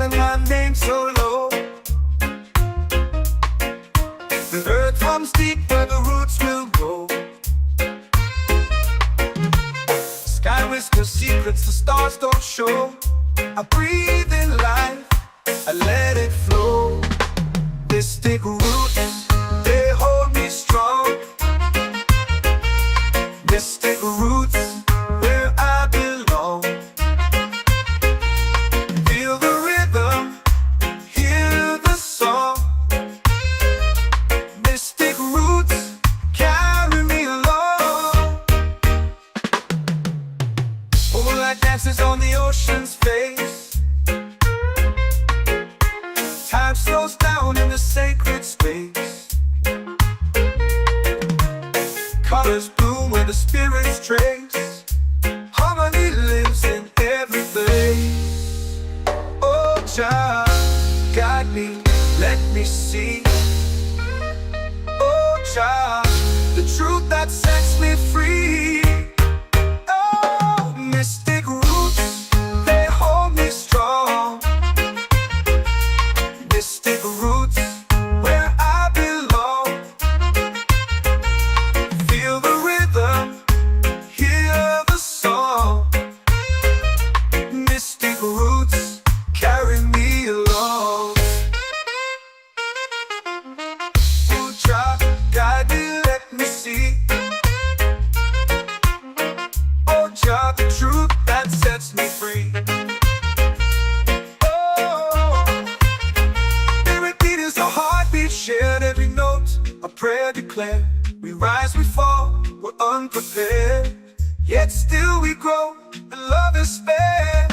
calling my name so low. The earth runs deep where the roots will go. Sky whispers secrets the stars don't show. I breathe in life, I let it flow. Mystic roots, they hold me strong. Mystic roots, where I belong. Feel the rhythm, hear the song. Mystic roots, carry me along. Moonlight dances on the ocean's face. Time slows down in the sacred space. Colors bloom where the spirits trace. Harmony lives in every place. Oh, child, guide me, let me see. Oh, child, the truth that sets me free. Oh, mystic roots, they hold me strong. Mystic roots, where I belong. Feel the rhythm, hear the song. Mystic roots, carry me along. Oh, try, guide me, let me see. Oh, Jah, the truth that sets me free. Shared every note, a prayer declared. We rise, we fall, we're unprepared. Yet still we grow, and love is spared.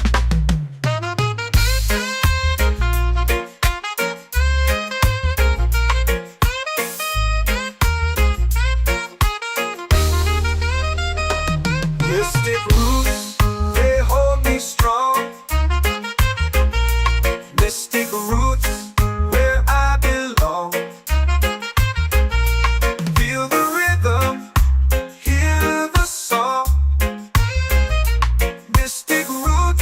Mystic roots, they hold me strong. Mystic roots, where I belong. Feel the rhythm, hear the song. Mystic roots,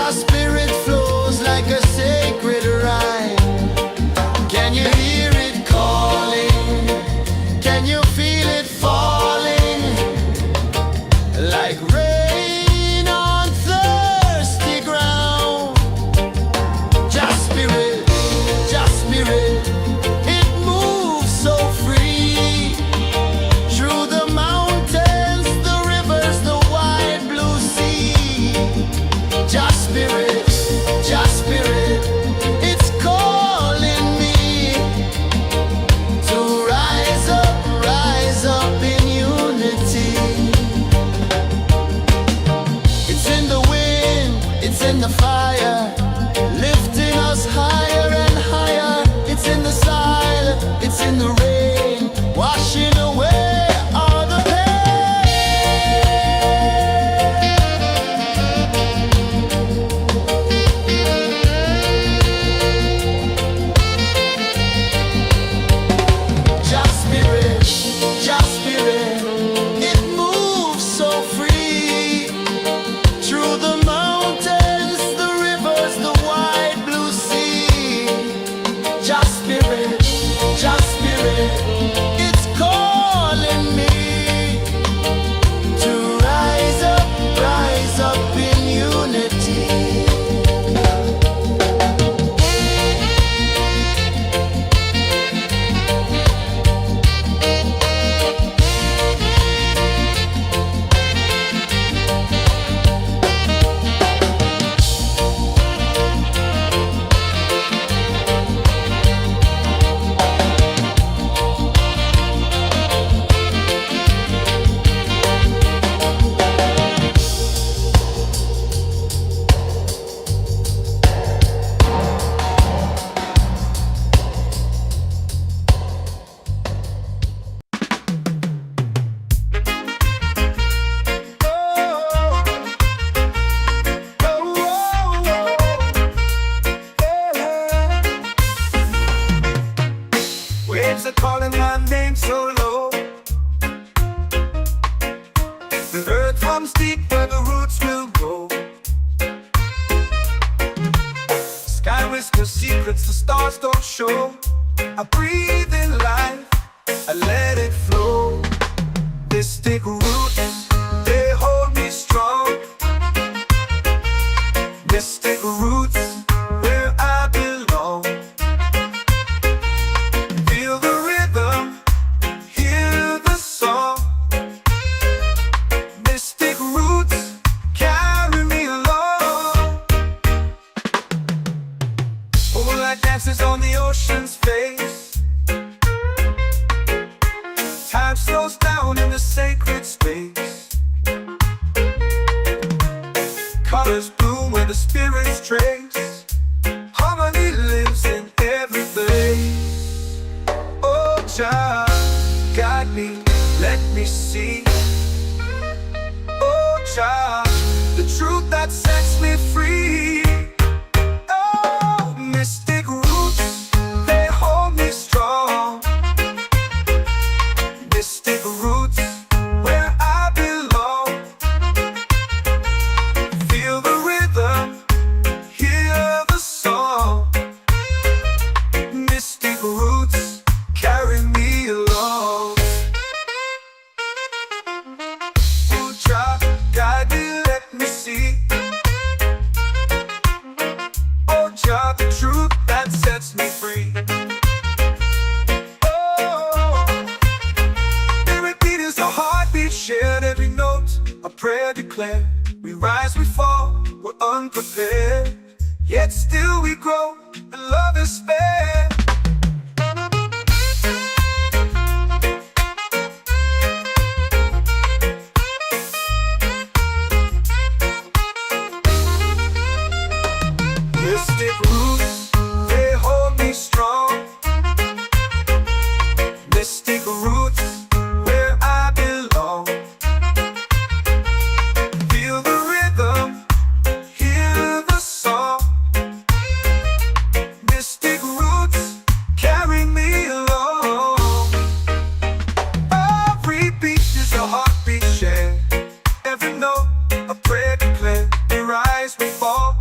Just spirit flows like a sacred rhyme. Can you hear it calling? Can you feel it falling? Like rain on thirsty ground. Just spirit, it moves so free. Through the mountains, the rivers, the wide blue sea. Just spirit, it's calling me to rise up in unity. It's in the wind, it's in the fire, lifting us higher and higher. It's in the silence, it's in the rain, washing away all the pain. Just spirit, it moves so free. Through the mountains, the rivers, the wide blue sea. Just spirit, it's calling me to rise up in unity. Waves are calling my name so low. The earth hums deep where the roots will grow. Sky whispers secrets the stars don't show. I breathe in life, I let it flow. Mystic roots, they hold me strong. Mystic roots, where I belong. Feel the rhythm, hear the song. Mystic roots, carry me along. Moonlight dances on the ocean's face. Time slows down in the sacred space. Colors bloom where the spirits trace. Harmony lives in every place. Oh, Jah, guide me, let me see. Oh, Jah, the truth that sets me free. Oh, mystic roots, they hold me strong. Mystic roots, where I belong. Feel the rhythm, hear the song. Mystic roots, carry me along. Oh, Jah, guide me, let me see. Oh, Jah, the truth that sets me free. Oh, spirit beat is a heartbeat shared, every note a prayer declared. We rise, we fall, we're unprepared, yet still we grow, and love is spared. Mystic roots, they hold me strong. Mystic roots, where I belong. Feel the rhythm, hear the song. Mystic roots, carry me along. Every beat is a heartbeat shared, every note a prayer declared. We rise, we fall,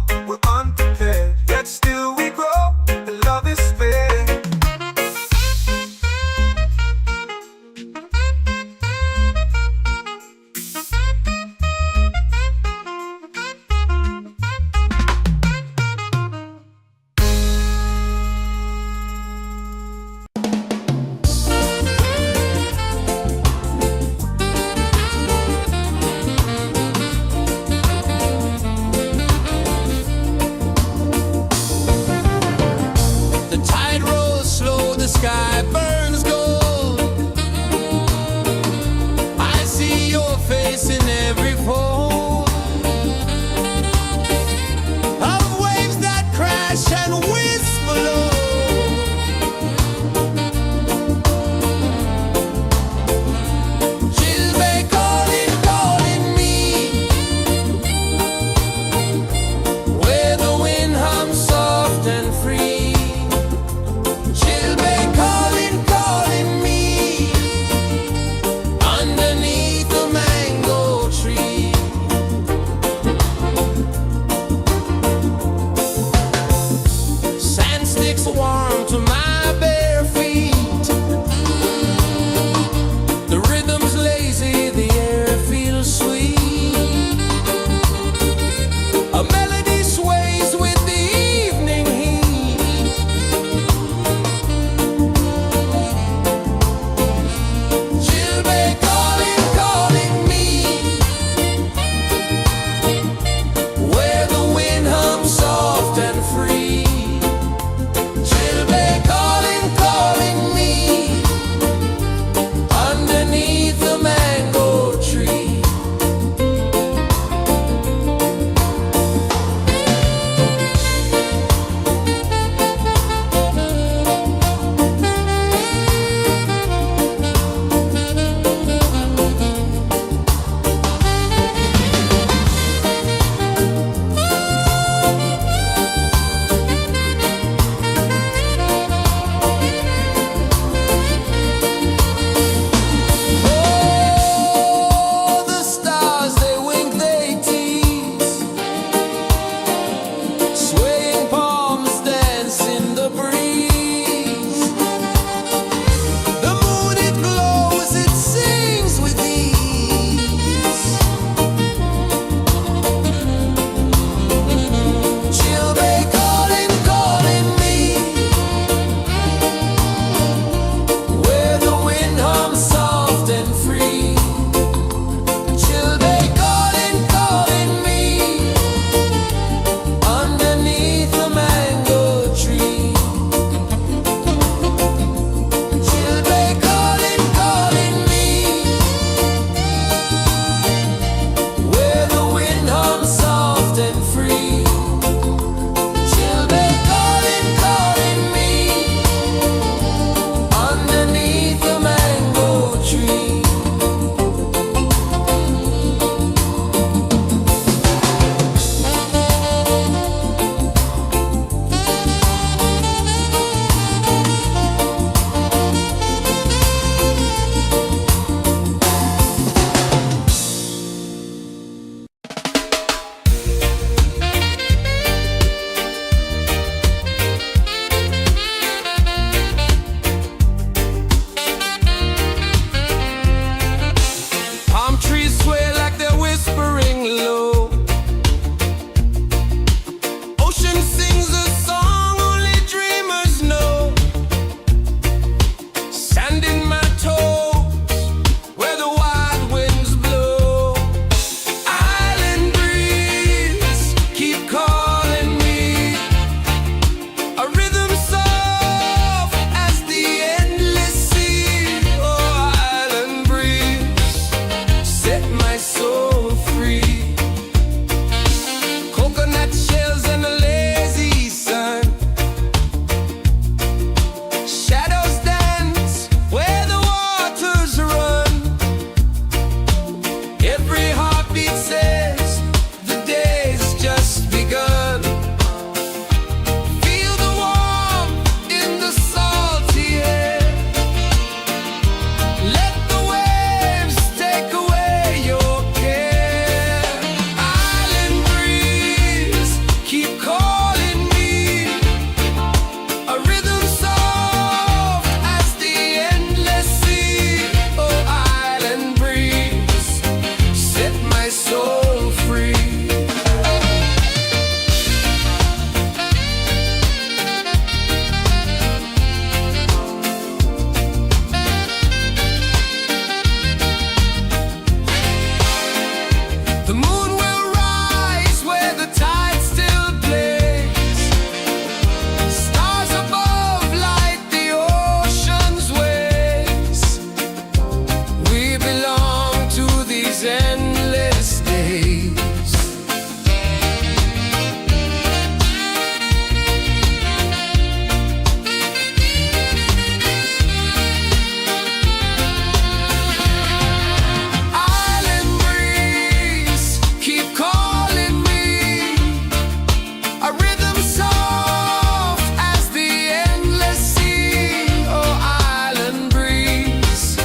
A rhythm soft as the endless sea. Oh, island breeze,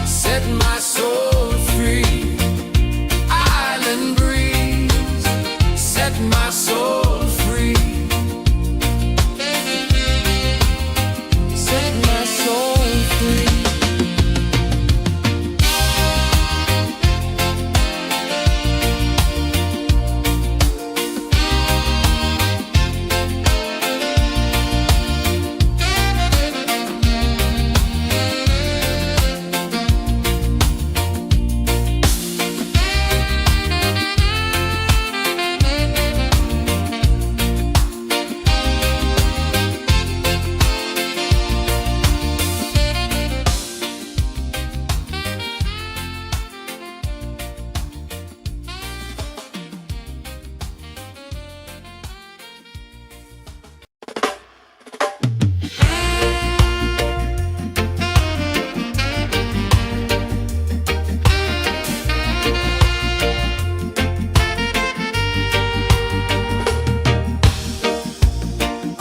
set my soul free. Island breeze, set my soul free. Set my soul free.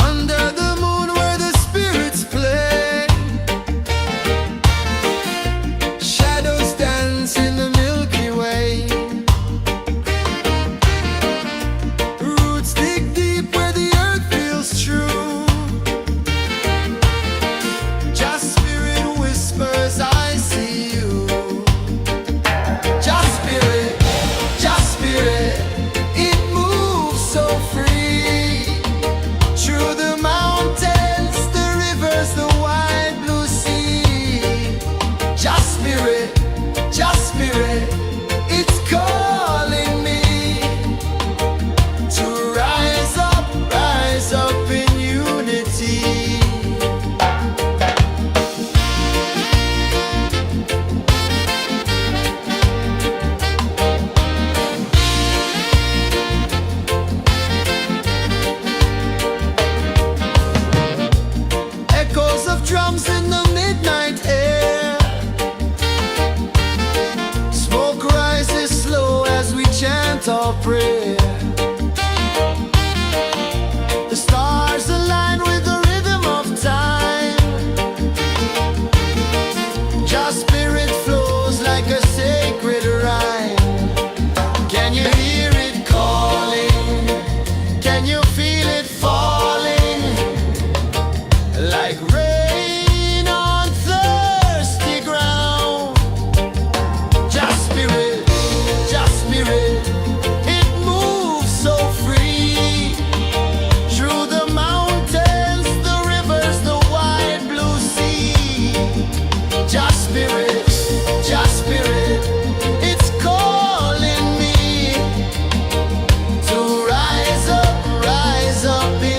Under the moon where the spirits play, shadows dance in the Milky Way. Roots dig deep where the earth feels true. Just spirit whispers, I see you. Just spirit, it moves so free. Through the mountains, the rivers, the wide blue sea. Just spirit, it's calling me to rise up in unity. Echoes of drums in the midnight air. Smoke rises slow as we chant our prayer. The stars align with the rhythm of time. Just spirit flows like a sacred rhyme. Can you hear it calling? Can you feel it falling? Like rain on thirsty ground. Just spirit, it moves so free. Through the mountains, the rivers, the wide blue sea. Just spirit, it's calling me to rise up in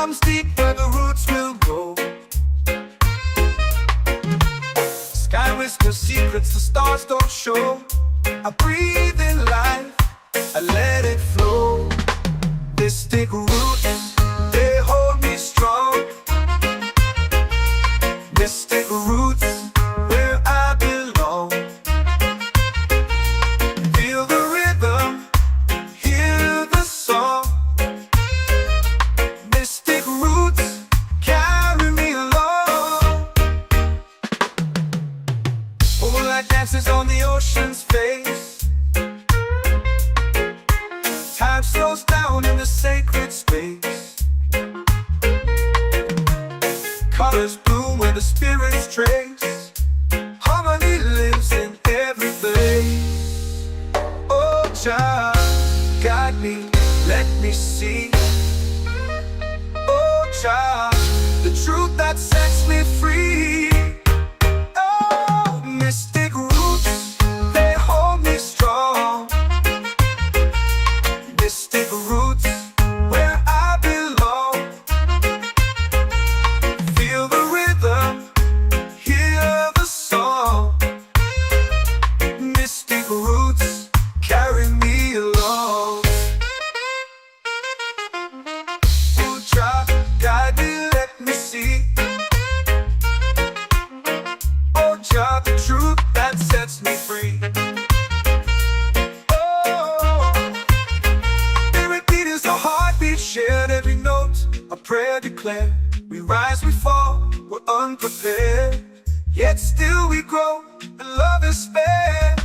comes deep where the roots will grow. Sky whispers secrets the stars don't show. I breathe in life, I let it flow. Mystic roots, they hold me strong. Mystic roots, where I belong. Feel the rhythm, hear the song. Mystic roots, carry me along. Moonlight dances on the ocean's face. Time slows down in the sacred space. Colors bloom where the spirits trace. Harmony lives in every face. Oh, Jah, guide me, let me see. Oh, Jah, the truth that sets me free. Oh, mystic roots, they hold me strong. Mystic roots, where I belong. Feel the rhythm, hear the song. Mystic roots, carry me along. Oh, Jah, guide me, let me see. Oh, Jah, the truth that sets me free. Shared every note, a prayer declared. We rise, we fall, we're unprepared. Yet still we grow, and love is spared.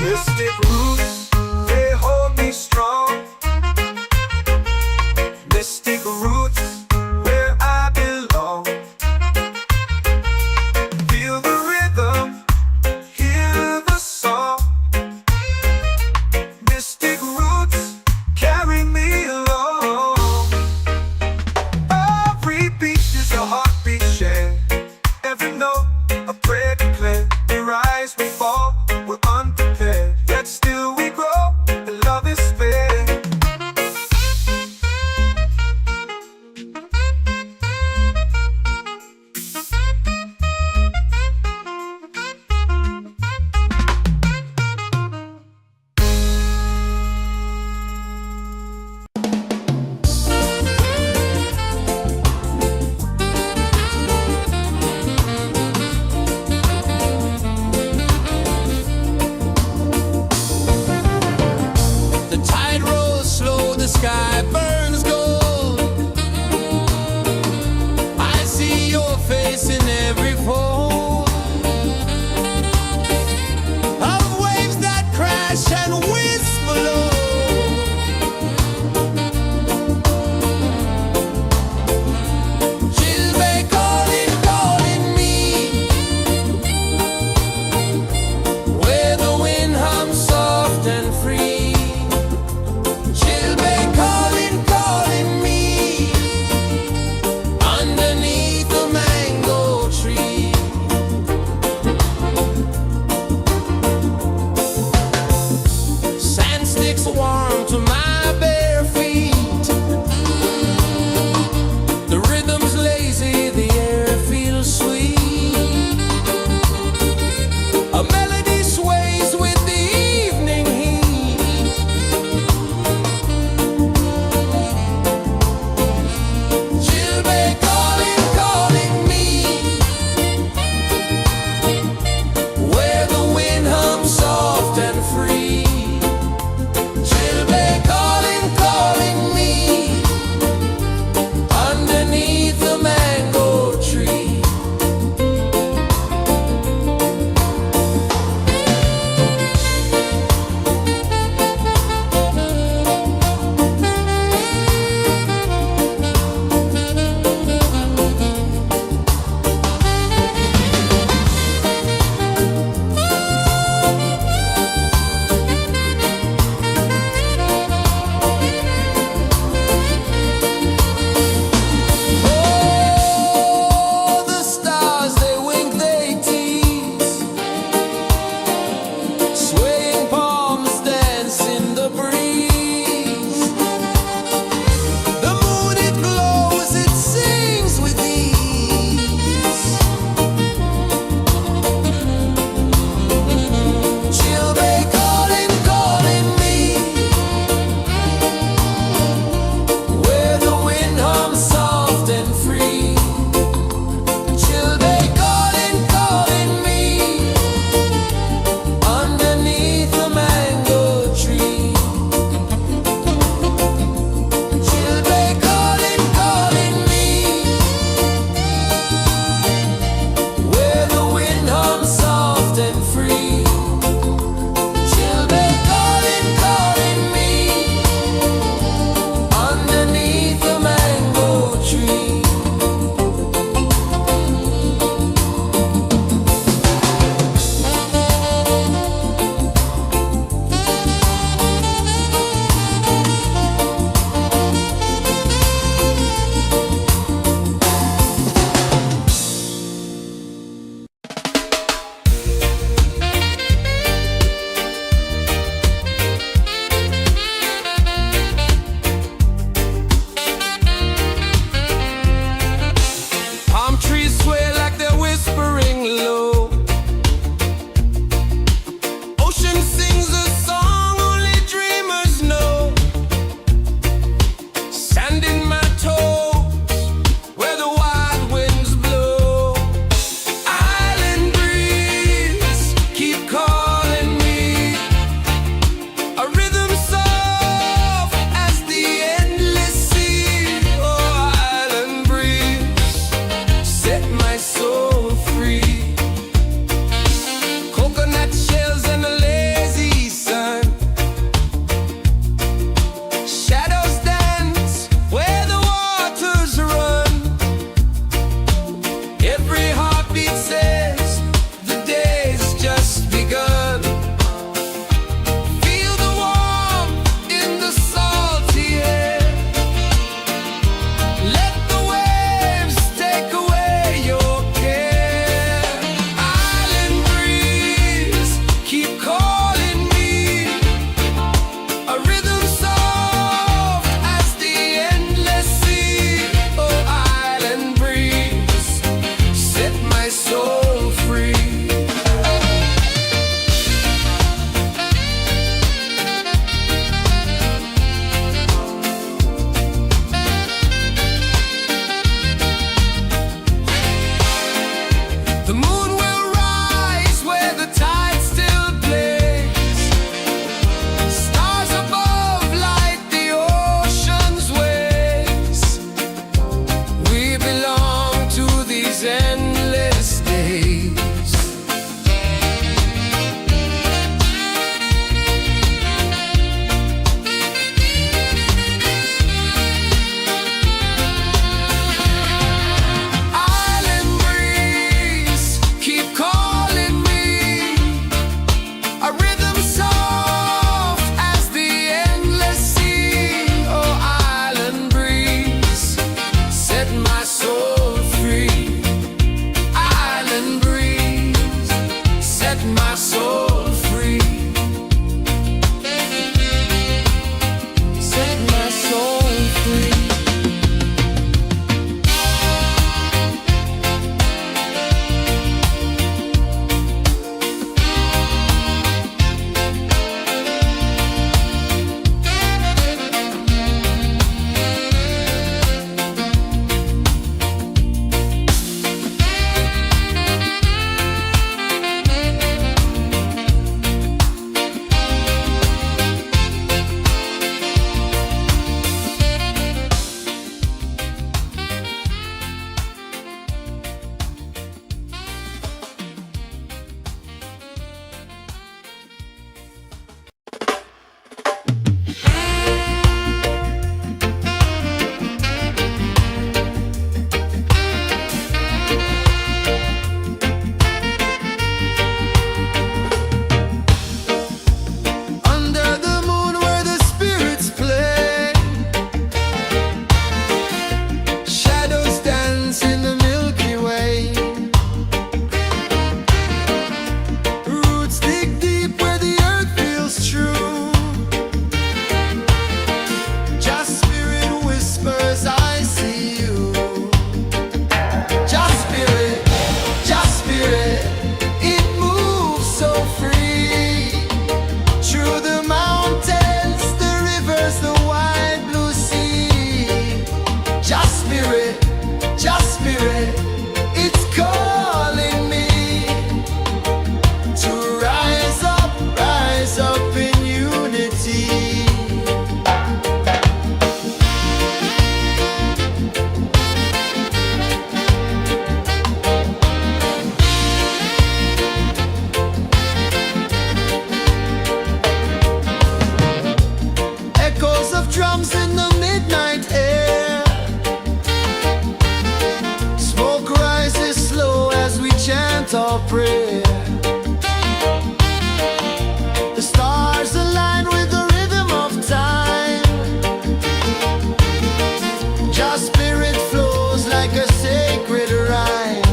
Mystic roots, they hold me strong. Mystic roots, where I belong. Feel the rhythm, hear the song. Mystic roots, carry me along. Every beat is a heartbeat shared. Every note, a prayer declared. We rise, we fall, we're unprepared. Yet still we grow, and love is spared. The tide rolls slow, the sky burns gold. I see your face in every fold of waves that crash and whisper low. She'll be calling, calling me where the wind hums soft and free. She'll be calling, calling me underneath the mango sacred rhyme.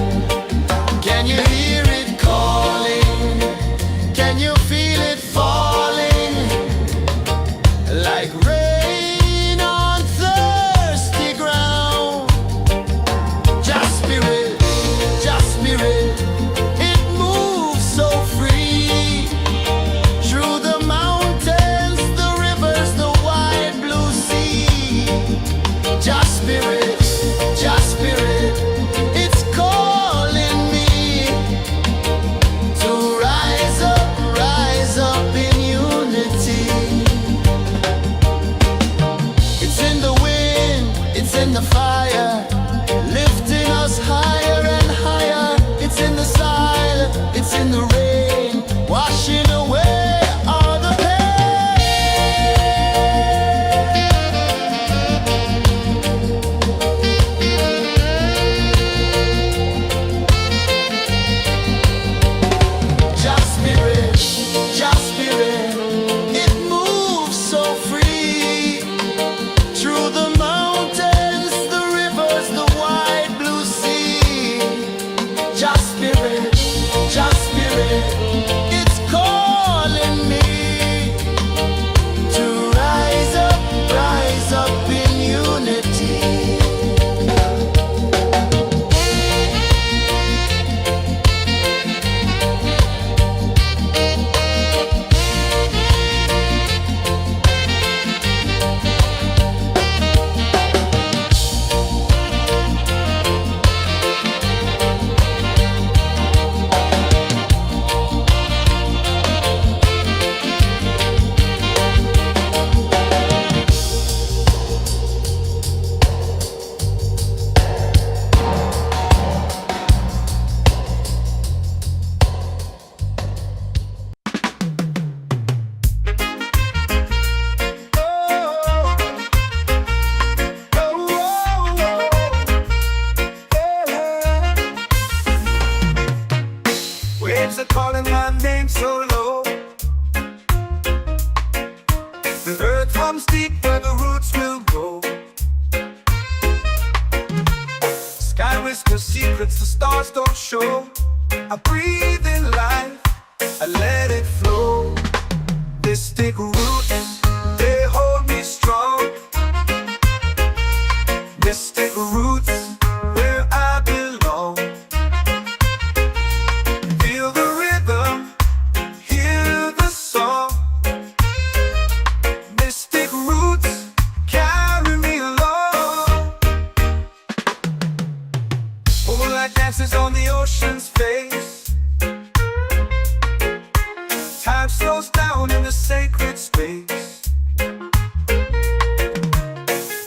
Can you hear it calling? Can you feel it falling? Like rain on thirsty ground. Just spirit, it moves so free. Through the mountains, the rivers, the wide blue sea. Just spirit, it's calling me to rise up in unity. It's in the wind, it's in the fire, lifting us higher and higher. It's in the silence, it's in the rain, washing away all the pain. Just spirit, it moves so free. Through the mountains, the rivers, the wide blue sea. Just spirit, it's calling me to rise up in unity. Waves are calling my name so low. The earth hums deep where the roots will go. Sky whispers secrets the stars don't show. I breathe in life, I let it flow. Mystic roots, they hold me strong. Mystic roots, where I belong. Feel the rhythm, hear the song. Mystic roots, carry me along. Moonlight dances on the ocean's face. Time slows down in the sacred space.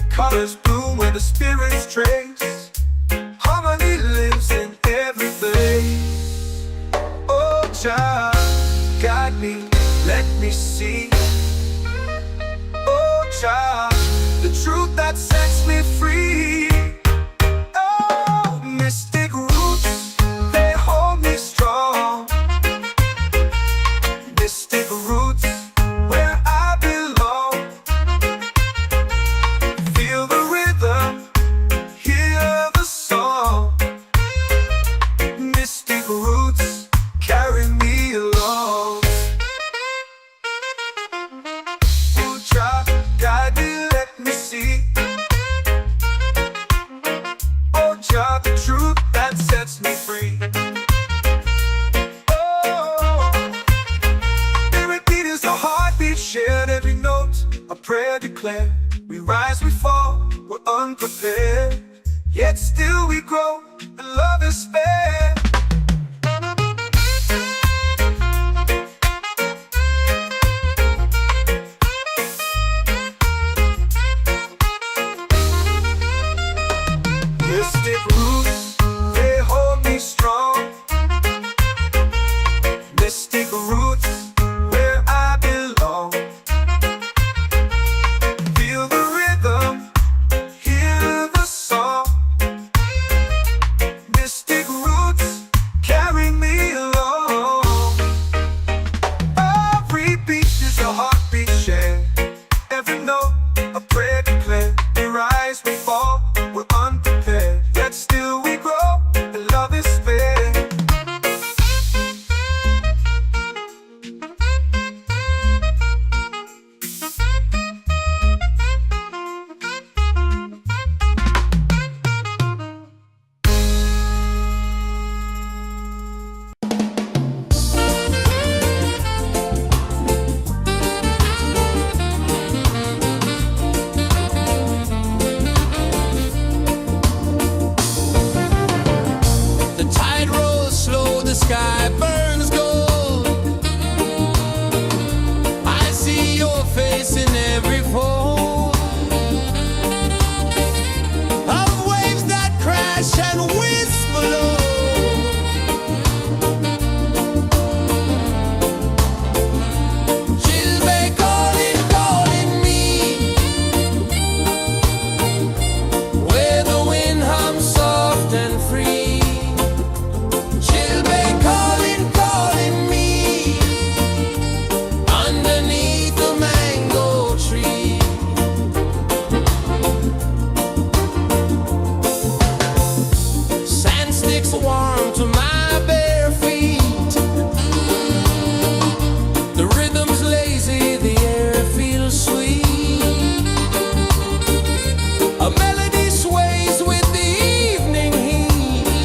Colors bloom where the spirits trace. Harmony lives in every place. Oh, child, guide me, let me see. Oh, child, the truth that sets me free. Oh, mystic roots, they hold me strong. Mystic roots, where I belong. Feel the rhythm, hear the song. Mystic roots, carry me along. Oh, child, guide me, let me see. Oh, child, the truth that sets me free. Shared every note, a prayer declared. We rise, we fall, we're unprepared. Yet still we grow, and love is spared. Mystic roots, they hold me strong. Mystic roots, where I belong. Feel the rhythm, hear the song. Mystic roots, carry me along. Every beat is a heartbeat shared. Every note, a prayer declared. We rise, we fall, we're unprepared. Yet still sky burns gold. I see your face in every fold of waves that crash and whisper low. She'll be calling, calling me where the wind hums soft and free. She'll be calling, calling me underneath the mango tree. Sand sticks warm to my bare feet. The rhythm's lazy, the air feels sweet. A melody sways with the evening heat.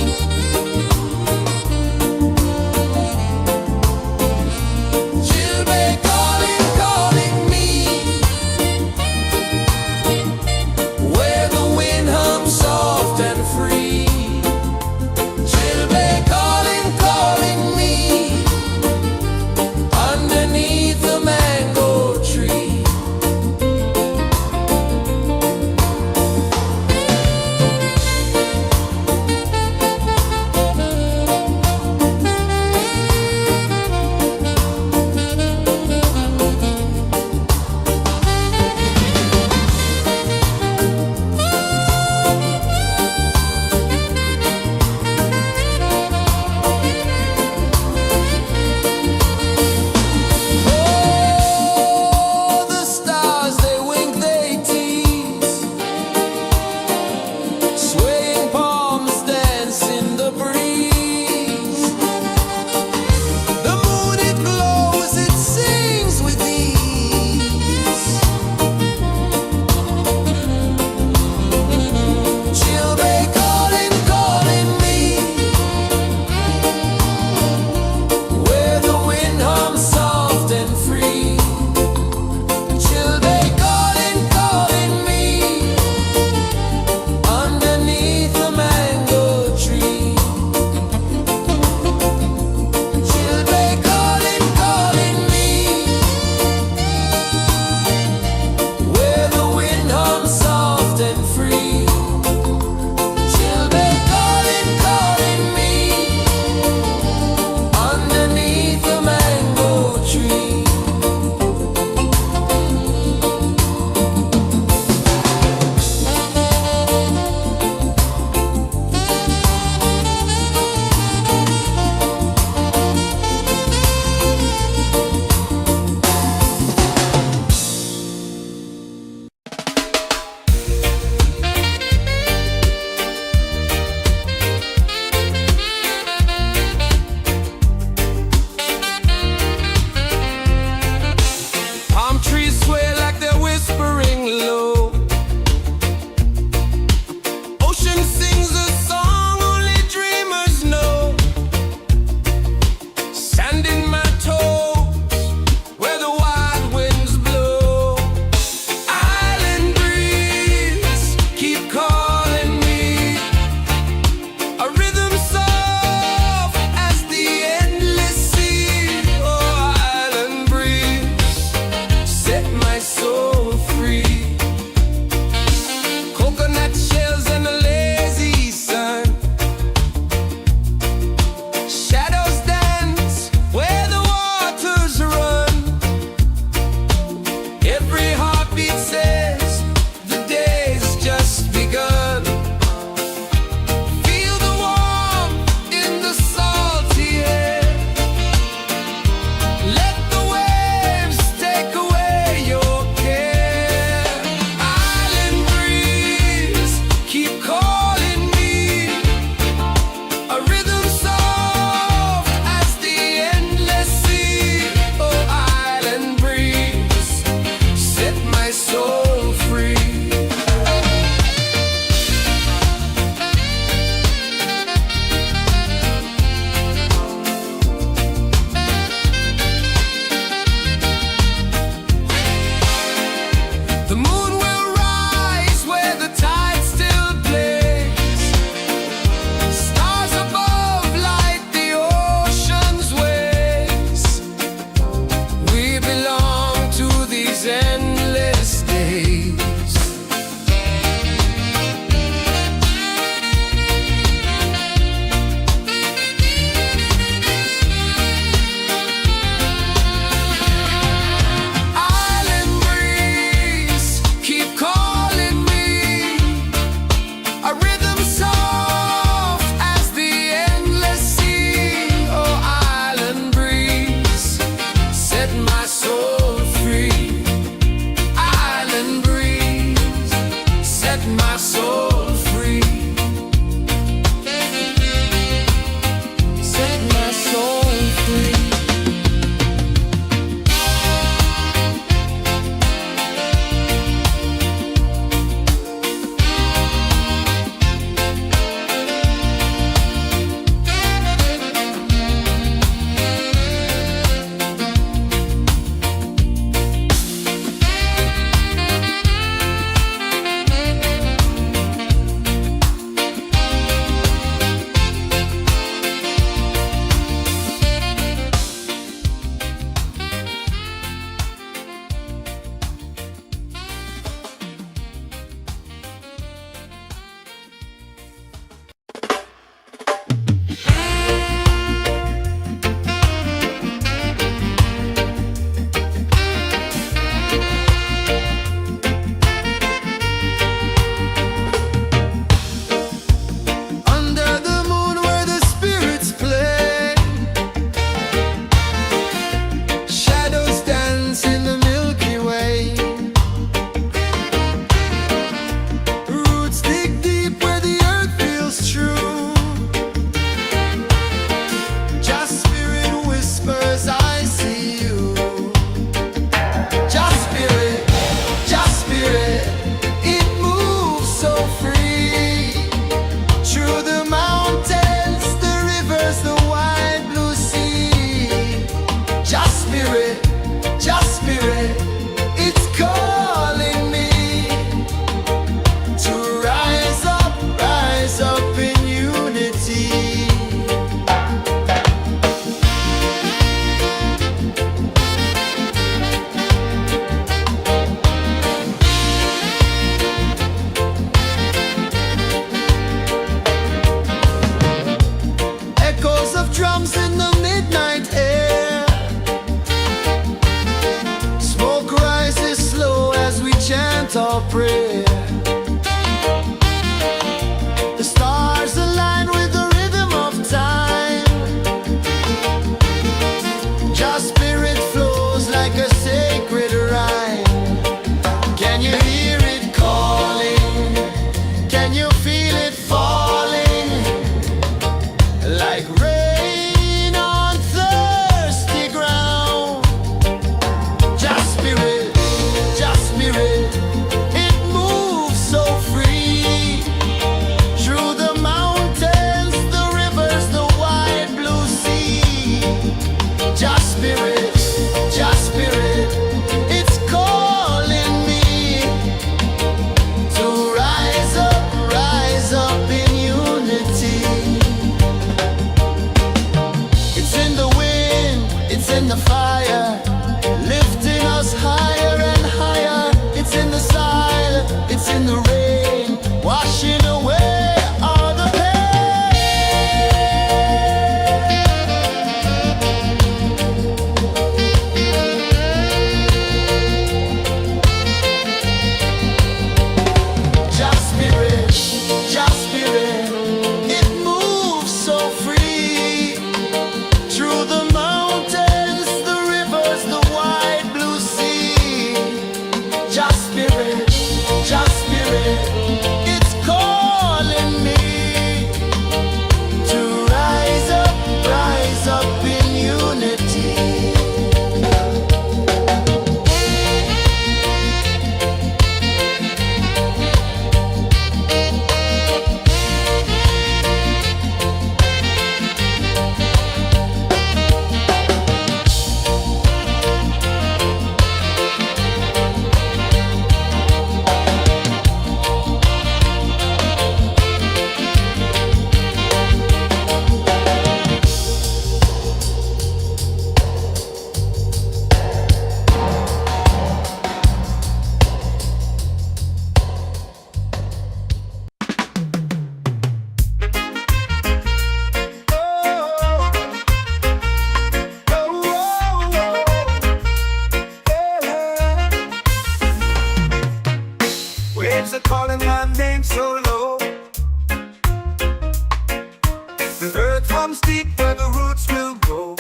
The earth runs deep where the roots will grow.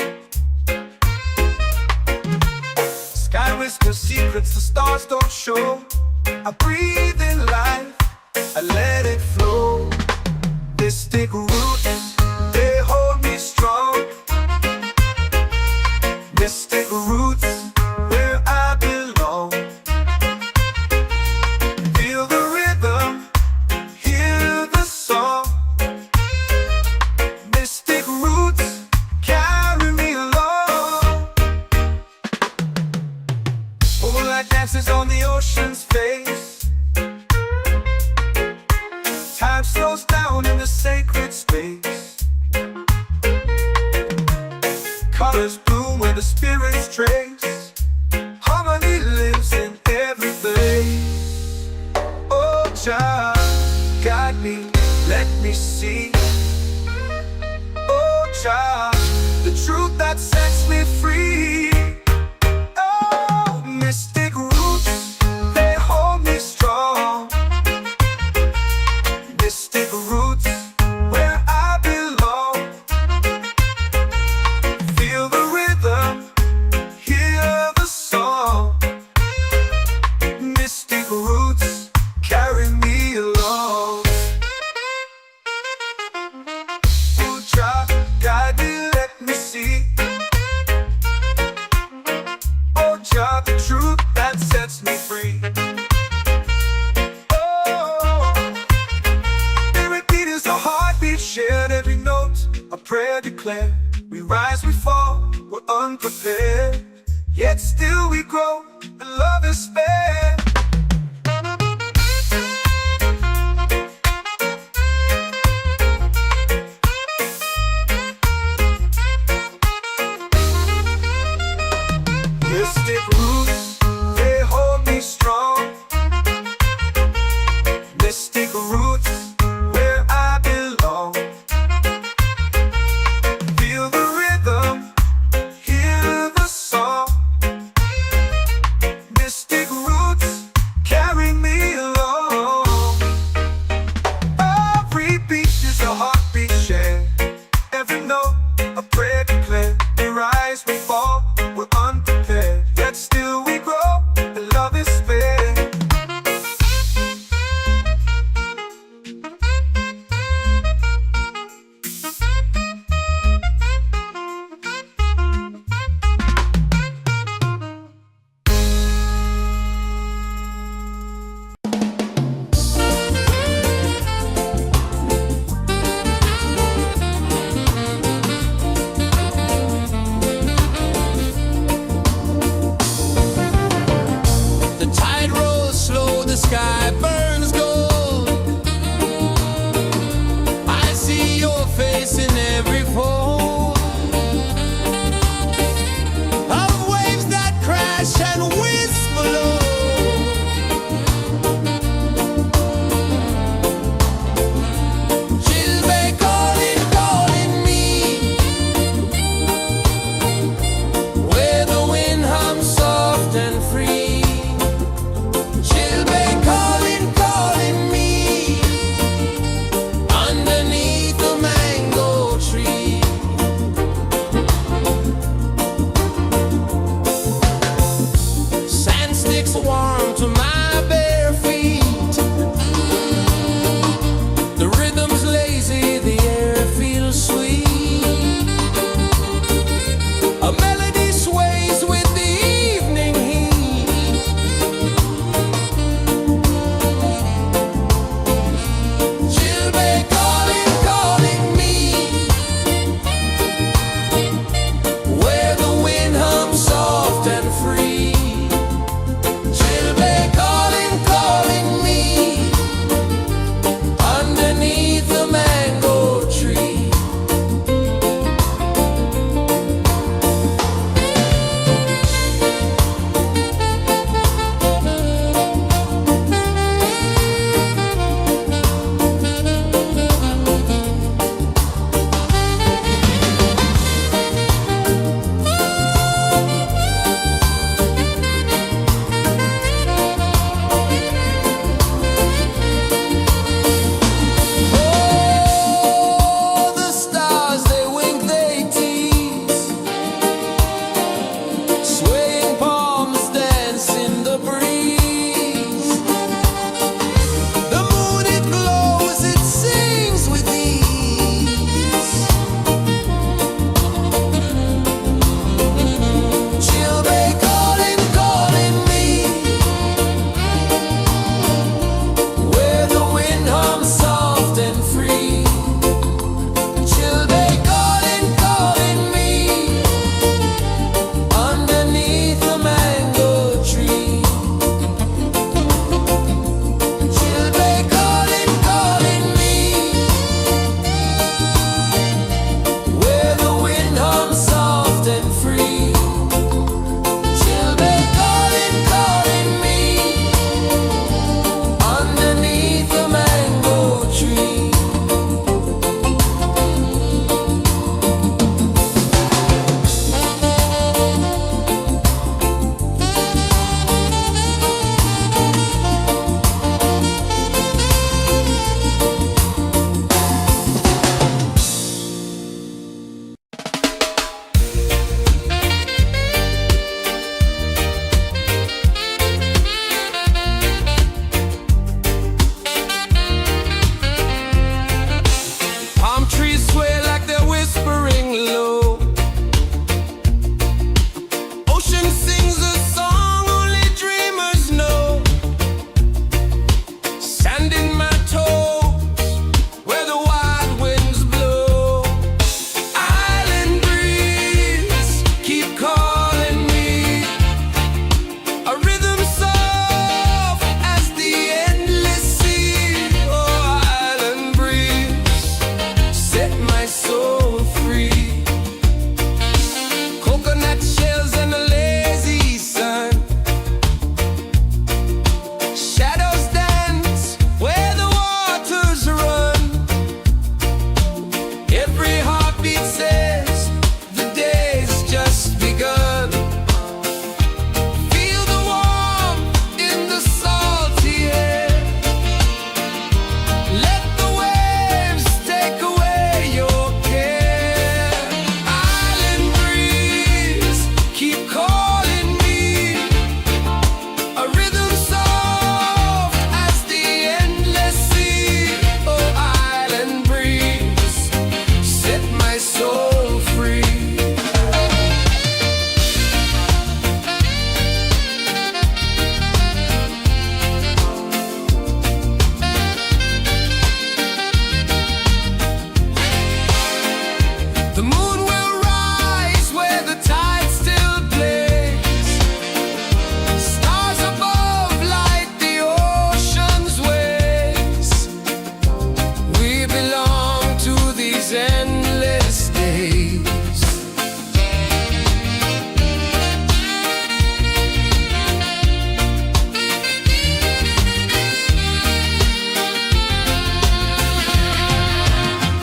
Sky whispers secrets the stars don't show. I breathe in life, I let it flow. Mystic roots, they hold me strong. Mystic roots, where I belong. Feel the rhythm, hear the song. Mystic roots, carry me along. Moonlight dances on the ocean's face. Time slows down in the sacred space. Colors bloom where the spirits trace. Harmony lives in every place. Oh, Jah, guide me, let me see. Oh, Jah, the truth that sets me free. Oh, mystic roots, they hold me strong. Mystic roots, where I belong. Feel the rhythm, hear the song. Mystic roots, carry me along. Oh, Jah, guide me, let me see. Oh, Jah, the truth that sets me free. Oh, every beat is a heartbeat shared, every note a prayer declared. We rise, we fall, we're unprepared, yet still we grow, and love is spared. Mystic roots, they hold me strong. Mystic roots, where I belong. Feel the rhythm, hear the song. Mystic roots, carry me along. Every beat is a heartbeat shared, every note a prayer declared. We rise, we fall, we're unprepared, yet still we grow, and love is spared. The tide rolls slow, the sky burns gold. I see your face in every fold of waves that crash and whisper low. She'll be calling, calling me, where the wind hums soft and free. She'll be calling, calling me, underneath the mango soul free. Coconut shells and a lazy sun. Shadows dance where the waters run. Every heartbeat says the day's just begun. Feel the warmth in the salty air. Let the waves take away your care. Island breeze, keep calling me. A rhythm soft as the endless sea. Oh, island breeze, set my soul free. The moon will rise where the tide still plays. Stars above light the ocean's waves. We belong to these endless days.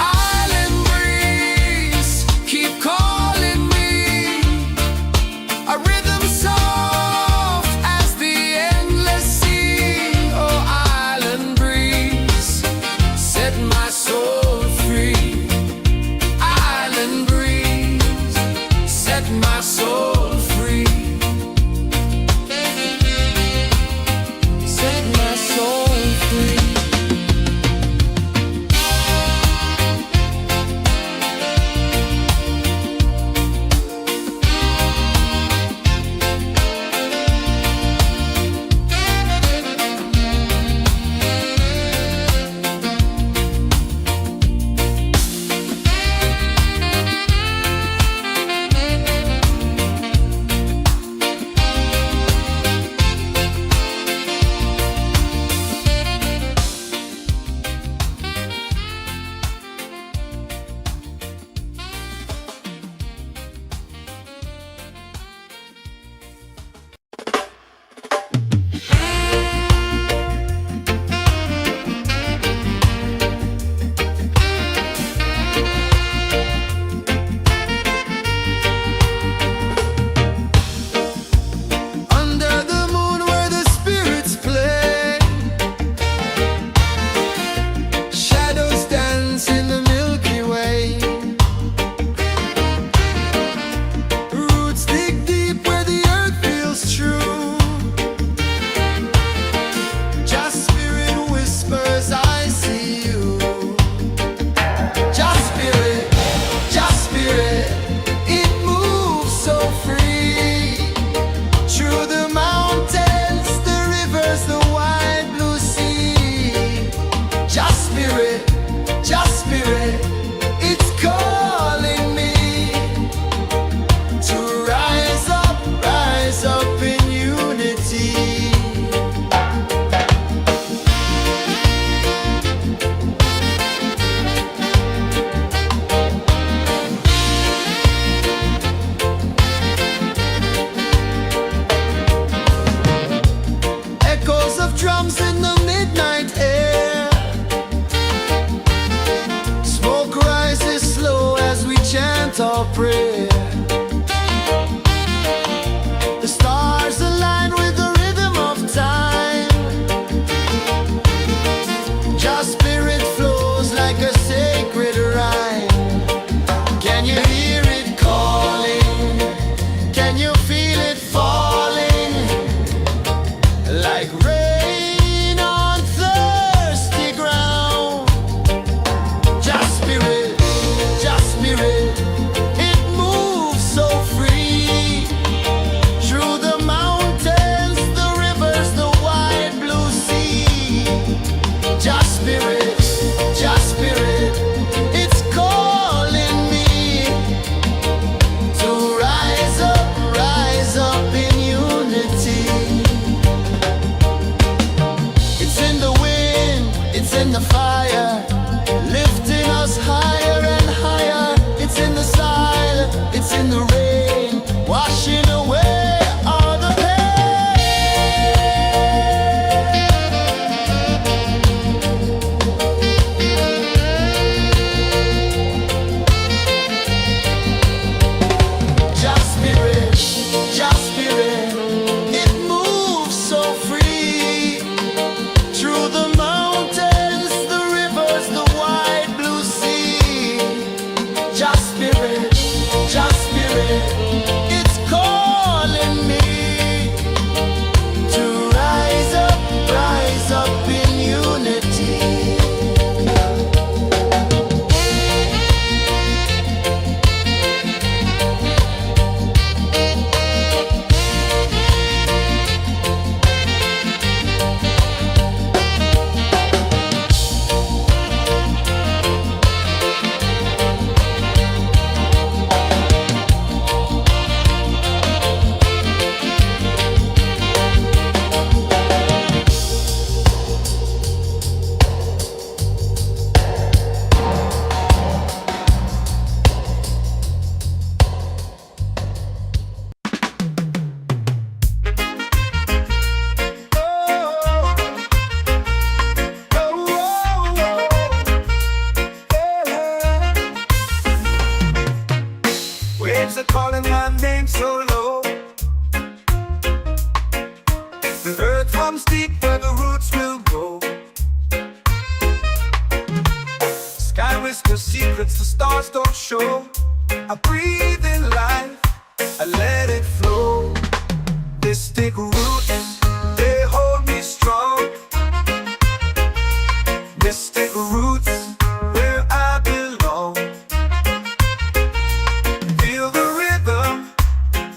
Island breeze, keep calling me. A rhythm soft as the endless sea. Oh, island breeze, set my soul free. Island breeze, set my soul free. Set my soul free. Under the moon where the spirits play, shadows dance in the Milky Way. Roots dig deep where the earth feels true. Just spirit whispers, I see you. Just spirit, it moves so free. Through the mountains, the rivers, the wide blue sea. Just spirit, it's calling me to rise up in unity. Echoes of drums in the midnight air. Smoke rises slow as we chant our prayer. The stars align with the rhythm of time. Just spirit flows like a sacred rhyme. Can you hear it calling? Can you feel it falling? Like rain on thirsty ground. Just spirit, it moves Just spirit, just spirit, it's calling me to rise up in unity. Waves are calling my name so low. The earth comes deep where the roots will go. Sky whispers secrets the stars don't show. I breathe in life, I let it flow. Mystic roots, they hold me strong. Mystic roots, where I belong. Feel the rhythm,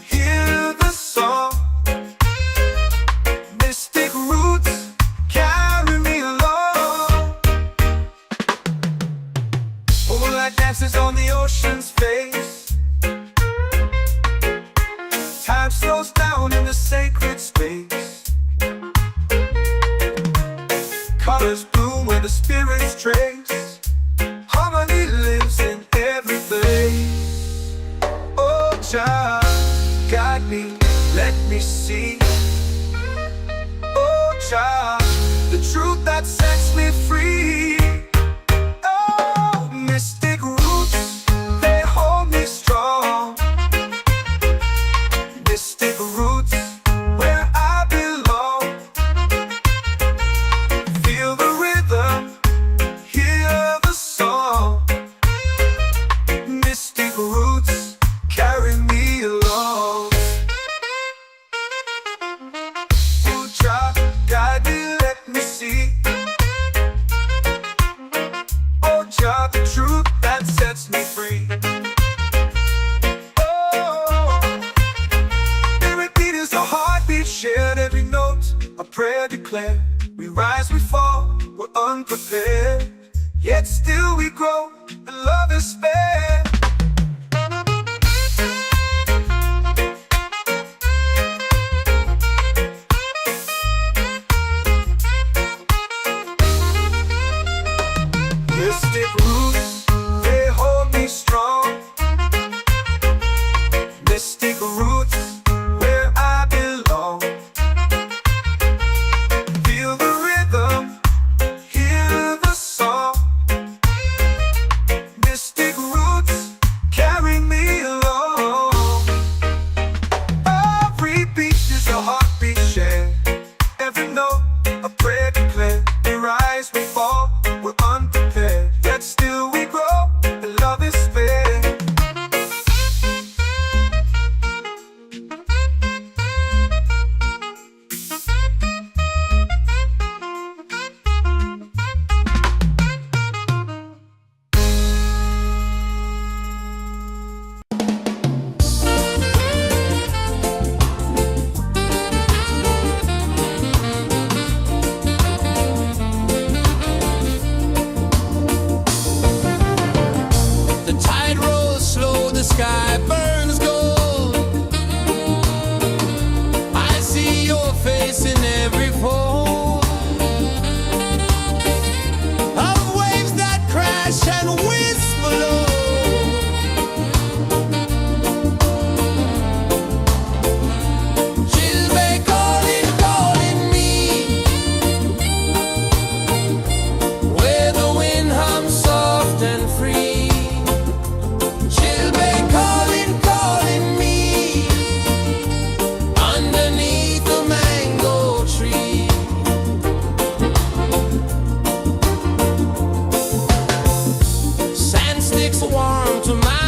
hear the song. Mystic roots, carry me along. Moonlight dances on the ocean's face. Time slows down in the sacred space. Colors bloom where the spirits trace. Harmony lives in every place. Oh, child, guide me, let me see. Oh, child, the truth that sets me free. Oh, mystic roots, they hold me strong. Mystic roots, where I belong. Feel the rhythm, hear the song. Mystic roots, carry me along. Oh, child, guide me, let me see. Oh, child, the truth that sets me free. Oh, spirit beat is a heartbeat shared, every note a prayer declared. We rise, we fall, we're unprepared, yet still we grow, and love is spared. Mystic roots, they hold me strong. Mystic roots, where I belong. Feel the rhythm, hear the song. Mystic roots, carry me along. Every beat is a heartbeat shared, every note a prayer declared. We rise, we fall, we're unprepared, yet still we grow, and love is spared. The tide rolls slow, the sky burns gold. I see your face in every fold of waves that crash and whisper low. She'll be calling me where the wind hums soft and free. She'll be calling me underneath the mango tree. Sand sticks warm to my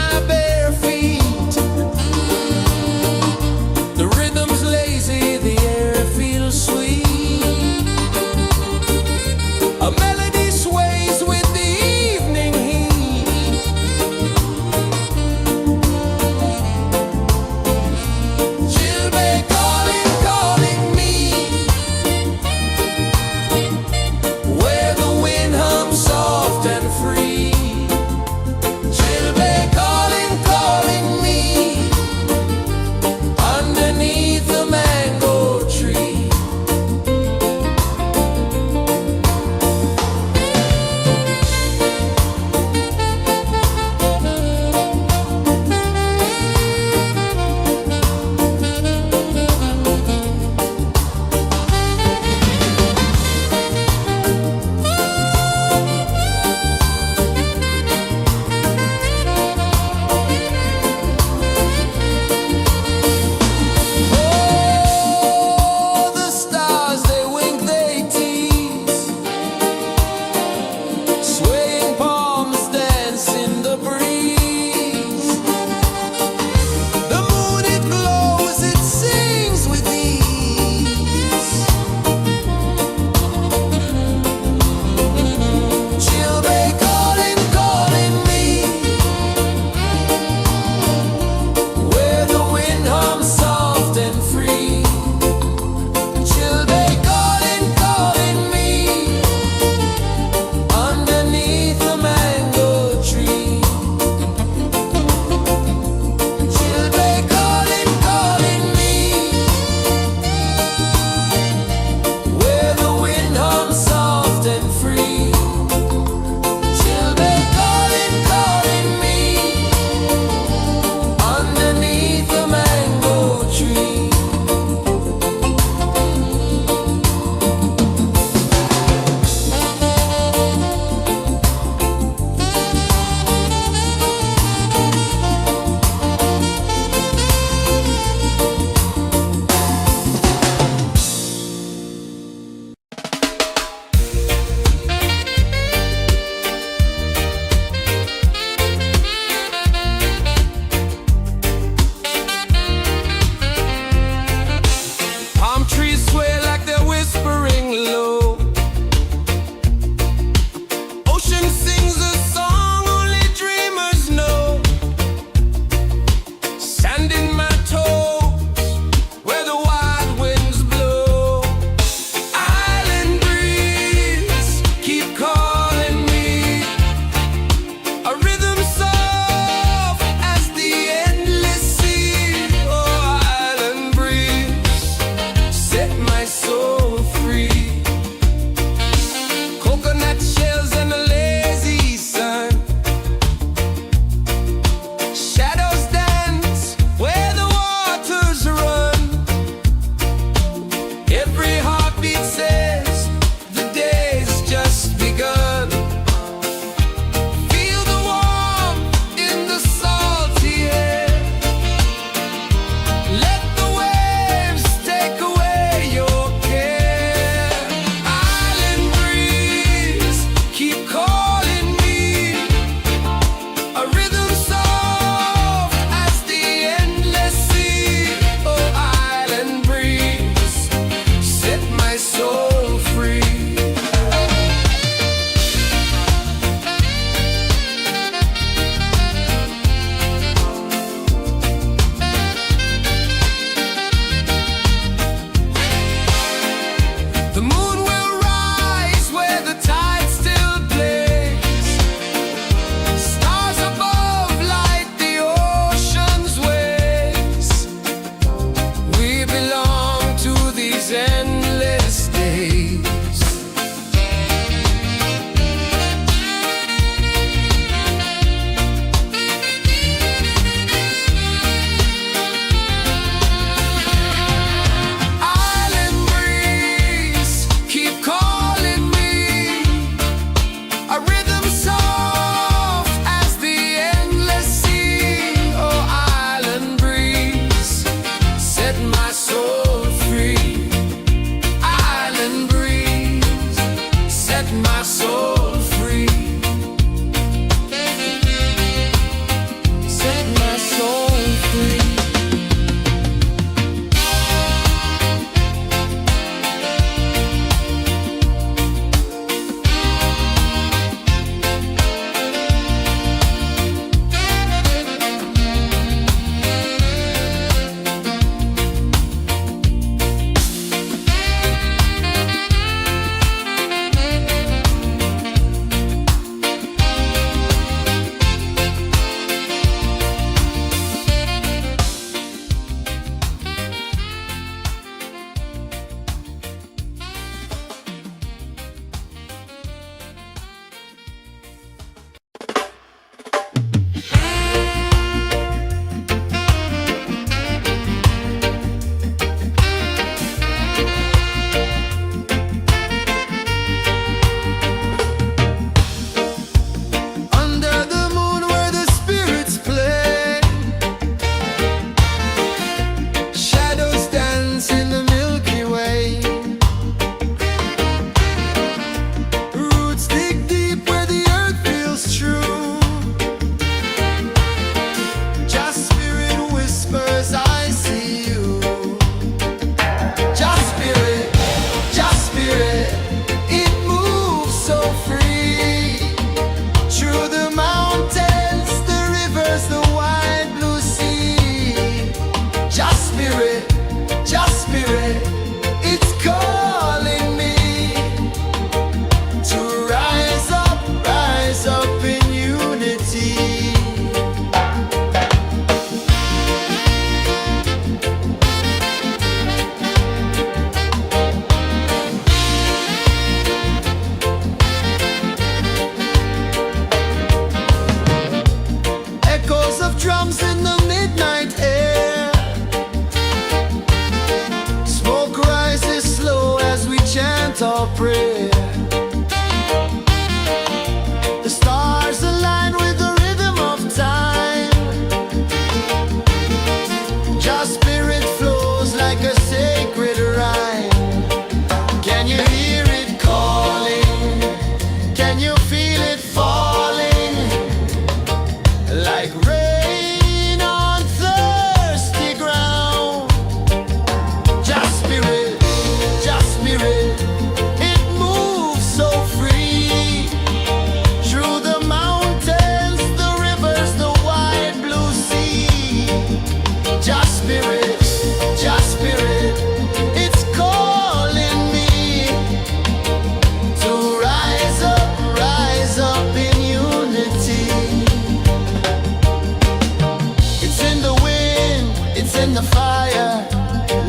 in the fire,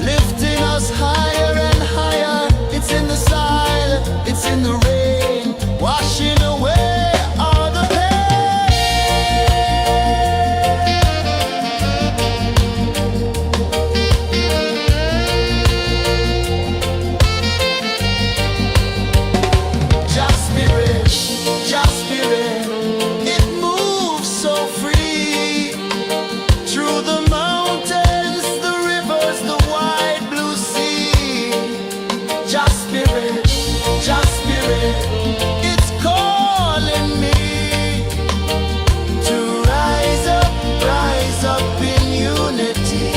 lifting us higher and higher. It's in the silence, it's in the rain, washing away all the pain. Just spirit, it moves so free through the mountains, the rivers, the wide blue sea. Just spirit, it's calling me to rise up in unity.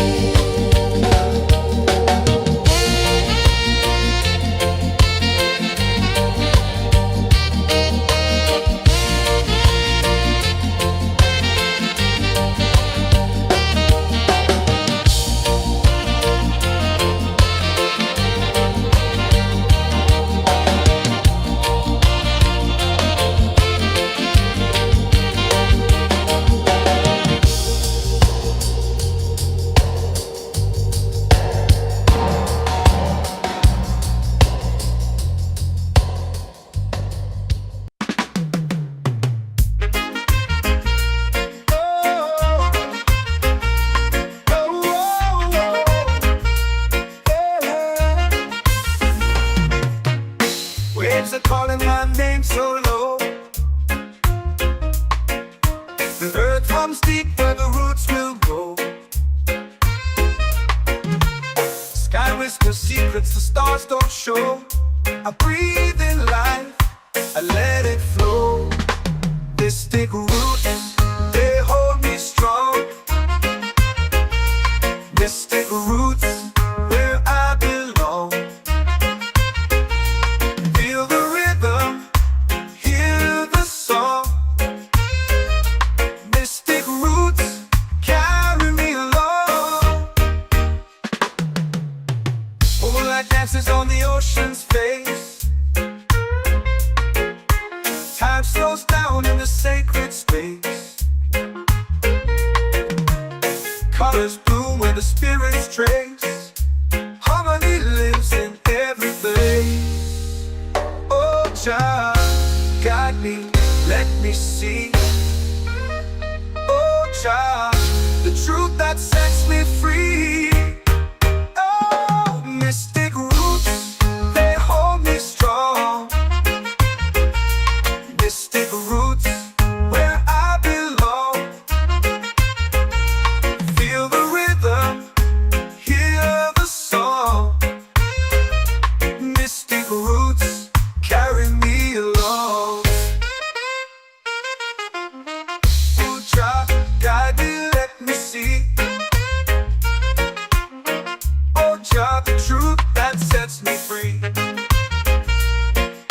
Waves are calling my name so low. The earth hums deep where the roots will go. Sky whispers secrets the stars don't show. I breathe in life, I let it flow. Mystic roots, they hold me strong. Mystic roots, where I belong. Feel the rhythm, hear the song. Mystic roots, carry me along. Moonlight dances on the ocean's face. Time slows down in the sacred space. Colors bloom where the spirits trace. Harmony lives in every place. Oh, Jah, guide me, let me see. Oh, Jah, the truth that sets me free. Oh, mystic roots, they hold me strong. Mystic roots, where I belong. Feel the rhythm, hear the song. Mystic roots, carry me along. Oh, Jah, guide me, let me see. Oh, Jah, the truth that sets me free.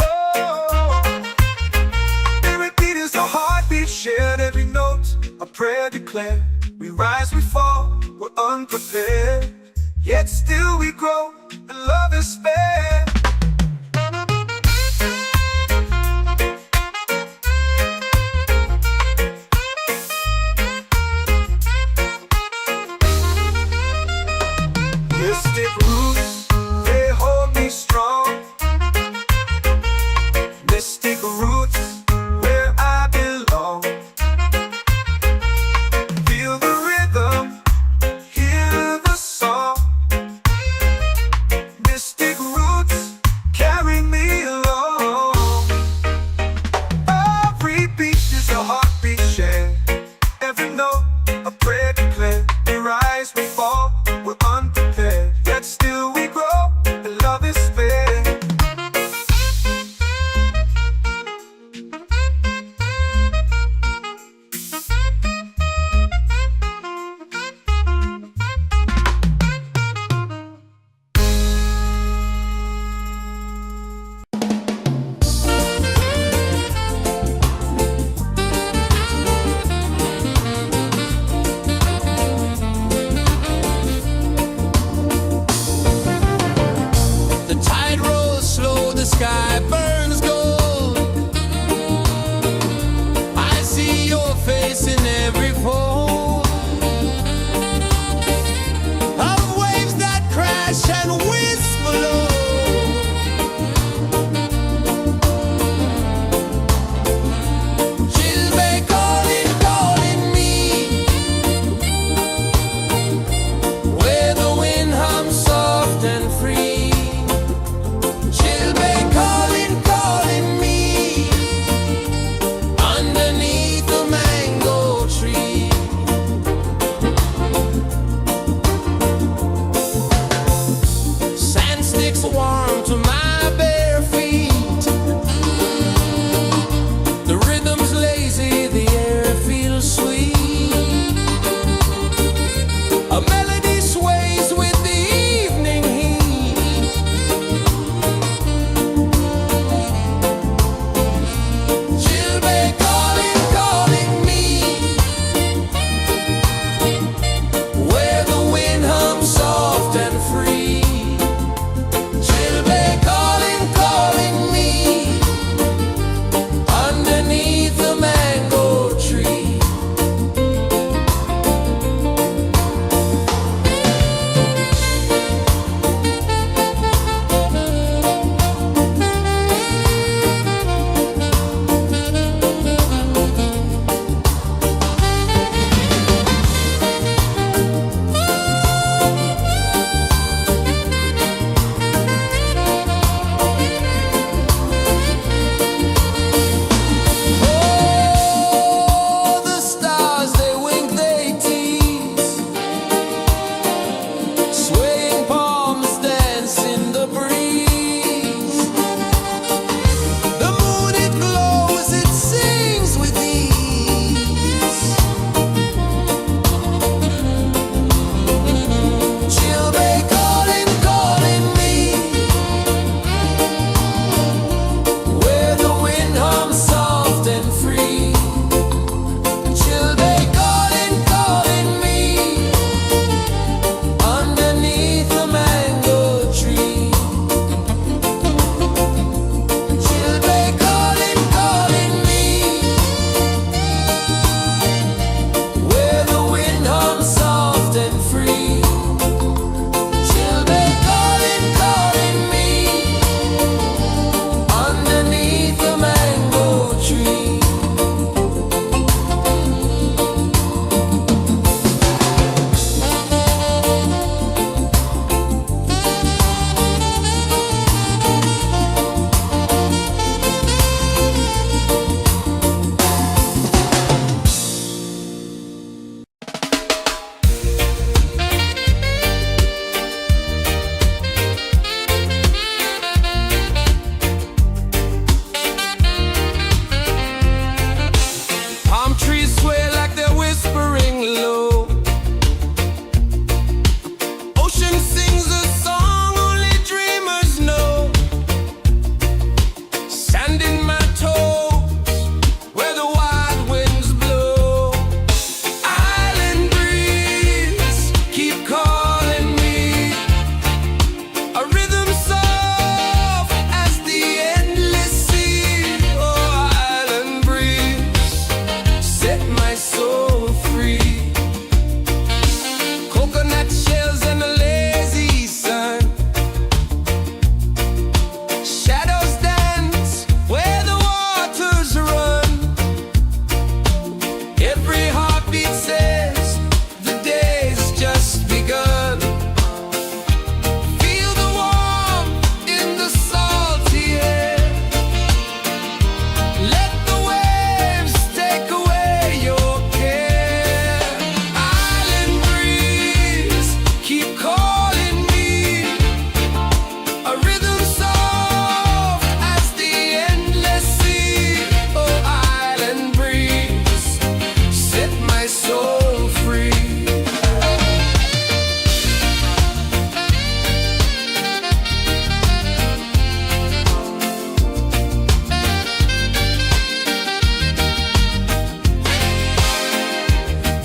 Oh, every beat is a heartbeat shared, every note a prayer declared. We rise, we fall, we're unprepared, yet still we grow, and love is spared. Mystic roots, they hold me strong. Mystic roots, where I belong. Feel the rhythm, hear the song. Mystic roots, carry me along. Every beat is a heartbeat shared, every note a prayer declared. We rise, we fall, we're unprepared, yet still we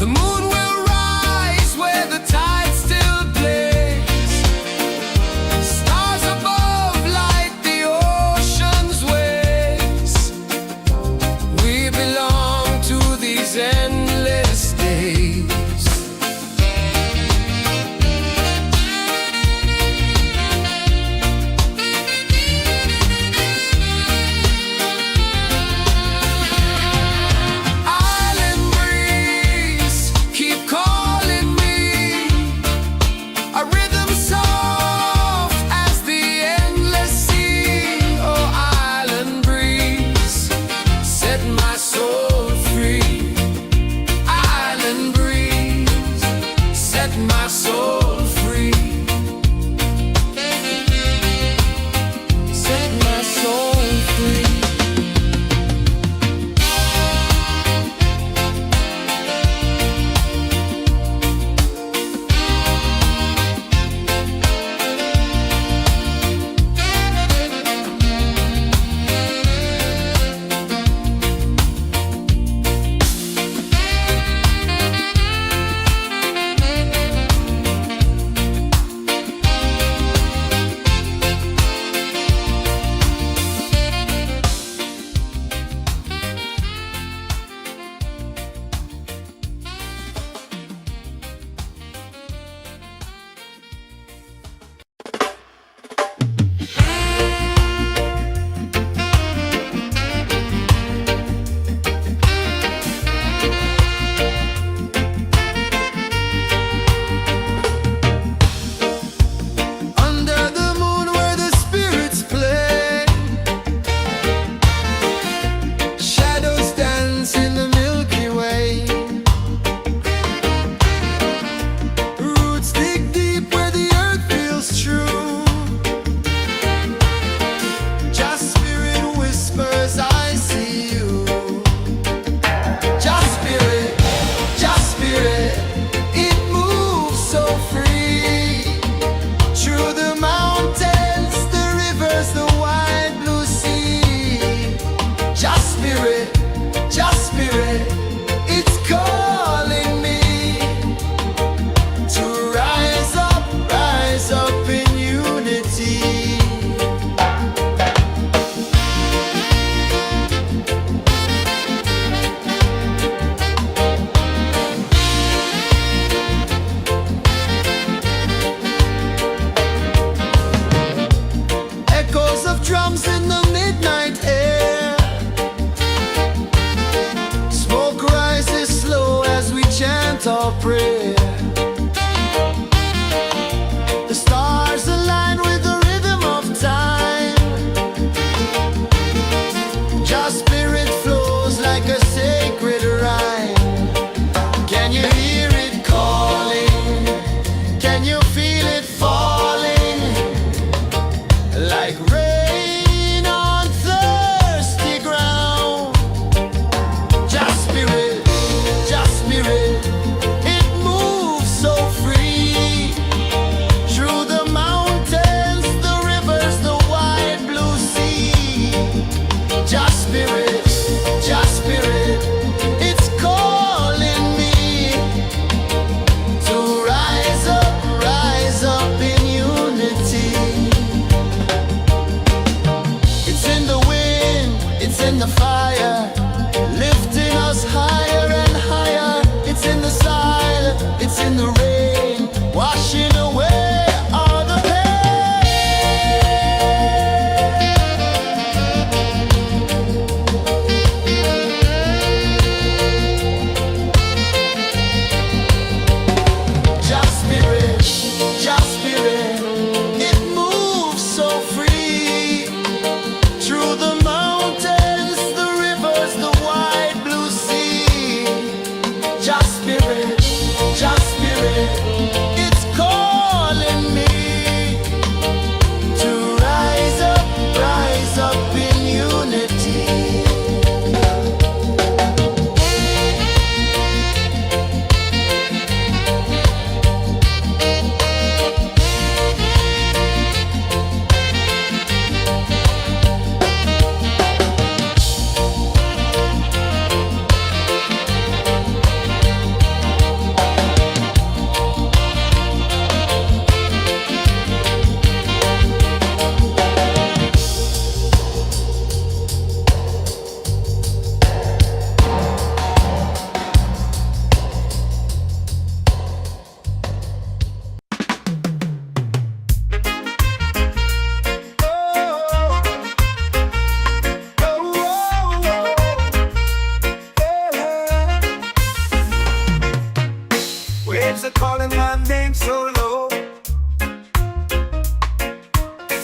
The moon will rise where the tide still plays. Stars above light the ocean's waves. We belong to these endless days. Island breeze, keep calling me. A rhythm soft as the endless sea. Oh, island breeze, set my soul free. Island breeze, set my soul free. Set my soul free. Under the moon where the spirits play, shadows dance in the Milky Way. Roots dig deep where the earth feels true. Just spirit whispers, I see you. Just spirit, it moves so free. Through the mountains, the rivers, the wide blue sea. Just spirit, it's calling me to rise up in unity. Echoes of drums in the midnight air. Smoke rises slow as we chant our prayer. The stars align with the rhythm of time. Just spirit flows like a sacred rhyme. Can you hear it calling? Can you feel it falling? Like rain on thirsty ground. Just spirit, it moves waves are calling my name so low.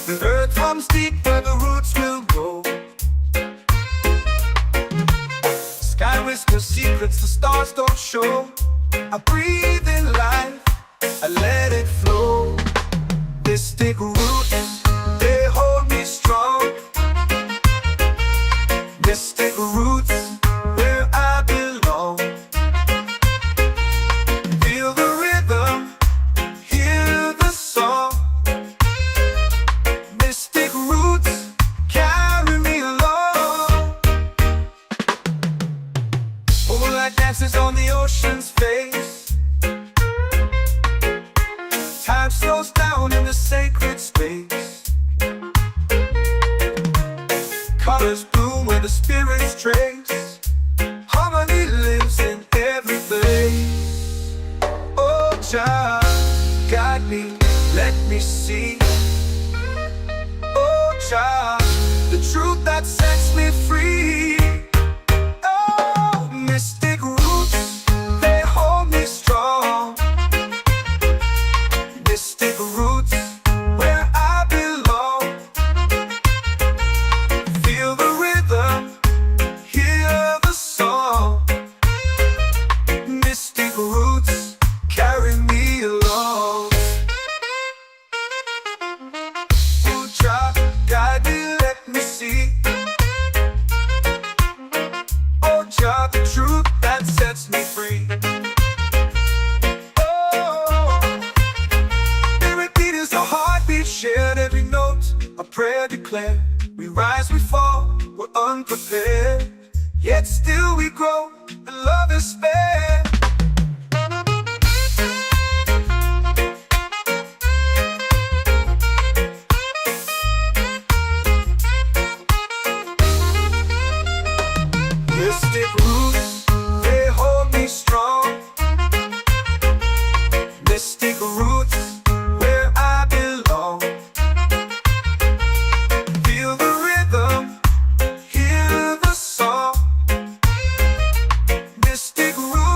The earth hums deep where the roots will grow. Sky whispers secrets the stars don't show. I breathe in life, I let it flow. Mystic roots, they hold me strong. Mystic roots, where I belong. Feel the rhythm, hear the song. Mystic roots, carry me along. Moonlight dances on the ocean's face. Time slows down in the sacred space. Colors bloom where the spirits trace. Harmony lives in every place. Oh, child, guide me, let me see. Oh, child, the truth that sets me free. Oh, mystic roots, they hold me strong. Mystic roots, where I belong. Feel the rhythm, hear the song. Mystic roots, carry me along. Oh, child, guide me, let me see. Oh, child, the truth that sets me free. Shared every note, a prayer declared. We rise, we fall, we're unprepared. Yet still we grow, and love is spared. Mystic roots, they hold me strong. Mystic roots, where I belong. Feel the rhythm, hear the song. Mystic roots.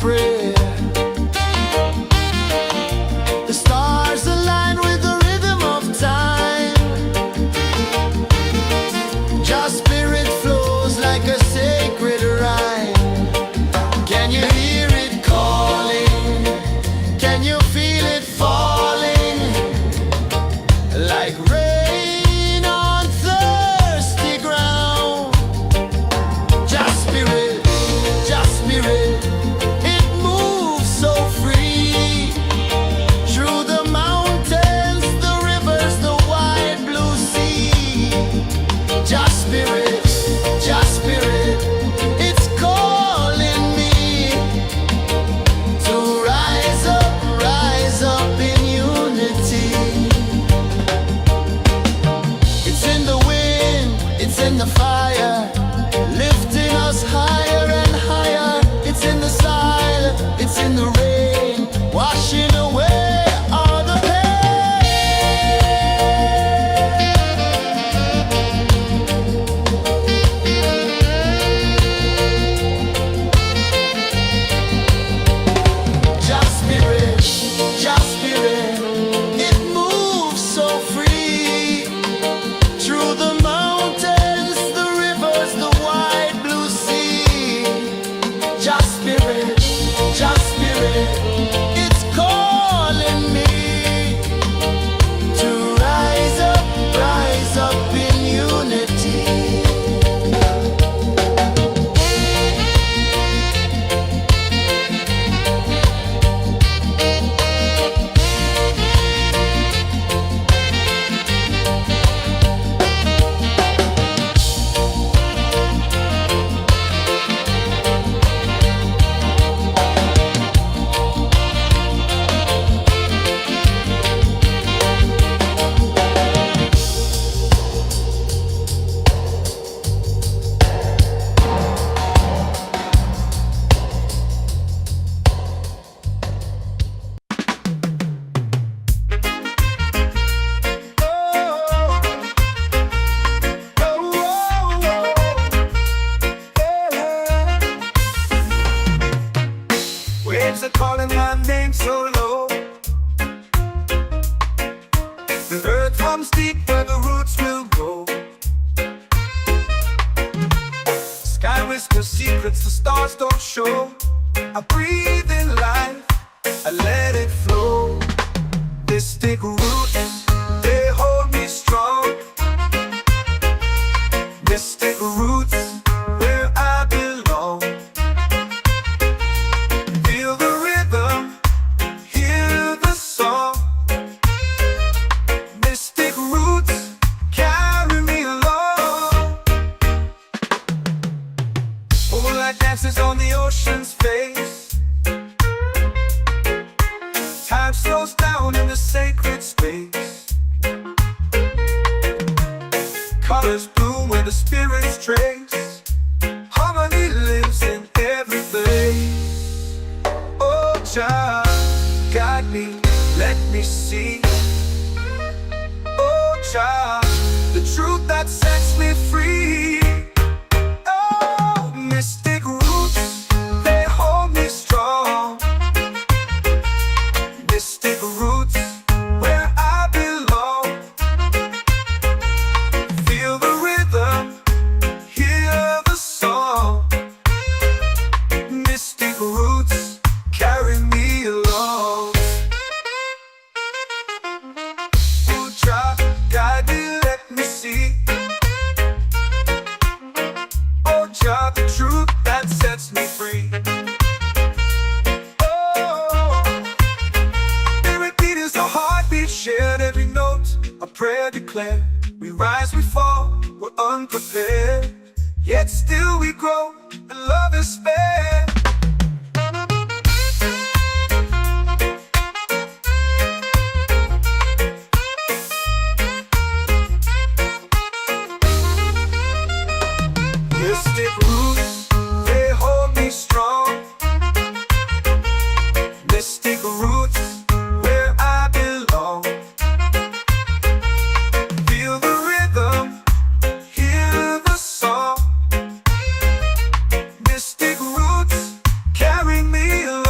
prayer. The stars align with the rhythm of time. Your spirit flows like a sacred rhyme. Can you hear it calling? Can you feel it falling? Like rain on thirsty ground. Just spirit, it moves so free. Through the mountains, the rivers, the wide blue sea. Just spirit, it's calling me to rise up in unity. It's in the wind, it's in the fire, lifting us higher and higher. It's in the silence, it's in the rain, washing away all the pain. Just spirit, it moves so free. Through the mountains, the rivers, the wide blue sea. Just spirit, it's calling me to rise up in unity. Waves are calling my name so low. The earth hums deep where the roots will go. Sky whispers secrets the stars don't show. I breathe in life, I let it flow. Mystic roots, they hold me strong. Mystic roots, where I belong. Feel the rhythm, hear the song. Mystic roots, carry me along. Moonlight dances on the ocean's face. Time slows down in the sacred space. Colors bloom where the spirits trace. Harmony lives in every place. Oh, Jah, guide me, let me see. Oh, Jah, the truth that sets me free. Oh, mystic roots, they hold me strong. Mystic roots, where I belong. Feel the rhythm, hear the song. Mystic roots, carry me along. Oh, Jah, guide me, let me see. Oh, Jah, the truth that sets me free. Oh, spirit beat is a heartbeat shared, every note a prayer declared. We rise, we fall, we're unprepared, yet still we grow, and love is spared. Mystic roots, they hold me strong. Mystic roots, where I belong. Feel the rhythm, hear the song. Mystic roots, carry me along.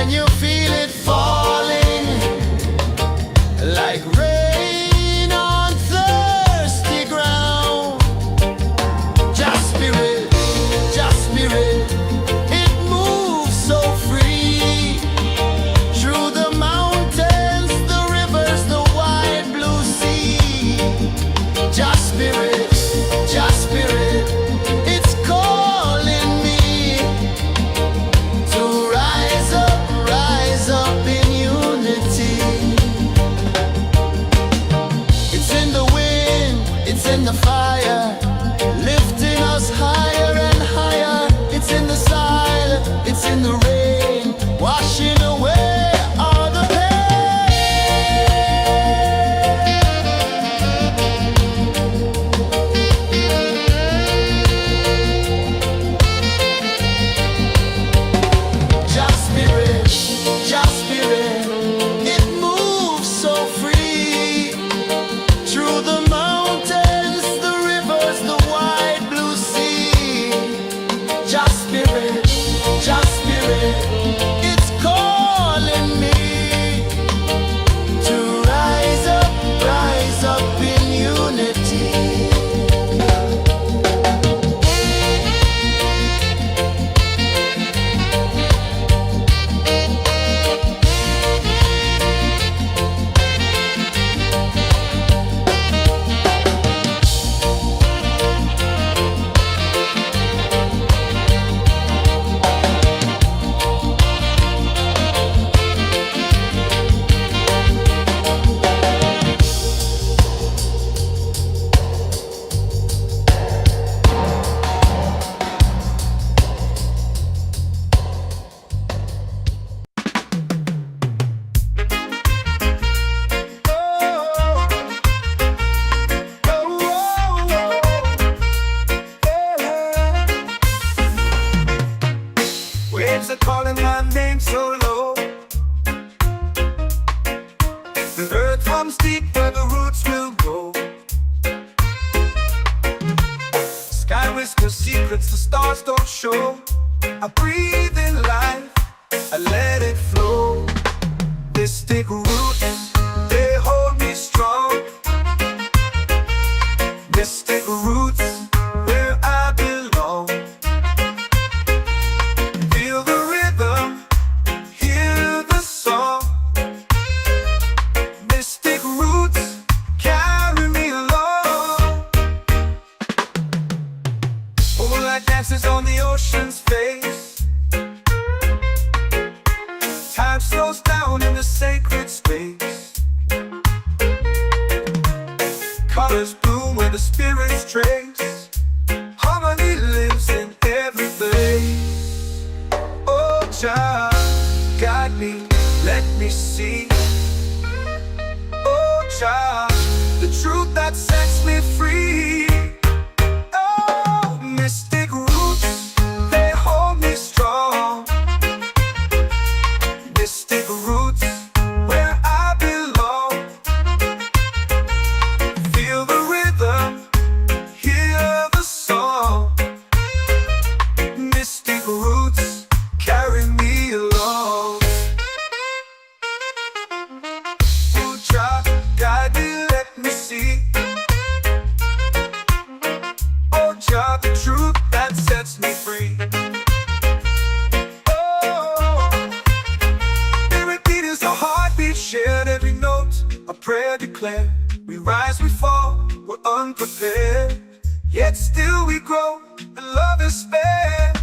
Can you feel it falling like rain on thirsty ground? Just spirit, it moves so free through the mountains, the rivers, the wide blue sea. Just spirit, it's calling me to rise up in unity. It's in the wind, it's in the fire, lifting us higher and higher. It's in the silence, it's in the rain, washing away all the Just spirit, it moves so free through the mountains, the rivers, the wide blue sea. Just spirit, it's calling me to rise up in unity. Waves are calling my name so low. The earth hums deep where the roots will go. Sky whispers secrets the stars don't show. I breathe in life, I let it flow. Mystic roots, they hold me strong. Mystic roots, where I belong. Feel the rhythm, hear the song. Mystic roots, carry me along. Moonlight dances on the ocean's face. Time slows down in the sacred space. Colors bloom where the spirits trace. Harmony lives in every place. Oh, child, guide me, let me see. Oh, child, the truth that sets me free. Oh, mystic roots, they hold me strong. Mystic roots, where I belong. Feel the rhythm, hear the song. Mystic roots, carry me along. Oh, child, guide me, let me see. Oh, child, the truth that sets me free. Shared every note, a prayer declared. We rise, we fall, we're unprepared. Yet still we grow, and love is spared.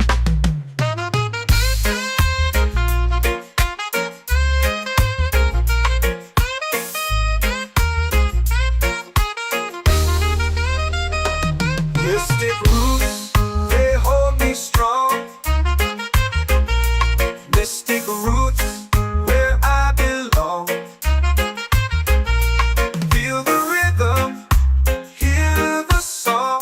Mystic roots, they hold me strong. Mystic roots, where I belong. Feel the rhythm, hear the song.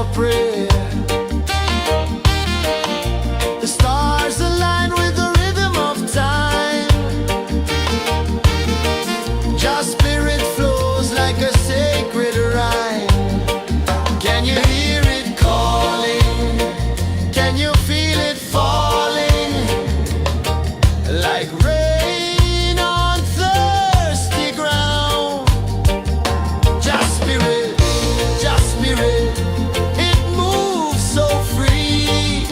our prayer. The stars align with the rhythm of time. Just spirit flows like a sacred rhyme. Can you hear it calling? Can you feel it falling? Like rain on thirsty ground. Just spirit, it moves so free.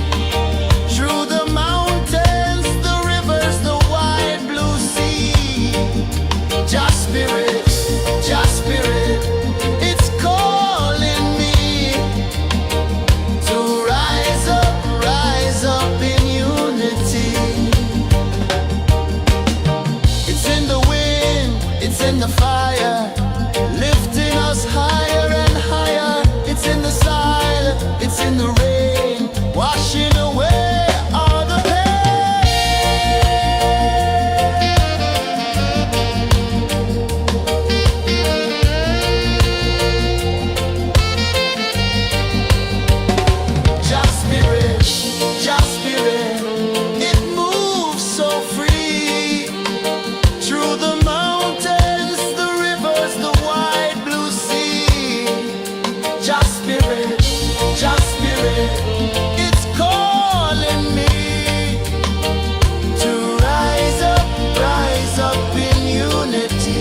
Through the mountains, the rivers, the wide blue sea. Just spirit, it's calling me to rise up in unity. It's in the wind, it's in the fire, lifting us higher and higher. It's in the silence, it's in the rain, washing away all the Just spirit, it moves so free. Through the mountains, the rivers, the wide blue sea. Just spirit, it's calling me to rise up in unity.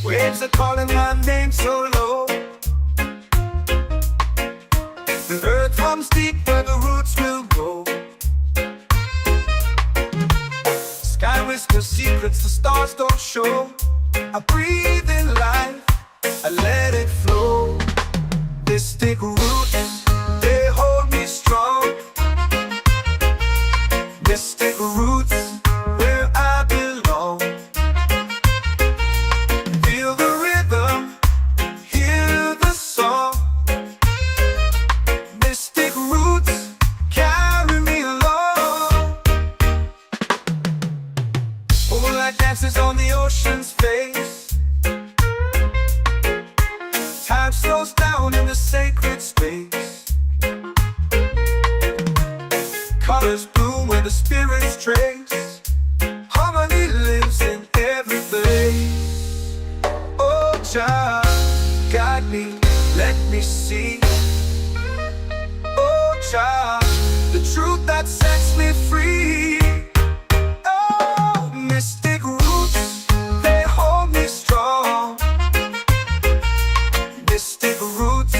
Waves are calling my name so low. The earth runs deep where the roots will grow. Sky whispers secrets the stars don't show. I breathe in life, I let it flow. Mystic roots, they hold me strong. Mystic roots, where I belong. Feel the rhythm, hear the song. Mystic roots, carry me along. Moonlight dances on the ocean's face. Time slows down in the sacred space. Colors bloom where the spirits trace. Harmony lives in every place. Oh, Jah, guide me, let me see. Oh, Jah, the truth that sets me free. Oh, mystic roots, they hold me strong. Mystic roots,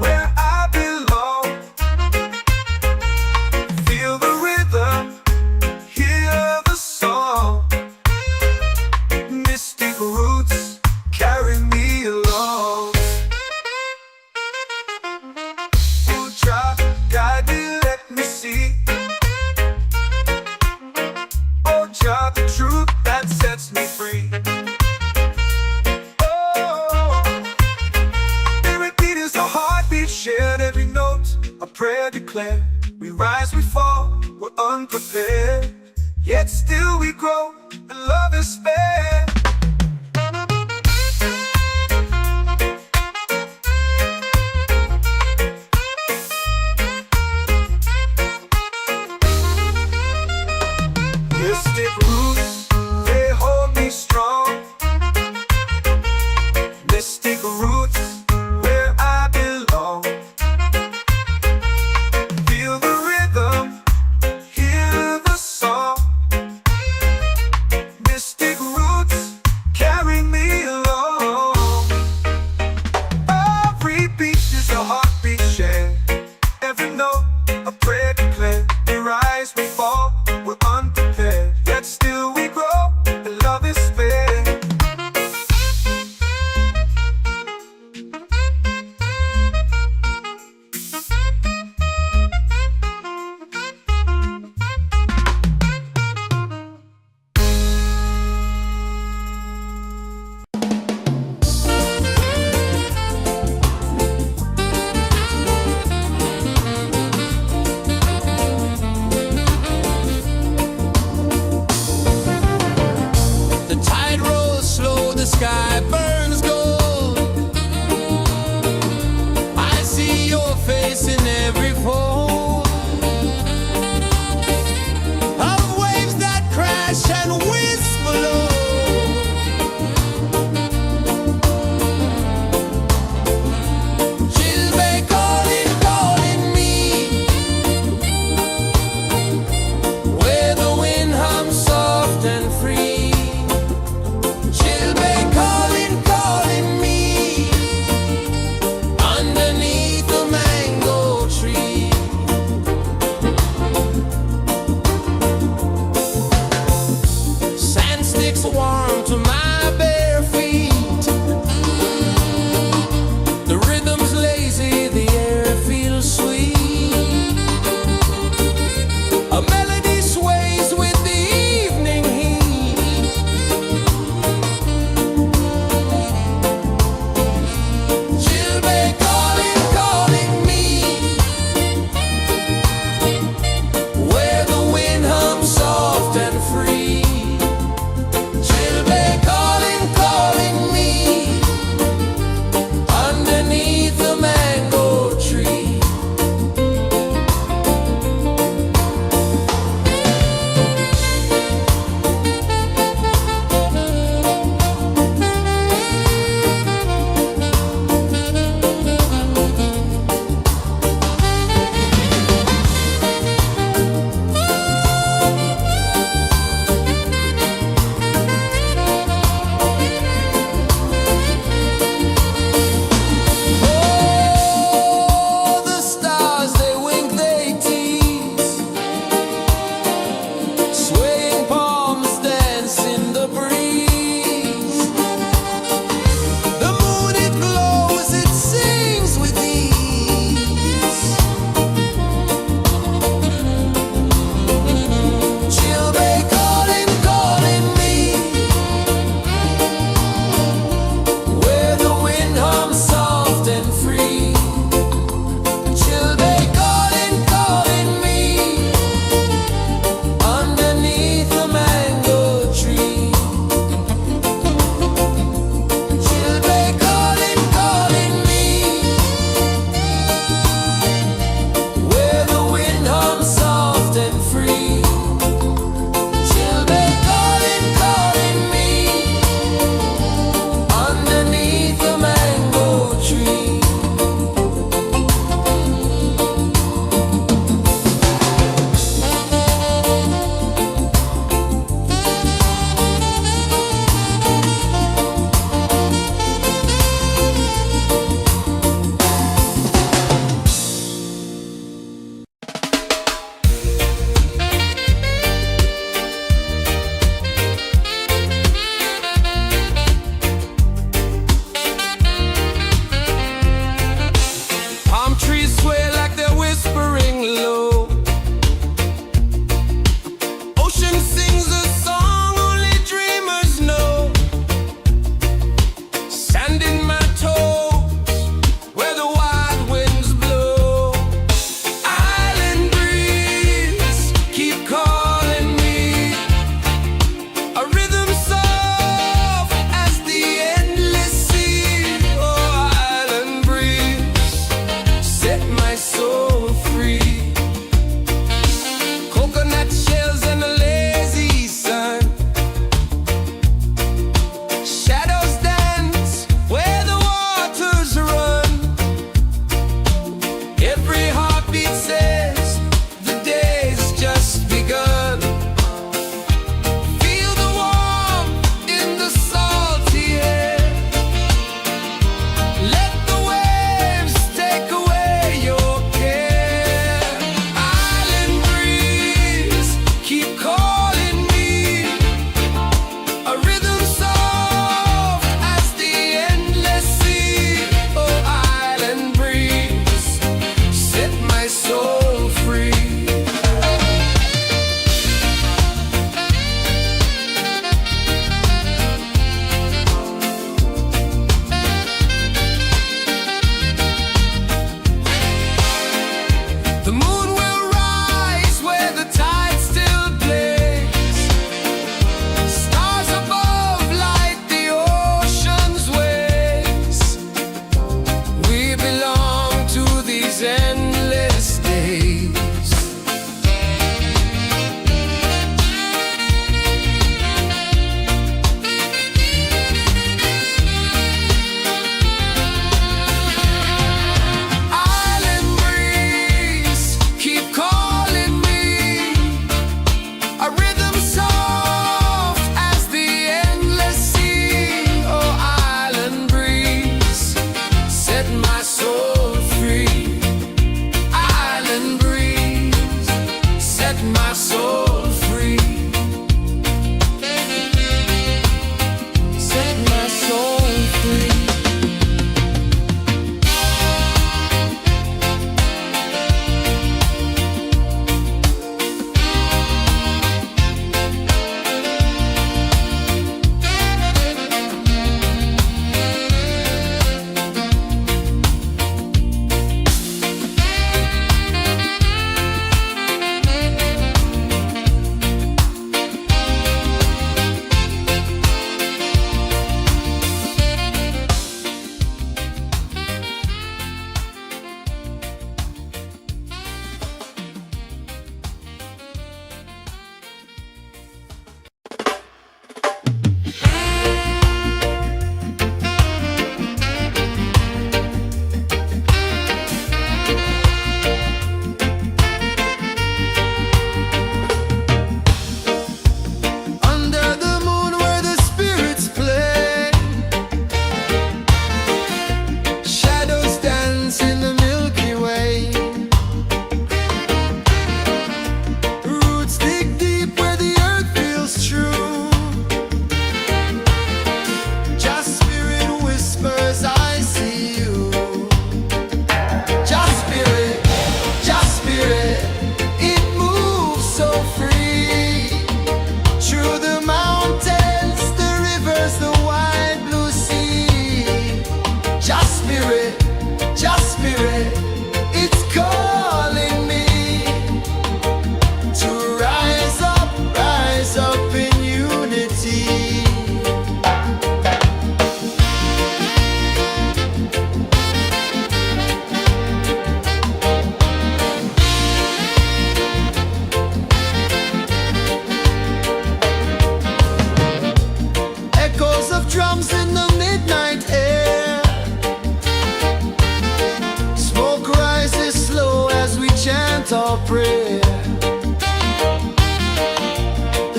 where I belong. Feel the rhythm, hear the song. Mystic roots, carry me along. Oh, Jah, guide me, let me see. Oh, Jah, the truth that sets me free. Oh, spirit beat is a heartbeat, shared every note, a prayer declared. We rise, we fall, we're unprepared, yet still we grow, and love is spared. Mystic roots, they hold me strong. Mystic roots, where I belong. Feel the rhythm, hear the song. Mystic roots, carry me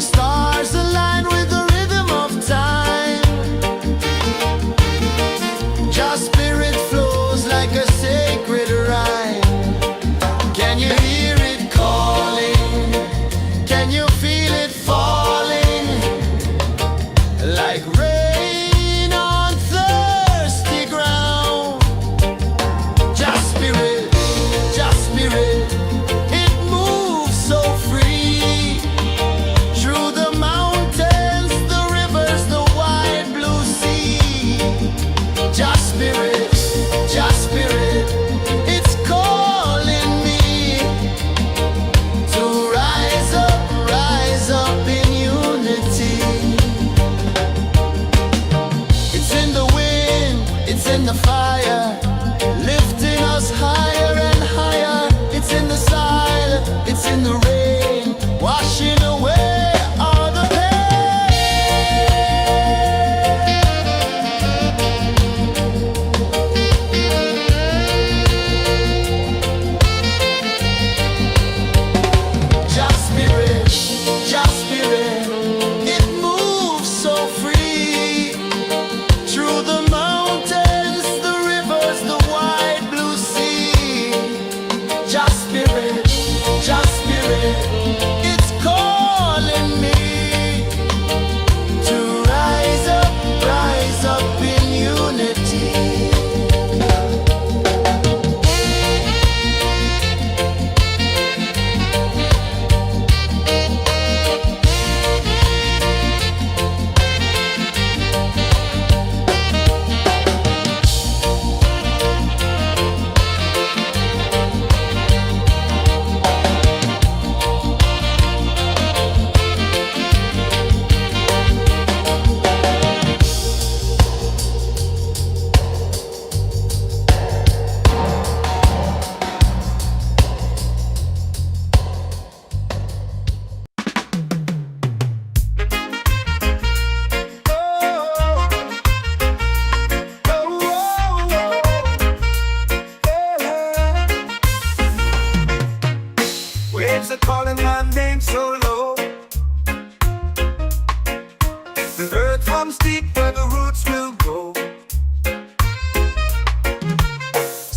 The stars align with the rhythm of time. Your spirit flows like a sacred rhyme. Can you hear it calling? Can you feel it falling? Like rain on thirsty ground. Just spirit, it moves so free. Through the mountains, the rivers, the wide blue sea. Just spirit, it's calling me to rise up in unity. It's in the wind, it's in the fire, lifting us higher and higher. It's in the silence, it's in the rain, washing away all the pain. Just spirit, it moves so free. Through the mountains, the rivers, the wide blue sea. Just spirit, it's calling me to rise up in unity. Waves are calling my name so low. The earth hums deep where the roots will go.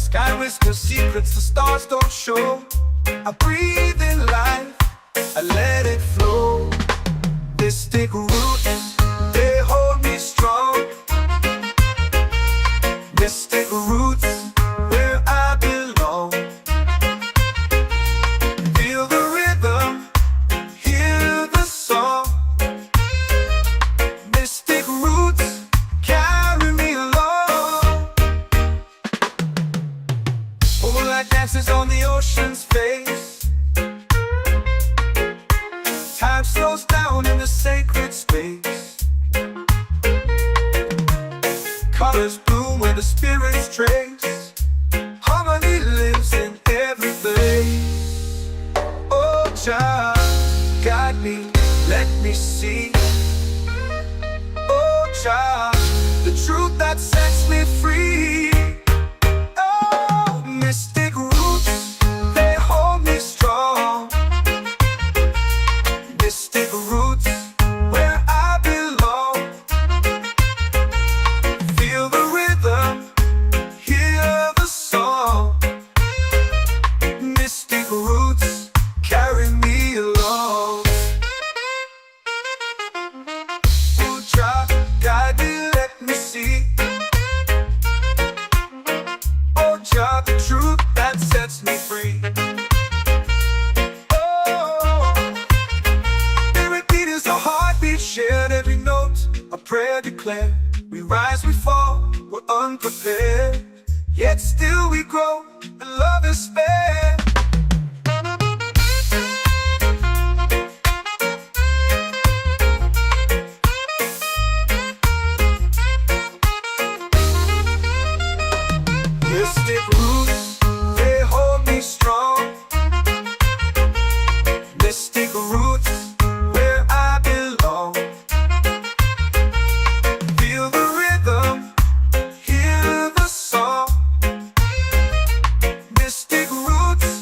Sky whispers secrets the stars don't show. I breathe in life, I let it flow. Mystic roots, they hold me strong. Mystic roots, where I belong. Feel the rhythm, hear the song. Mystic roots, carry me along. Moonlight dances on the ocean's face. Time slows down in the sacred space. Colors bloom where the spirits trace. Harmony lives in every face. Oh, child, guide me, let me see. Oh, child, the truth that sets me free. Oh, mystic roots, they hold me strong. Mystic roots, where I belong. Feel the rhythm, hear the song. Mystic roots, carry me along. Oh, child, guide me, let me see. Oh, child, the truth that sets me free. Shared every note, a prayer declared. We rise, we fall, we're unprepared. Yet still we grow, and love is spared. Mystic roots, they hold me strong. Mystic roots, where I belong. Feel the rhythm, hear the song. Mystic roots,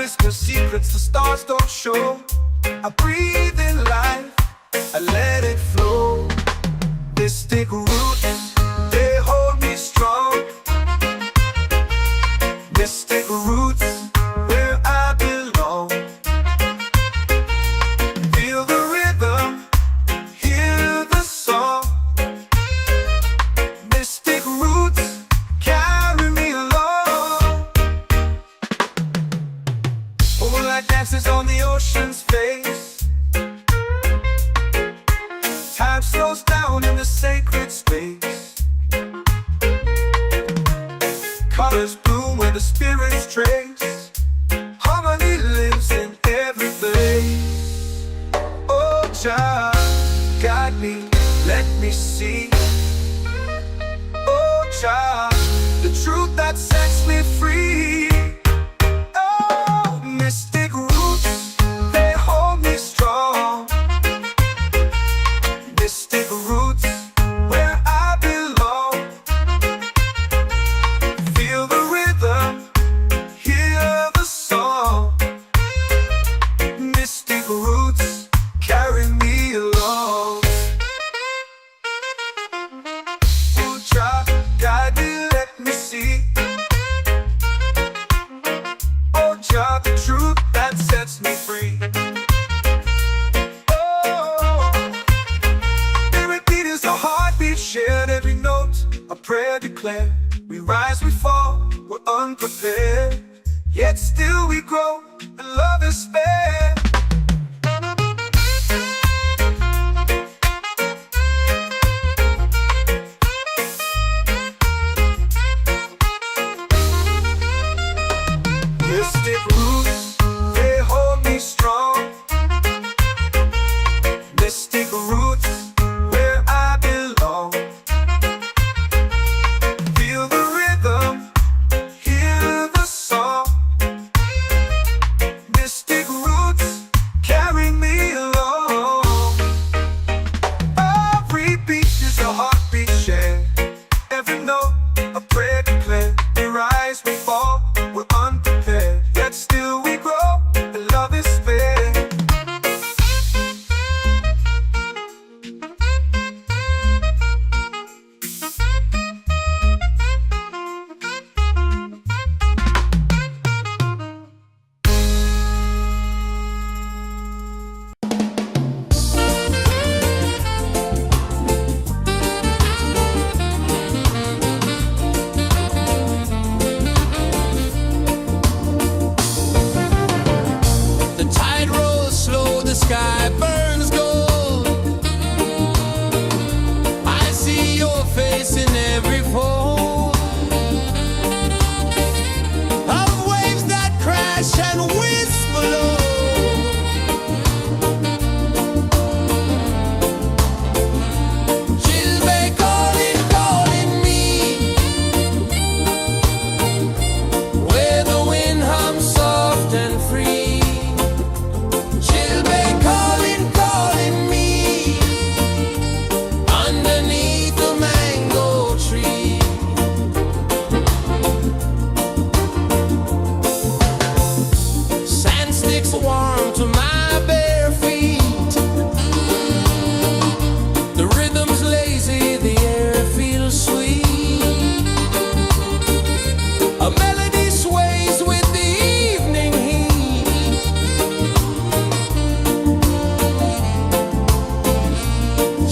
whisper secrets the stars don't show. I breathe in life, I let it flow. Mystic roots, they hold me strong. Mystic roots, where I belong. Feel the rhythm, hear the song. Mystic roots carry me along. Moonlight dances on the ocean's face. Time slows down in the sacred space. Colors bloom where the spirits trace. Harmony lives in every place. Oh, Jah, guide me, let me see. Oh, Jah, the truth that sets me free. Oh, mystic roots, they hold me strong. Mystic roots, where I belong. Feel the rhythm, hear the song. Mystic roots carry me along. Oh, Jah, guide me, let me see. Oh, Jah, the truth that sets me free. Oh, every beat is a heartbeat shared, every note a prayer declared. We rise, we fall, we're unprepared, yet still we grow, and love is spared. Mystic roots, they hold me strong. Mystic roots, where I belong. Feel the rhythm, hear the song. Mystic roots carry me along. Every beat is a heartbeat shared, every note a prayer declared. We rise, we fall, we're unprepared, yet still we grow, and love is spared. The tide rolls slow, the sky burns gold. I see your face in every fold of waves that crash and whisper low. She'll be calling, calling me, where the wind hums soft and free. She'll be calling, calling me, underneath the mango tree. Sand sticks warm to my bare feet. The rhythm's lazy, the air feels sweet. A melody sways with the evening heat.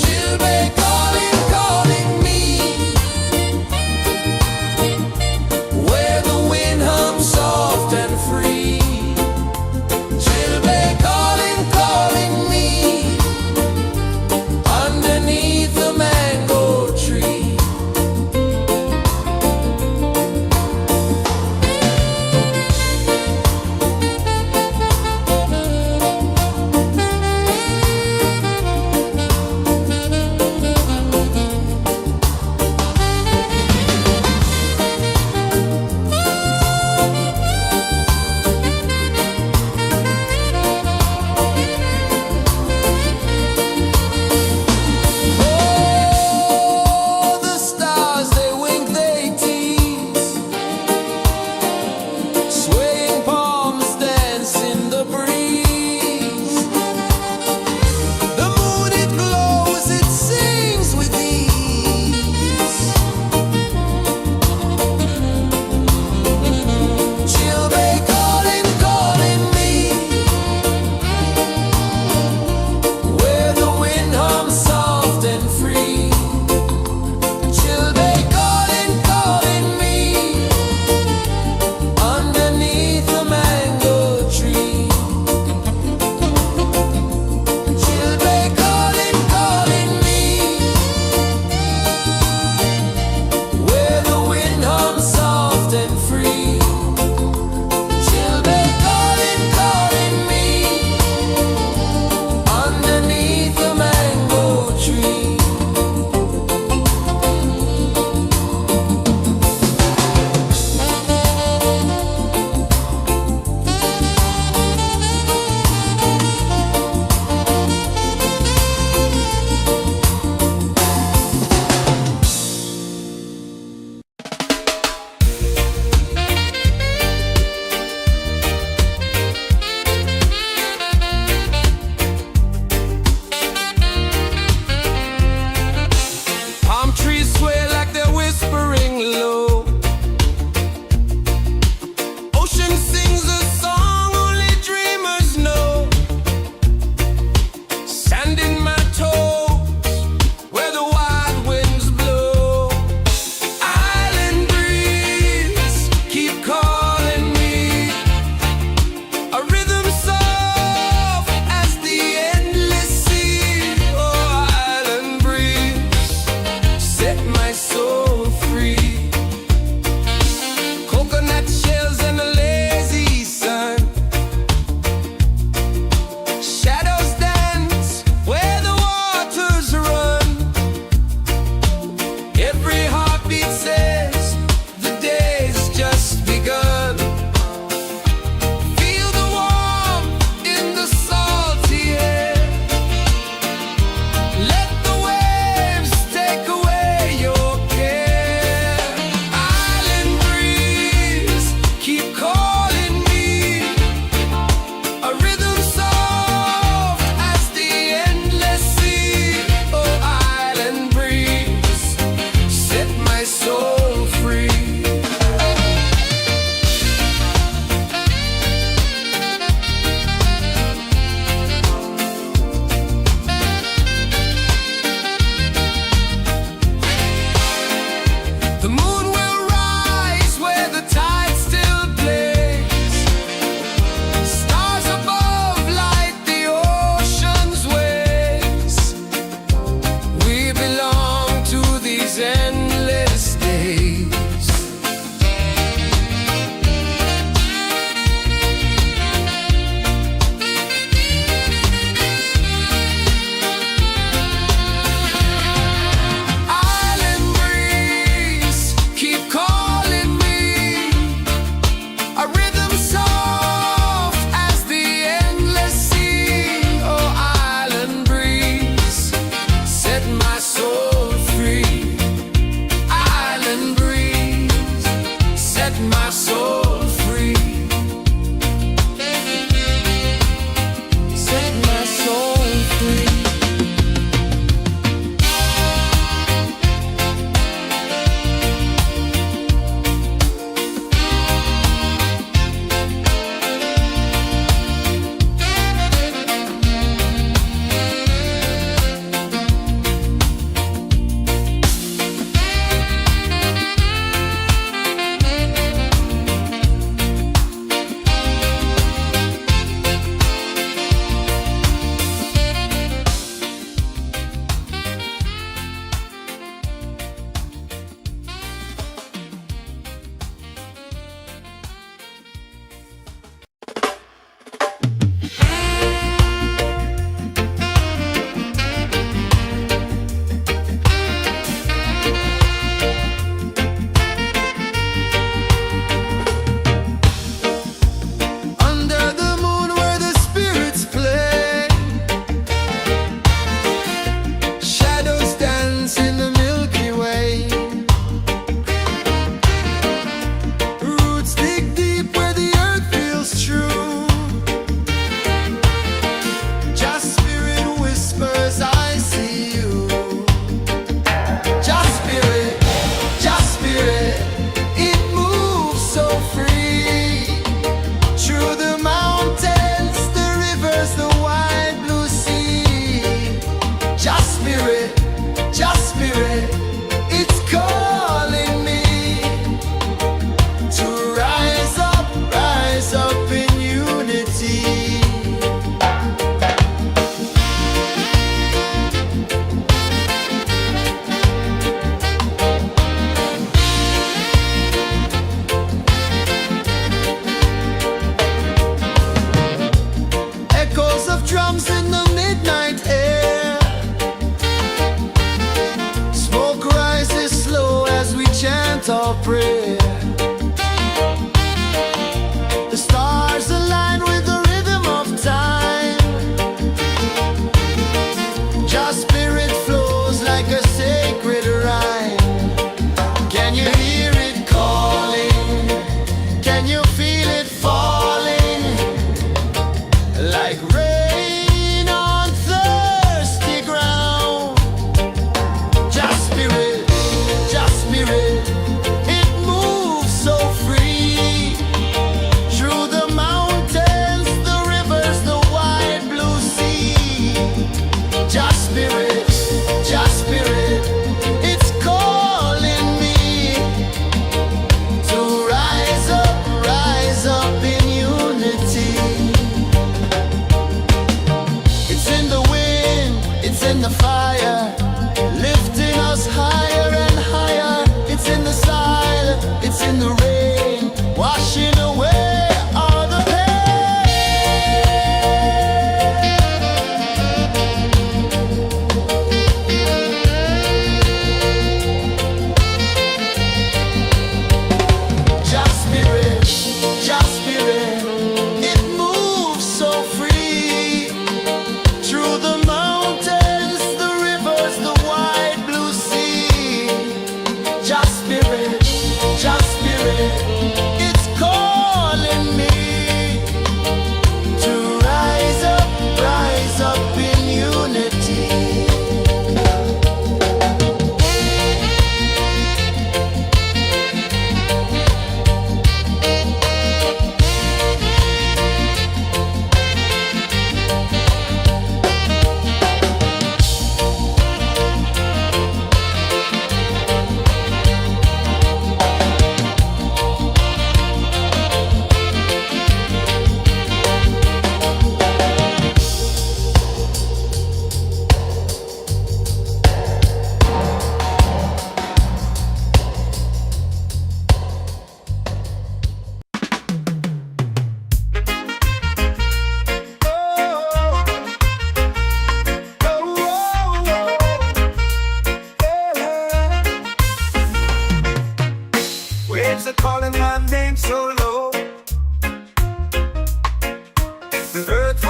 She'll be calling, calling me, where the wind hums soft and free. She'll be calling.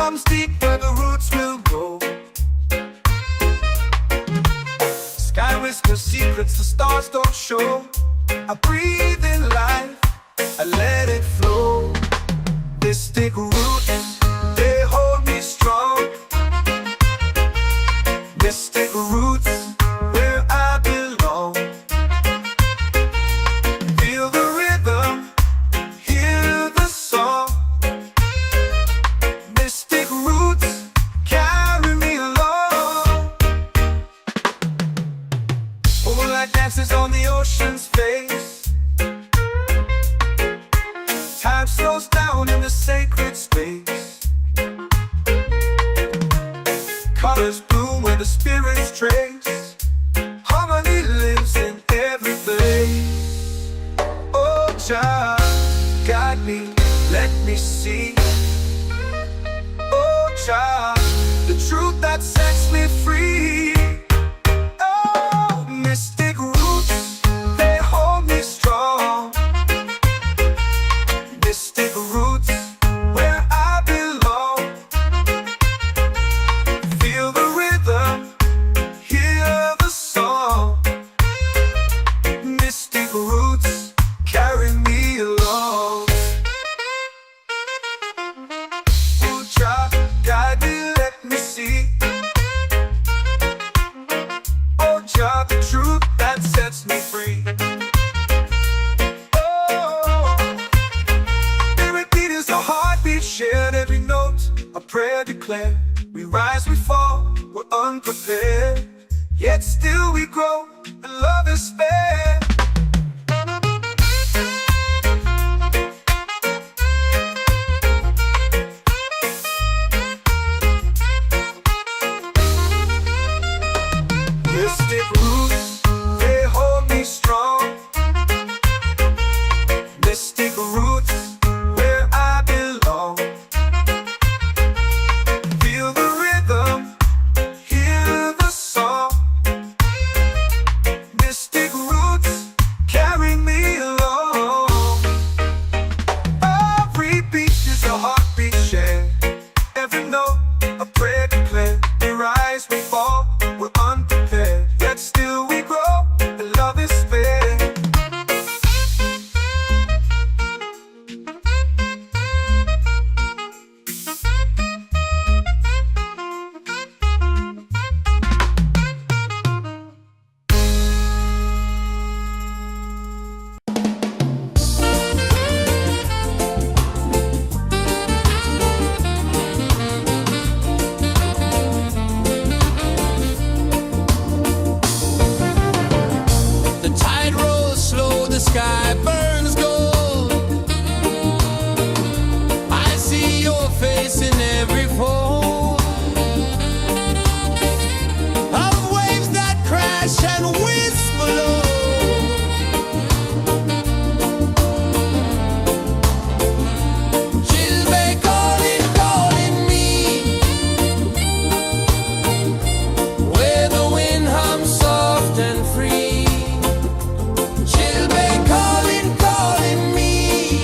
comes deep where the roots will grow. Sky whispers secrets the stars don't show. I breathe in life, I let it flow. Mystic roots, they hold me strong. Mystic roots, where I belong. Feel the rhythm, hear the song. Mystic roots, carry me along. Moonlight dances on the ocean's face. Time slows down in the sacred space. Colors bloom where the spirits trace. Harmony lives in every place. Oh, Jah, guide me, let me see. Oh, Jah, the truth that sets me free. Oh, mystic roots, they hold me strong. Mystic roots, where I belong. Feel the rhythm, hear the song. Mystic roots, carry me along. Oh, Jah, guide me, let me see. Oh, Jah, the truth that sets me free. Shared every note, a prayer declared. We rise, we fall, we're unprepared. Yet still we grow, and love is spared. Mystic roots, they hold me strong. Mystic roots, where I belong. Feel the rhythm, hear the song. Mystic roots, carry me along. Every beat is a heartbeat shared. Every note, a prayer declared. We rise, we fall, we're unprepared. Yet still we grow, and love is spared. The tide rolls slow, the sky burns gold. I see your face in every fold of waves that crash and whisper low. She'll be calling, calling me, where the wind hums soft and free. She'll be calling, calling me,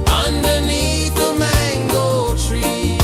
underneath the mango tree.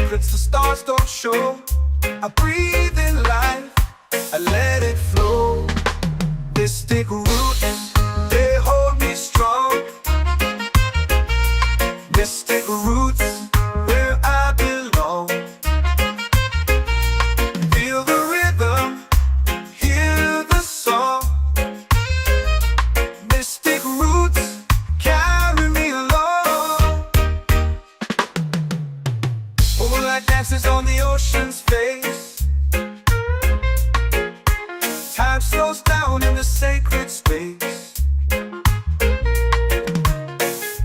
secrets the stars don't show. I breathe in life, I let it flow. Mystic roots, they hold me strong. Mystic roots, where I belong. Feel the rhythm, hear the song. Mystic roots, carry me along. Moonlight dances on the ocean's face. Time slows down in the sacred space.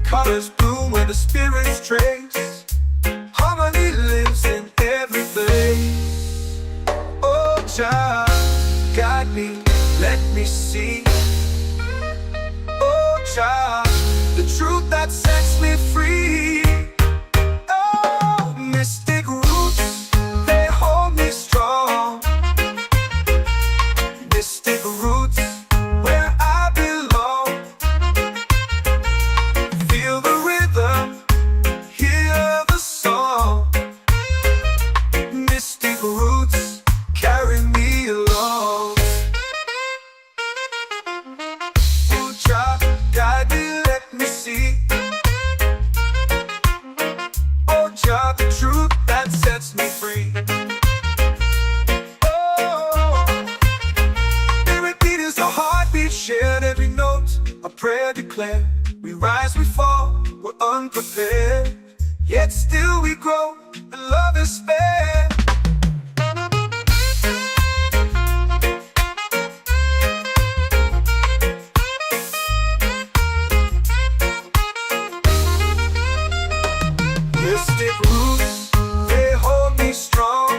Colors bloom where the spirits trace. Harmony lives in every place. Oh, Jah, guide me, let me see. Oh, Jah, the truth that sets me free. Oh, mystic roots, they hold me strong. Mystic roots, where I belong. Feel the rhythm, hear the song. Mystic roots, carry me along. Oh, Jah, guide me, let me see. Oh, Jah, the truth that sets me free. Oh, spirit beat is a heartbeat shared, every note a prayer declared. We rise, we fall, we're unprepared, yet still we grow, and love is spared. Mystic roots, they hold me strong.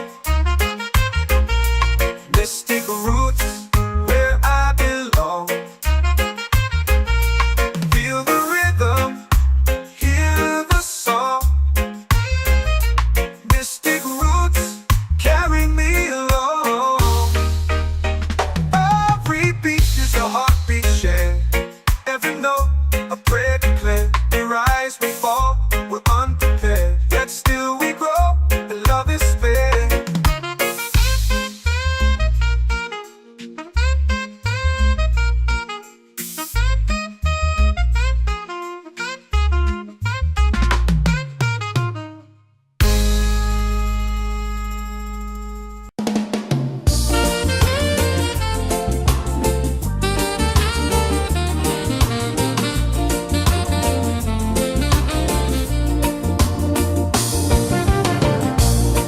Mystic roots, where I belong. Feel the rhythm, hear the song. Mystic roots, carry me along. Every beat is a heartbeat shared, every note a prayer declared. We rise, we fall, we're unprepared, yet still we grow, and love is spared.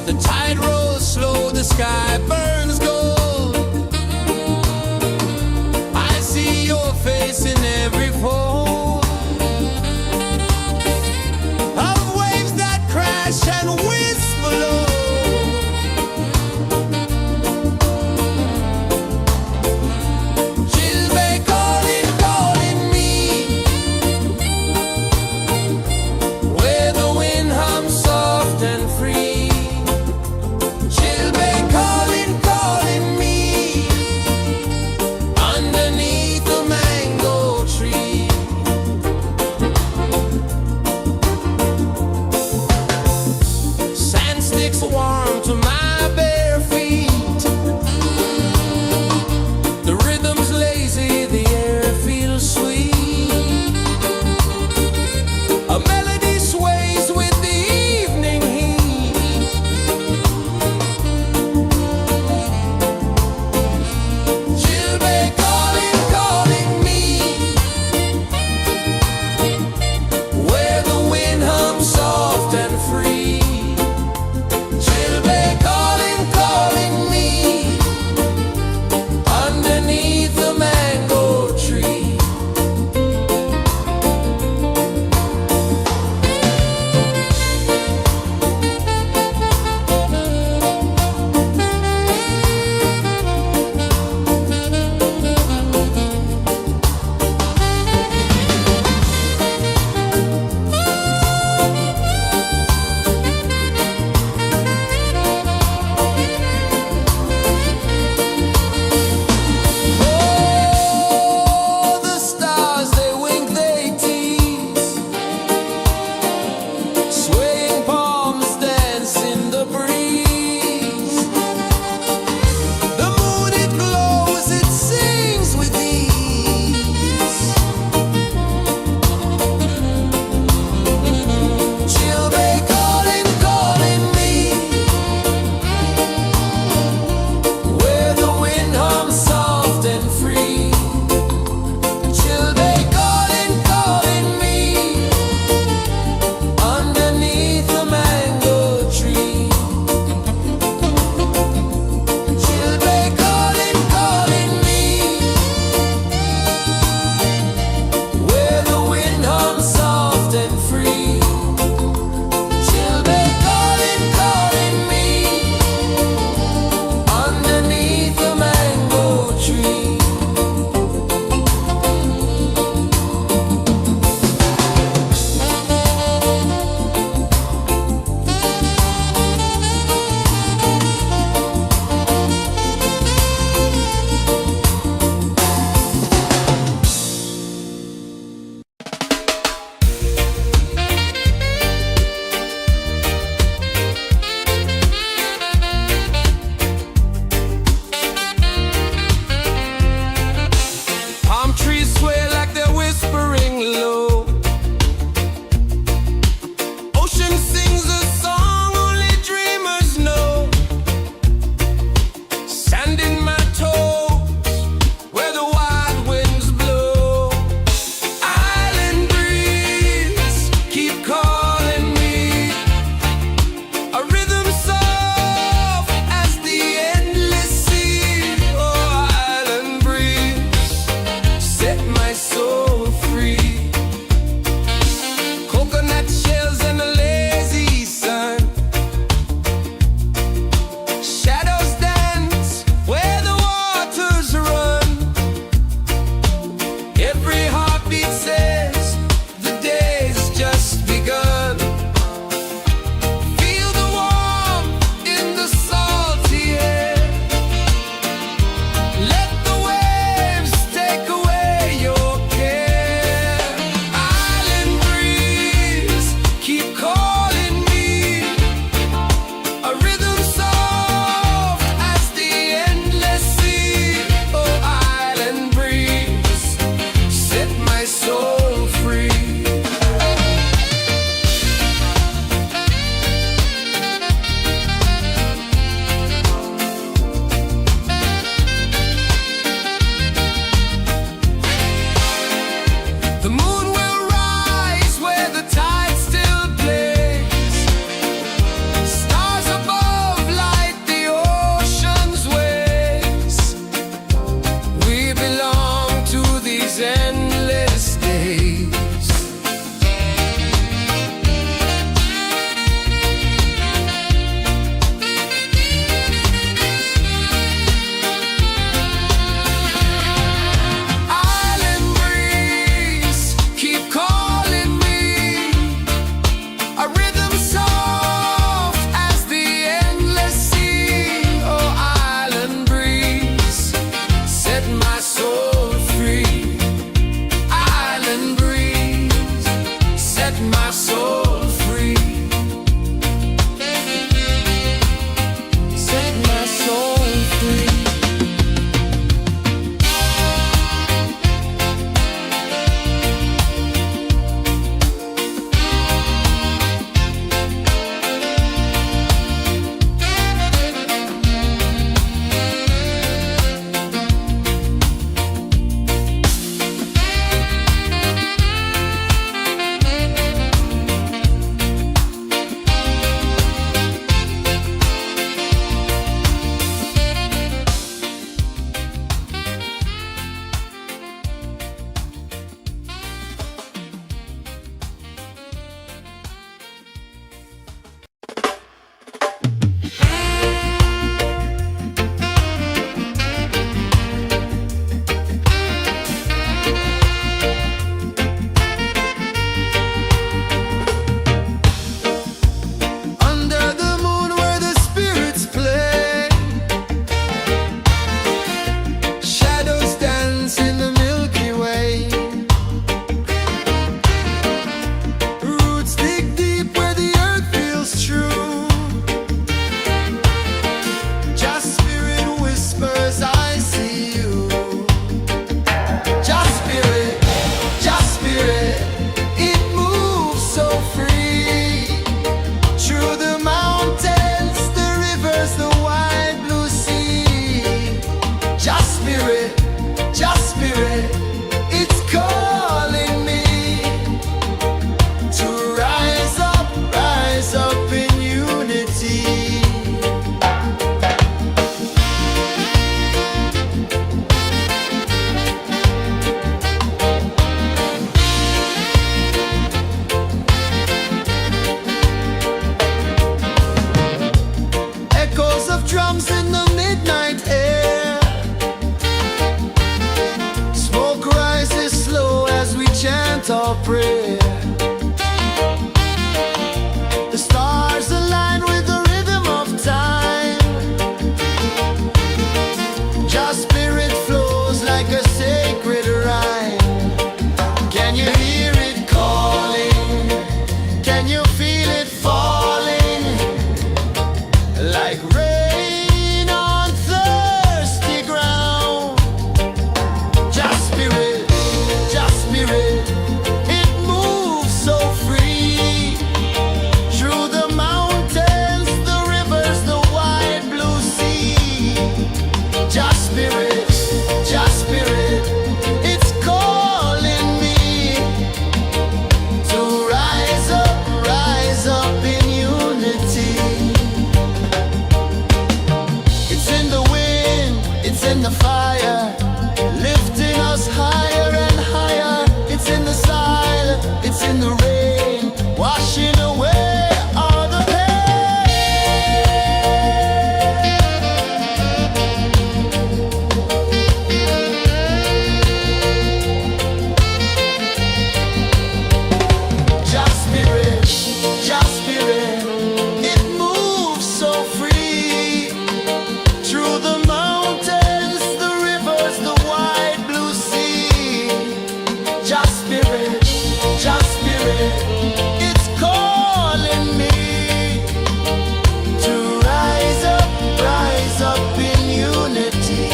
The tide rolls slow, the sky burns gold. I see your face in every fold of waves that crash and whisper low. She'll be calling, calling me, where the wind hums soft and free. She'll be calling, in the fire, lifting us higher and higher. It's in the silence, it's in the rain, washing away all the Just spirit, just spirit, it moves so free through the mountains, the rivers, the wide blue sea. Just spirit, it's calling me to rise up in unity.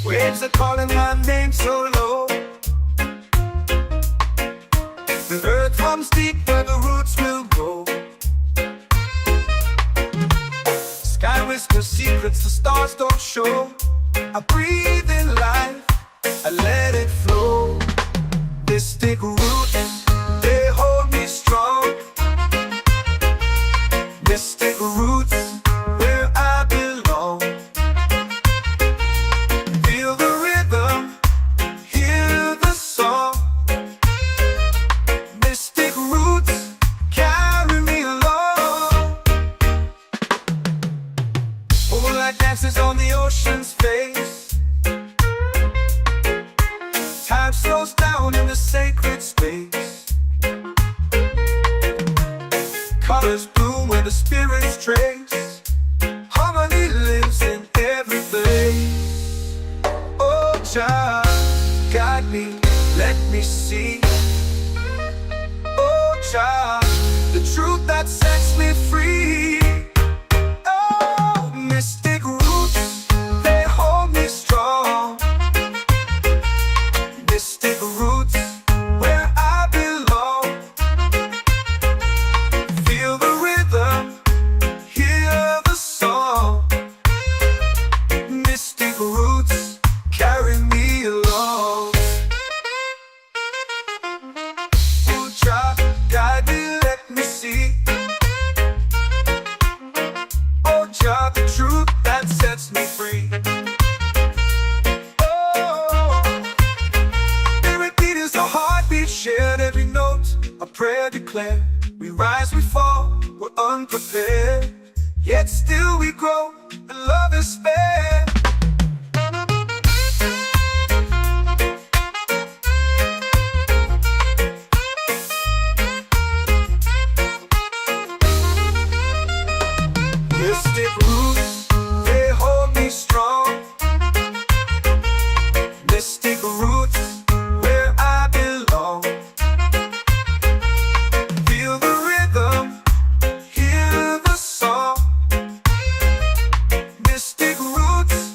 Waves are calling my name so low. The earth comes deep where the roots will grow. Sky whispers secrets the stars don't show. I breathe in life, I let it flow. Mystic roots, they hold me strong. Mystic roots, where I belong. Feel the rhythm, hear the song. Mystic roots, carry me along. Moonlight dances on the ocean's face. Time slows down in the sacred space. Colors bloom where the spirits trace. Harmony lives in every place. Oh, child, guide me, let me see. Oh, child, the truth that sets me free. Oh, mystic roots, they hold me strong. Mystic roots, where I belong. Feel the rhythm, hear the song. Mystic roots, carry me along. Oh, child, guide me, let me see. Oh, child, the truth that sets me free. Oh, every beat is a heartbeat shared, every note a prayer declared. We rise, we fall, we're unprepared, yet still we grow, and love is spared. Mystic roots, they hold me strong. Mystic roots, where I belong. Feel the rhythm, hear the song. Mystic roots,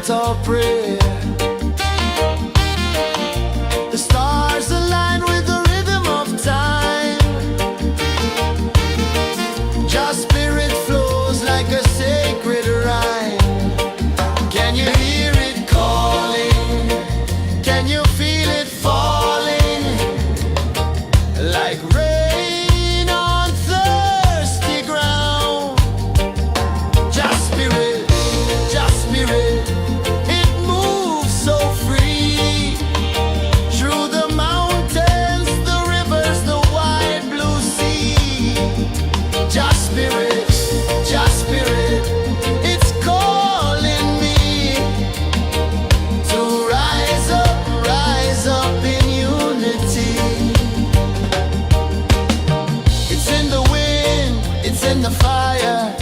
chant our prayer. The stars align with the rhythm of time. Just spirit flows like a sacred rhyme. Can you hear it calling? Can you feel it falling? Like rain on thirsty ground. Just spirit, it moves so free. Through the mountains, the rivers, the wide blue sea. Just spirit, it's calling me to rise up in unity. It's in the wind, it's in the fire,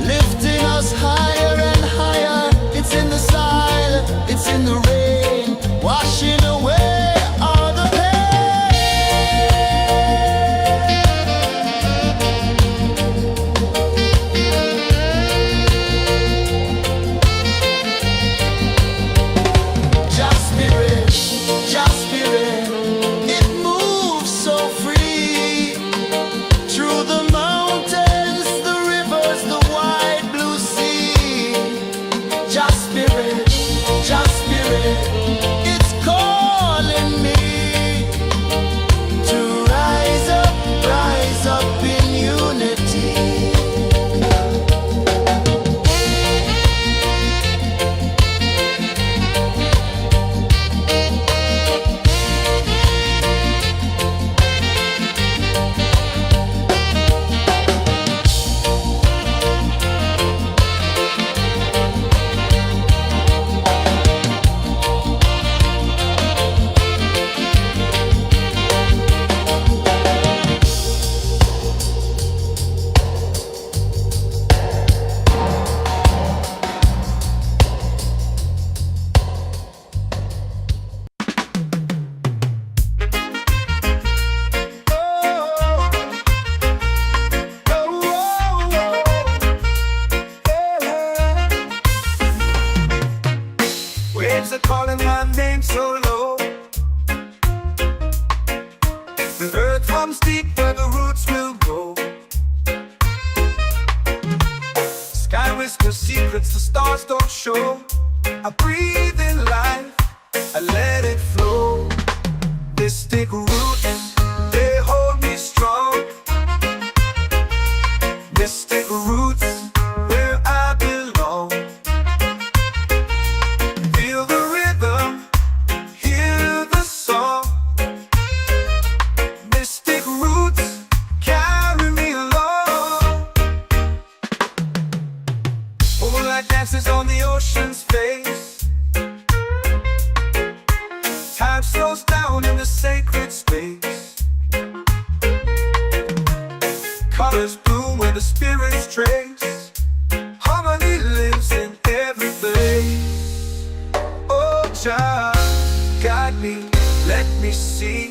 lifting us higher and higher. It's in the silence, it's in the rain, washing away all the pain. Just spirit, it moves so free. Through the mountains, the rivers, the wide blue sea. Just spirit, it's calling me to rise up in unity. Waves are calling my name so low. The earth runs deep where the roots will go. Sky whispers secrets the stars don't show. I breathe in life, I let it flow. Mystic roots, they hold me strong. Mystic roots, where I belong. Feel the rhythm, hear the song. Mystic roots, carry me along. Moonlight dances on the ocean's face. Time slows down in the sacred space. Colors bloom where the spirits trace. Harmony lives in every place. Oh, child, guide me, let me see.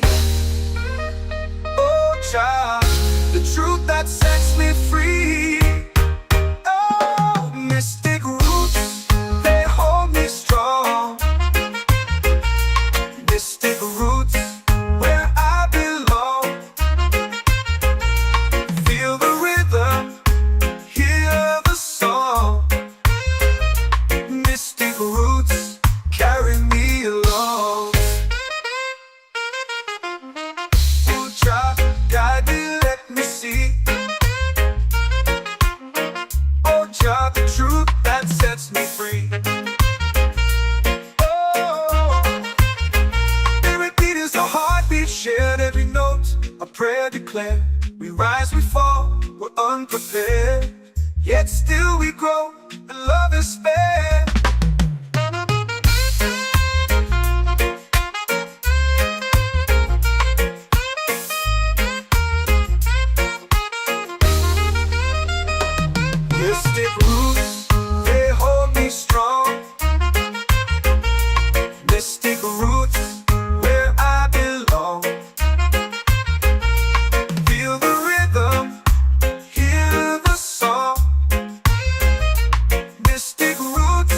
Oh, child, the truth that sets me free. Oh, mystic roots, they hold me strong. Mystic roots, where I belong. Feel the rhythm, hear the song. Mystic roots, carry me along. Oh, child, guide me, let me see. Oh, child, the truth that sets me free. Oh, every beat is a heartbeat shared, every note a prayer declared. We rise, we fall, we're unprepared, yet still we grow, and love is spared. Mystic roots, they hold me strong. Mystic roots, where I belong. Feel the rhythm, hear the song. Mystic roots,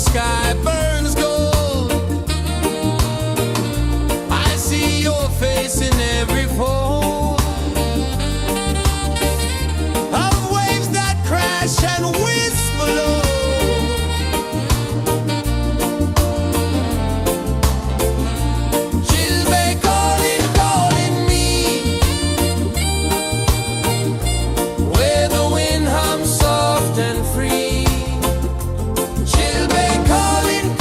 sky burns gold. I see your face in every fold of waves that crash and whisper low. She'll be calling, calling me where the wind hums soft and free. She'll be calling,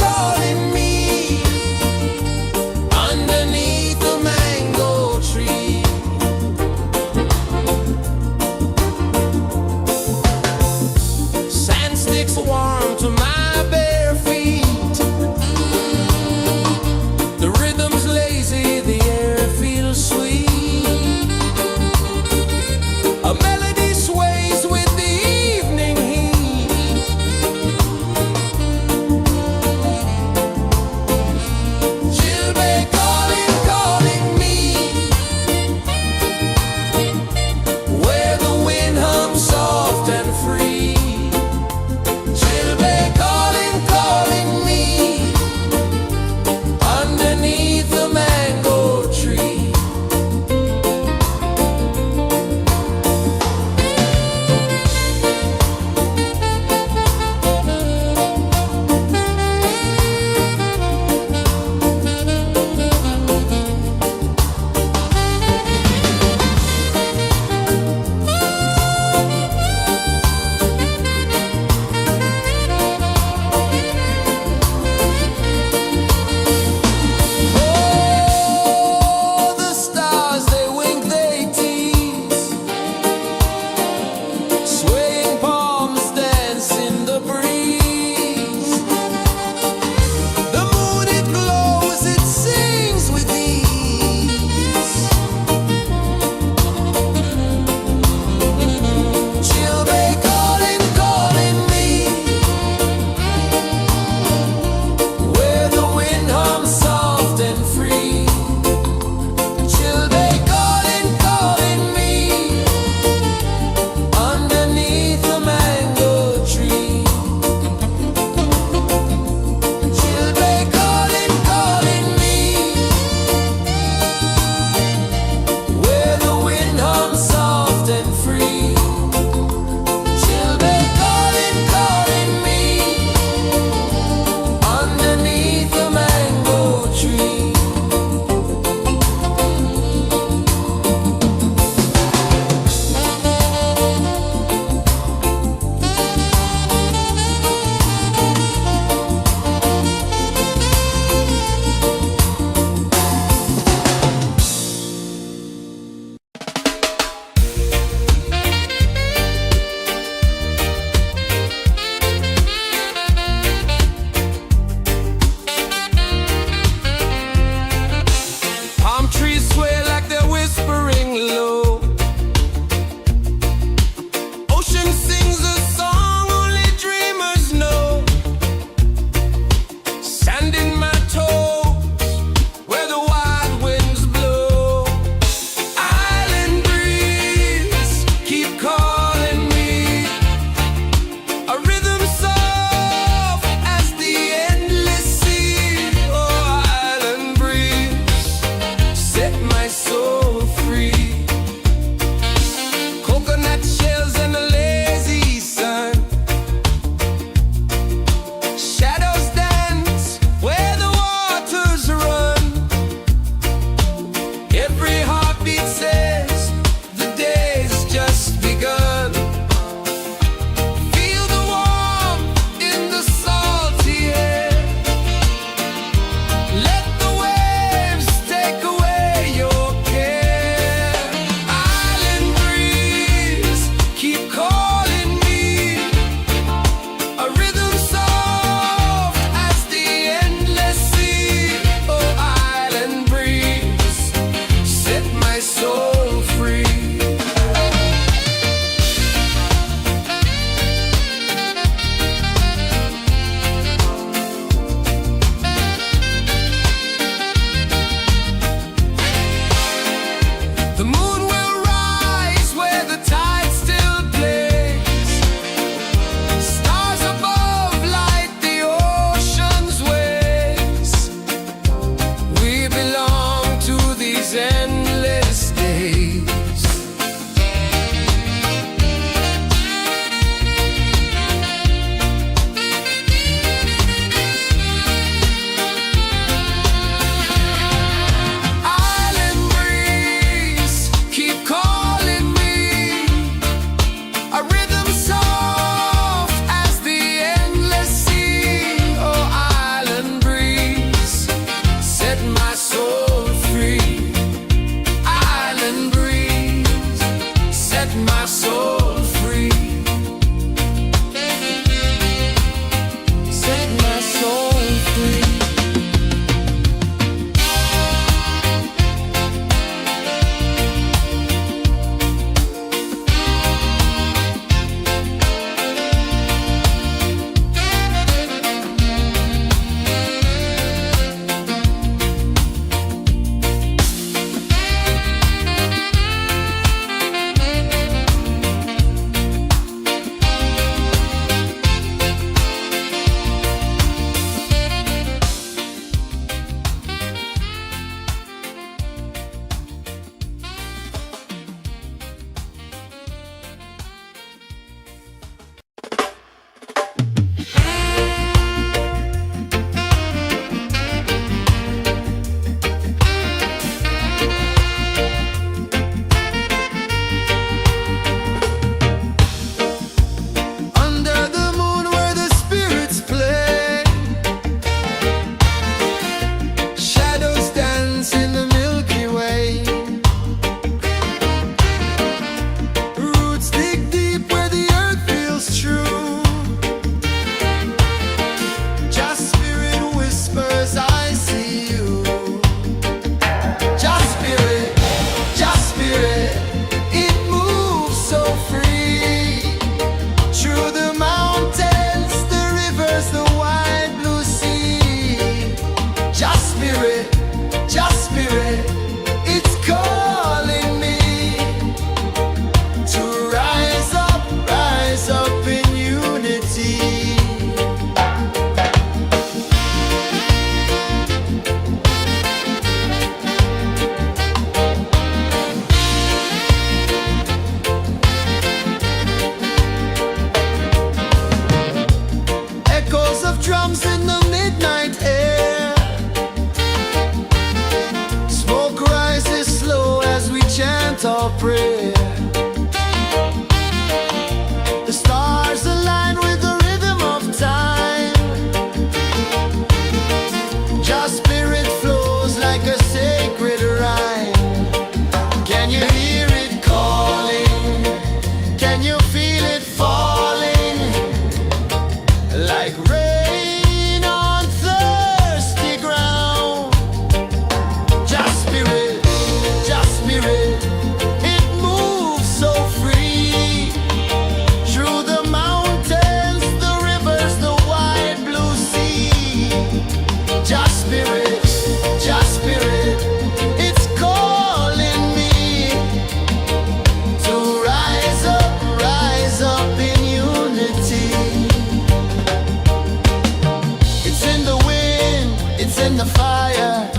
in the fire,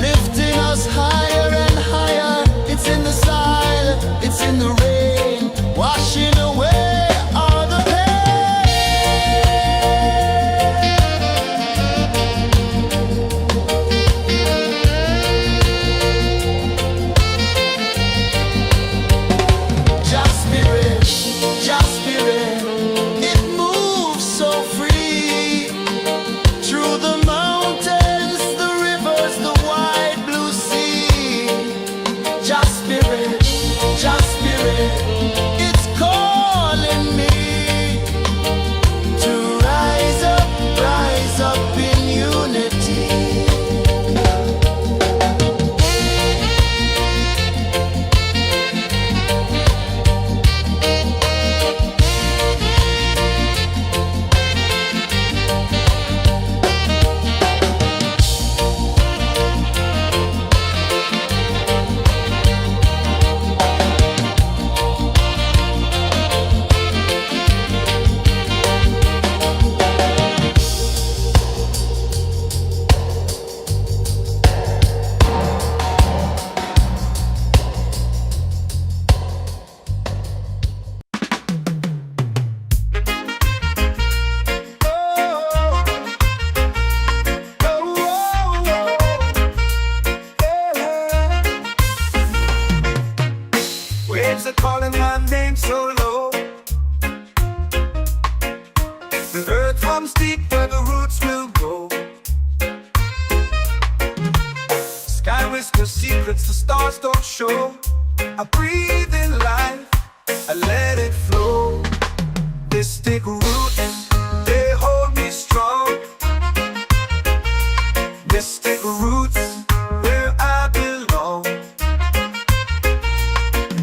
lifting us higher and higher. It's in the silence, it's in the rain, washing away all the Just spirit, it moves so free through the mountains, the rivers, the wide blue sea. Just spirit, it's calling me to rise up in unity. Waves are calling my name so low. The earth runs deep where the roots will go. Sky whispers secrets the stars don't show. I breathe in life, I let it flow. This take root, they hold me strong. This take roots where I belong.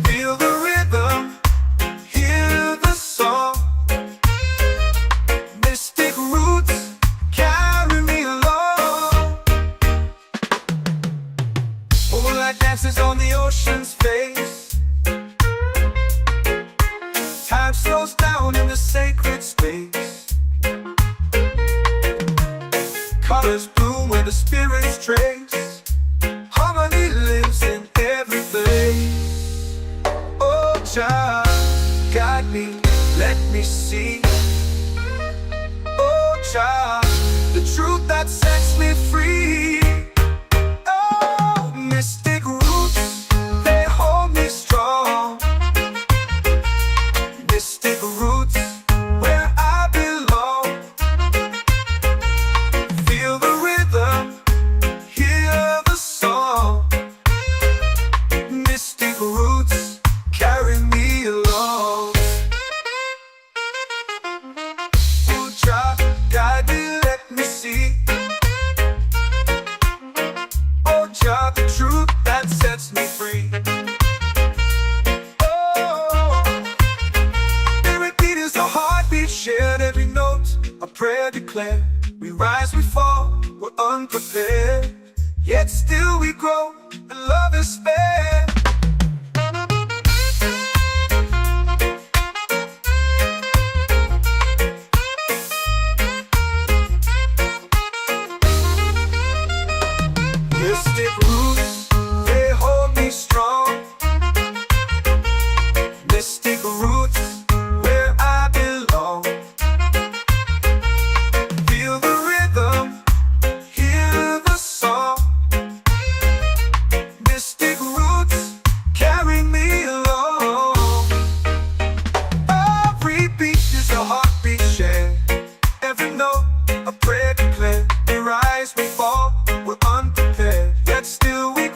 Feel the rhythm, hear the song. Mystic roots carry me along. Moonlight dances on the ocean's face. Time slows down in the sacred space. Colors bloom where the spirits trace. Harmony lives in every place. Oh, child, guide me, let me see. Oh, child, the truth that sets me free. Oh, mystic roots, they hold me strong. Mystic roots, where I belong. Feel the rhythm, hear the song. Mystic roots carry me along. Oh, child, guide me, let me see. Oh, child, the truth that sets me free. Oh, spirit beat is a heartbeat shared, every note a prayer declared. We rise, we fall, we're unprepared, yet still we grow, and love is spared. Mystic roots, they hold me strong. Mystic roots, where I belong. Feel the rhythm, hear the song. Mystic roots carry me along. Every beat is a heartbeat shared, every note a prayer declared. We rise, we fall, we're unprepared, yet still we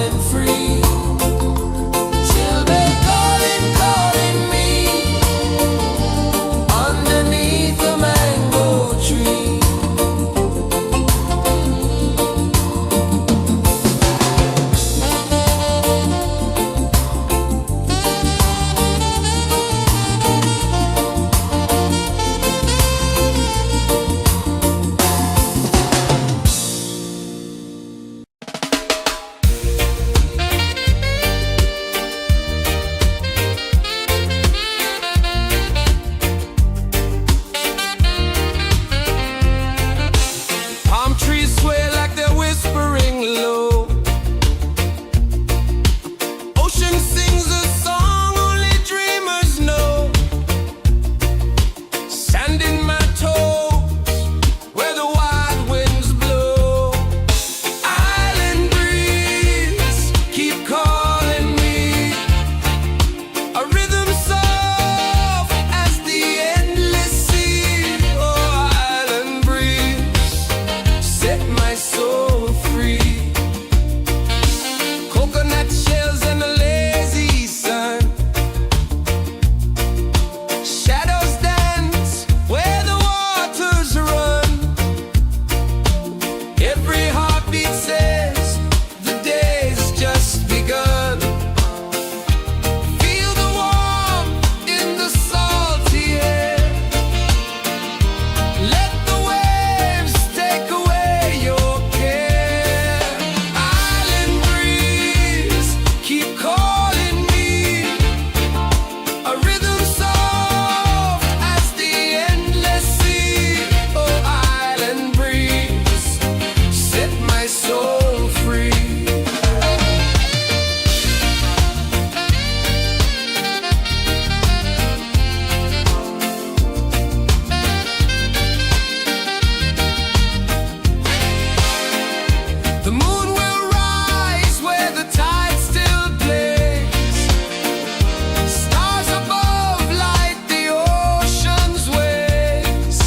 and free. Children calling, calling me underneath the mango tree. Palm trees sway like they're whispering low. Ocean sings a song only dreamers know. Sand in my toes where the wild winds blow. Island breeze keep calling me. A rhythm soft as the endless sea. Oh, island breeze, set my soul free. Coconut shells and a lazy sun. Shadows dance where the waters run. Every heartbeat says the day's just begun. Feel the warmth in the salty air. Let the waves take away your care. Island breeze, keep calling me. A rhythm soft as the endless sea. Oh, island breeze, set my soul free. The moon will rise where the tide still plays. Stars above light the ocean's waves.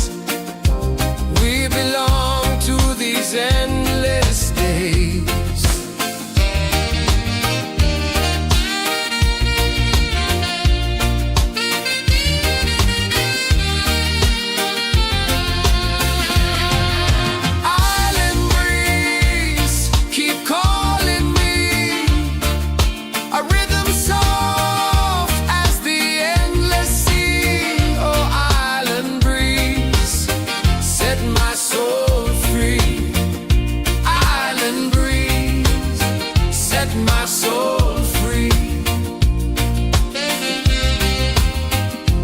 We belong to these endless days. Island breeze, keep calling me. A rhythm soft as the endless sea. Oh, island breeze, set my soul free. Island breeze, set my soul free.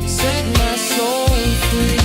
Set my soul free.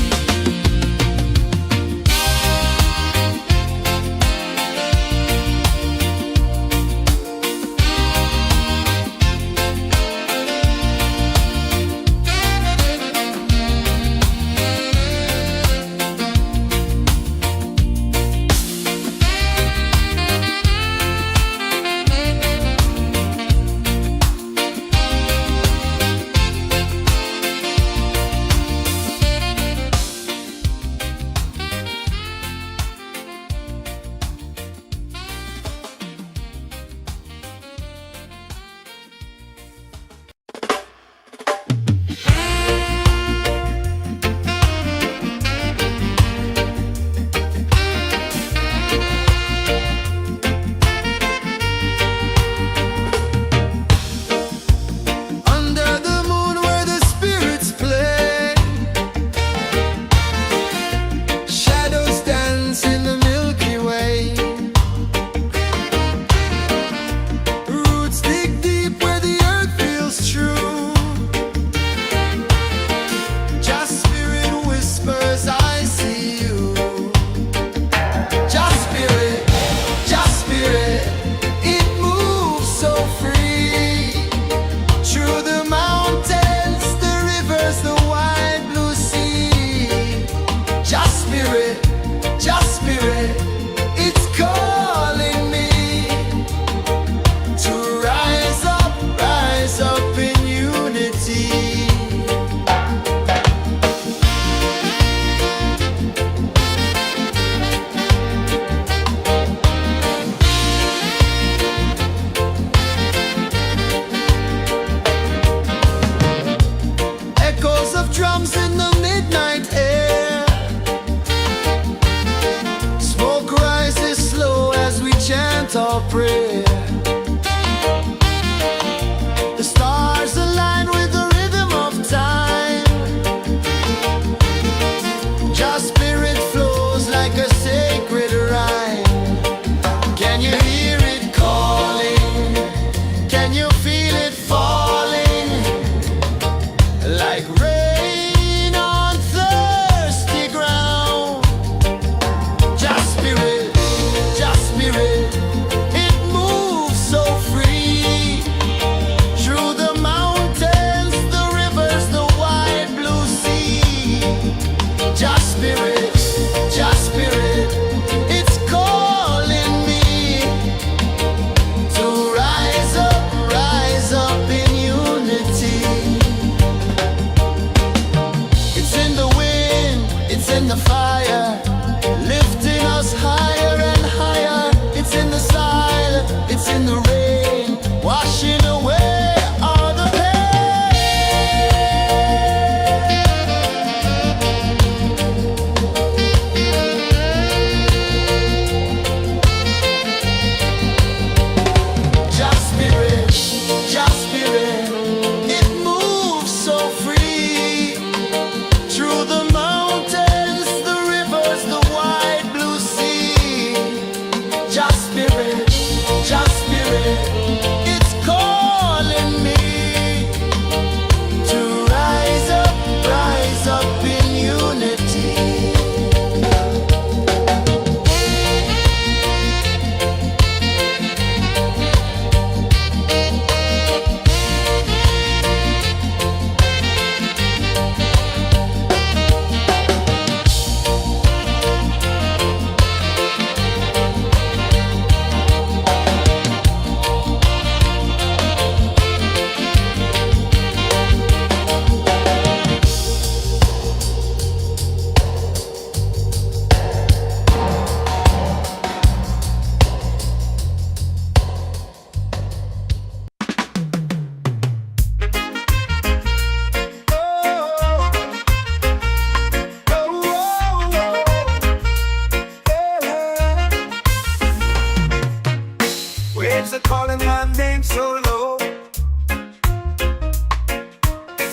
calling my name so low.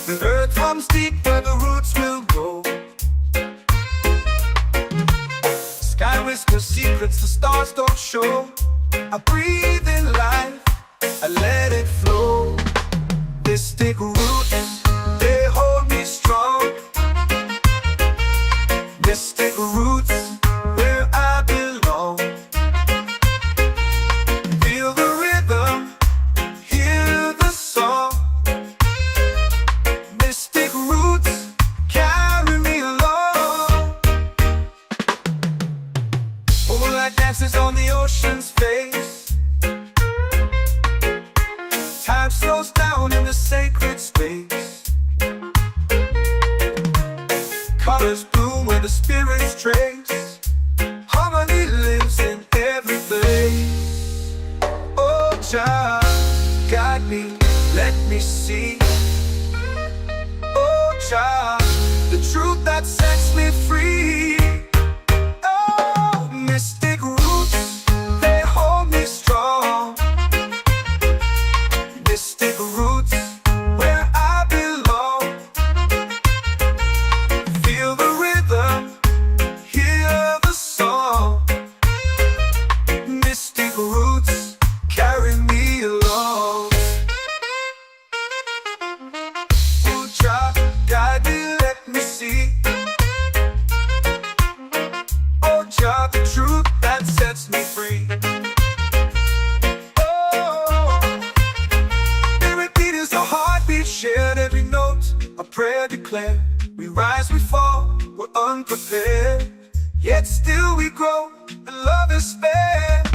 The earth comes deep where the roots will go. Sky whispers secrets the stars don't show. I breathe in life, I let it flow. Mystic roots, they hold me strong. Mystic roots, where I belong. Feel the rhythm, hear the song. Mystic roots, carry me along. Moonlight dances on the ocean's face. Time slows down in the sacred space. Colors bloom where the spirits trace. Harmony lives in every place. Oh, child, guide me, let me see. Oh, child, the truth that sets me free. Oh, mystic roots, they hold me strong. Mystic roots, where I belong. Feel the rhythm, hear the song. Mystic roots, carry me along. Oh, child, guide me, let me see. Oh, child, the truth that sets me free. Shared every note, a prayer declared. We rise, we fall, we're unprepared. Yet still we grow, and love is spared.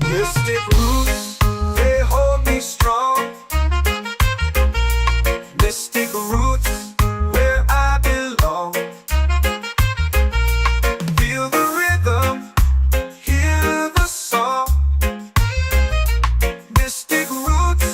Mystic roots, they hold me strong. Mystic roots, where I belong. Feel the rhythm, hear the song. Mystic roots,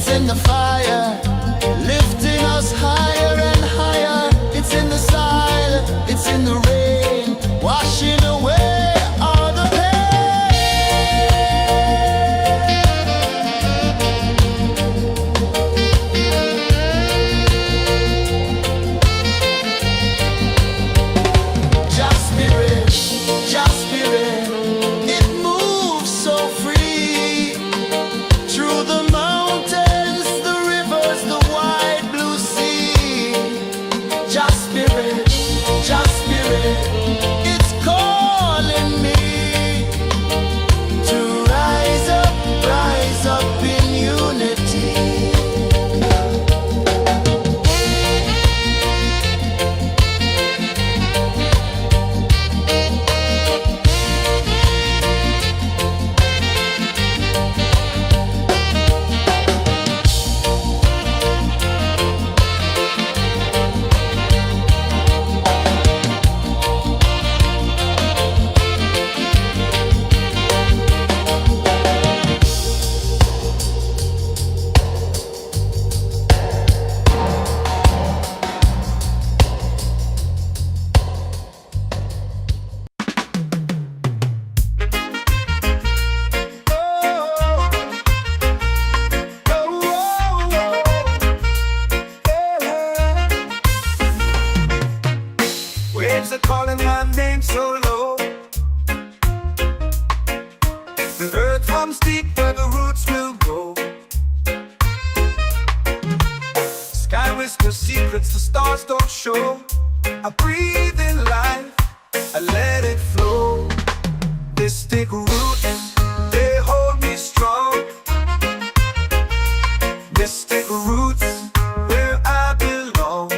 it's in the fire, lifting us higher and higher. It's in the silence, it's in the rain, washing away all the pain. Just spirit, it moves so free through the mountains, the rivers, the wide blue sea. Just spirit, it's calling me to rise up in unity. Waves are calling my name so low. The earth hums deep where the roots will go. Sky whispers secrets the stars don't show. I breathe in life, I let it flow. Mystic roots, they hold me strong. Mystic roots, where I belong.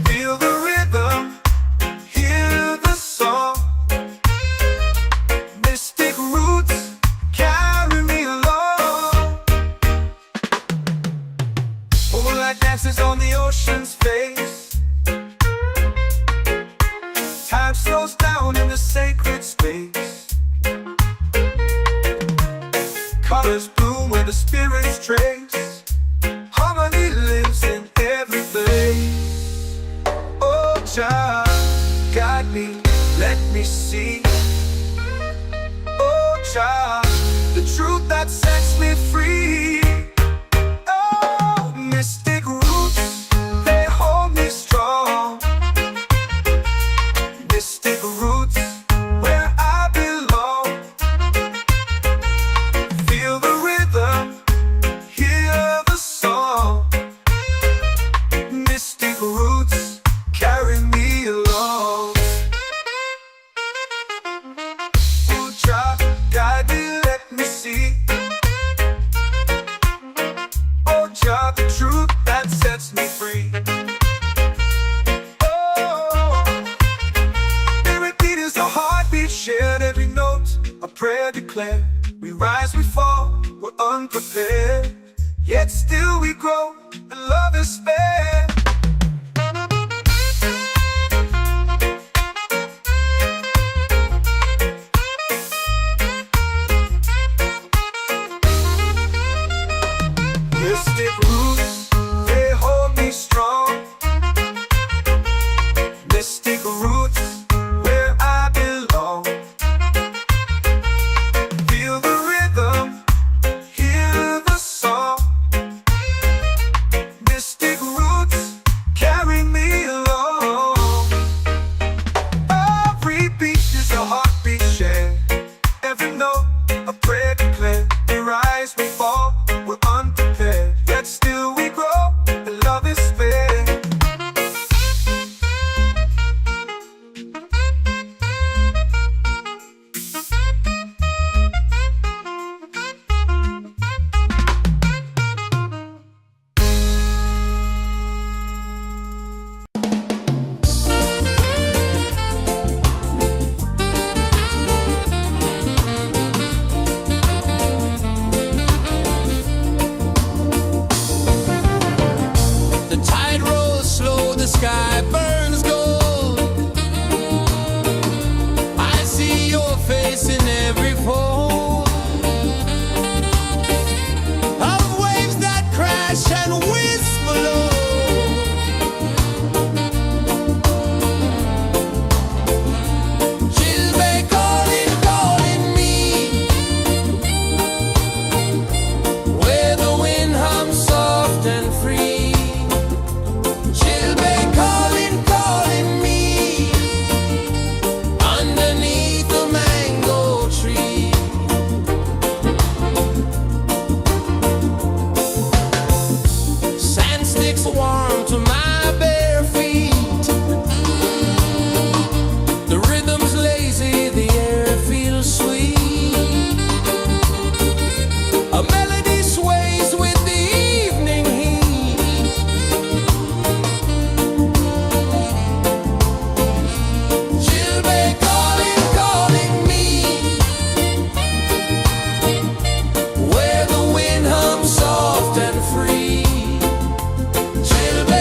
Feel the rhythm, hear the song. Mystic roots, carry me along. Moonlight dances on the ocean's face. Time slows down in the sacred space. Colors bloom where the spirits trace. Harmony lives in every place. Oh, Jah, guide me, let me see. Oh, Jah, the truth that sets me free. Oh, mystic roots, they hold me strong. Mystic roots, where I belong. Feel the rhythm, hear the song. Mystic roots, carry me along. Oh, Jah, guide me, let me see. Oh, Jah, the truth that sets me free. Oh, every beat is a heartbeat shared, every note a prayer declared. We rise, we fall, we're unprepared, yet still we grow, and love is spared. Mystic roots, they hold me strong. Mystic roots, where I belong. Feel the rhythm, hear the song. Mystic roots, carry me along. Every beat is a heartbeat shared, every note a prayer declared. We rise, we fall, we're unprepared, yet still we grow, and love is spared. warm to my bare feet. The rhythm's lazy, the air feels sweet. A melody sways with the evening heat. Children calling, calling me, where the wind hums soft and free. Children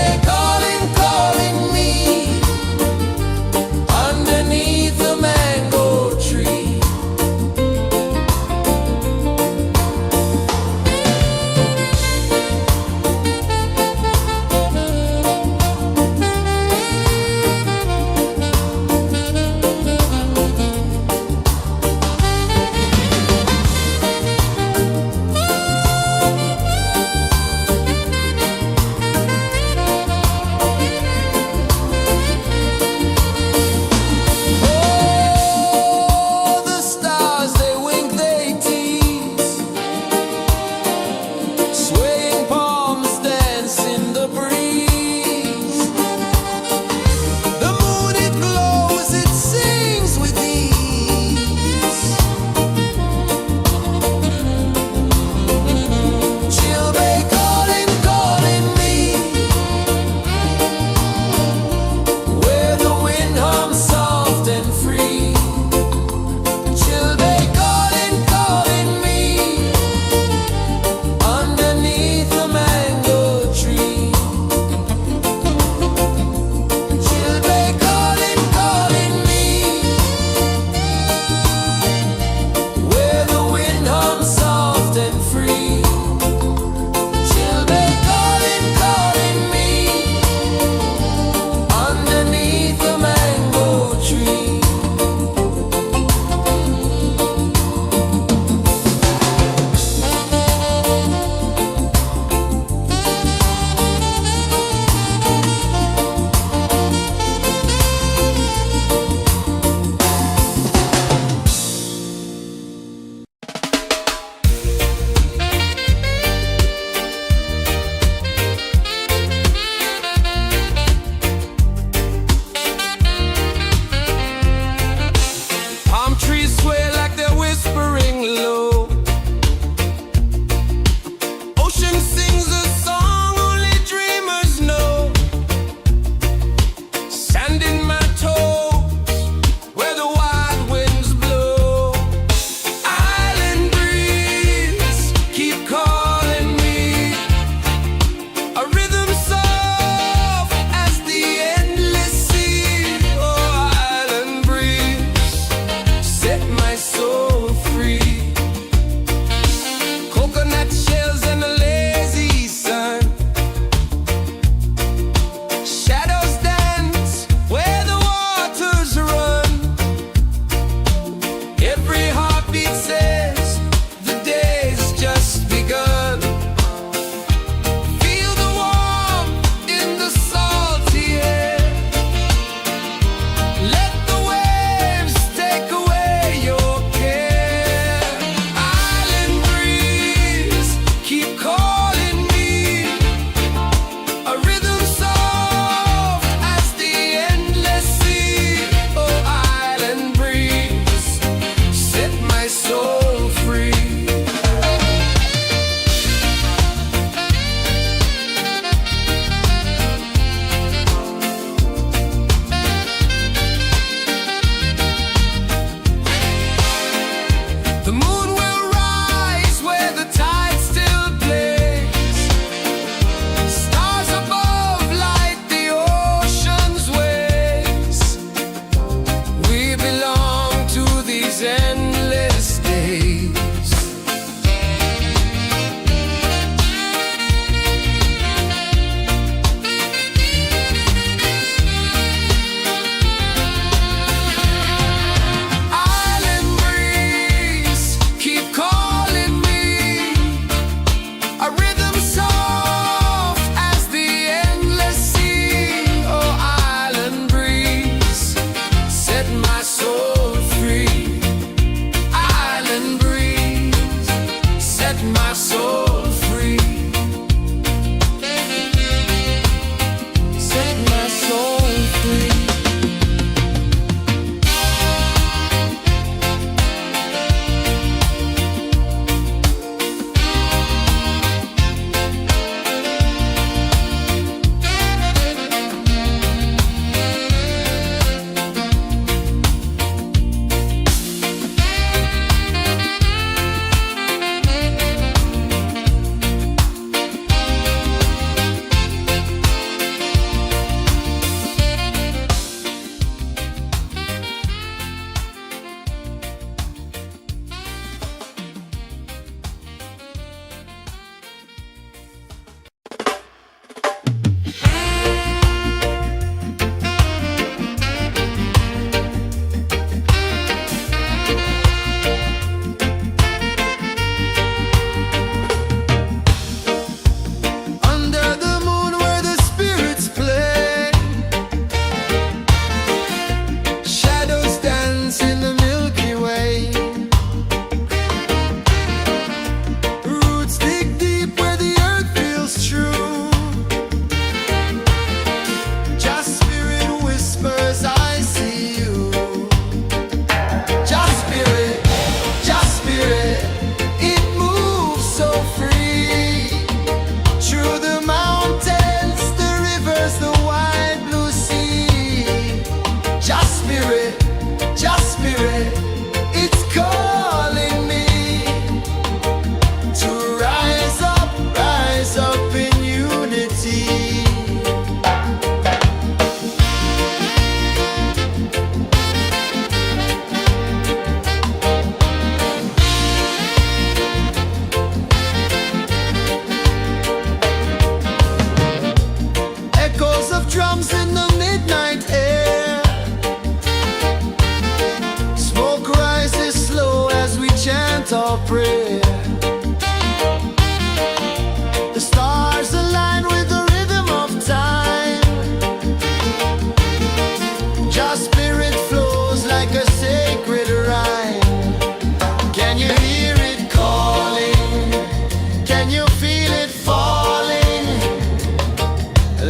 feel it falling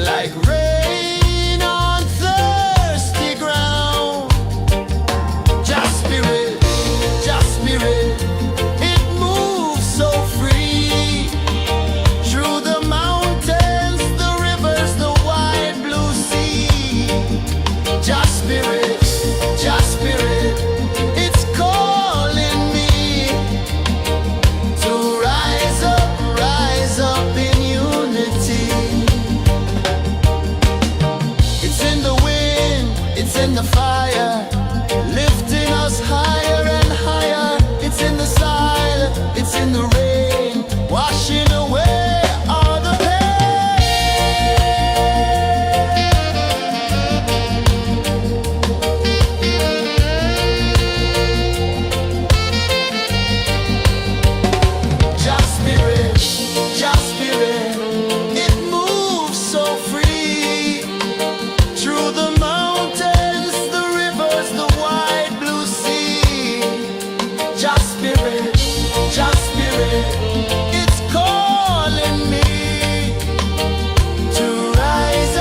like rain on thirsty ground. Just spirit, it moves so free through the mountains, the rivers, the wide blue sea. Just spirit, it's calling me to rise up in unity. It's in the wind, it's in the fire, lifting us higher and higher. It's in the silence, it's in the rain, washing away all the pain. Just spirit, it moves so free through the mountains, the rivers, the wide blue sea. Just spirit, it's calling me to rise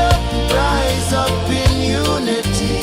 up in unity.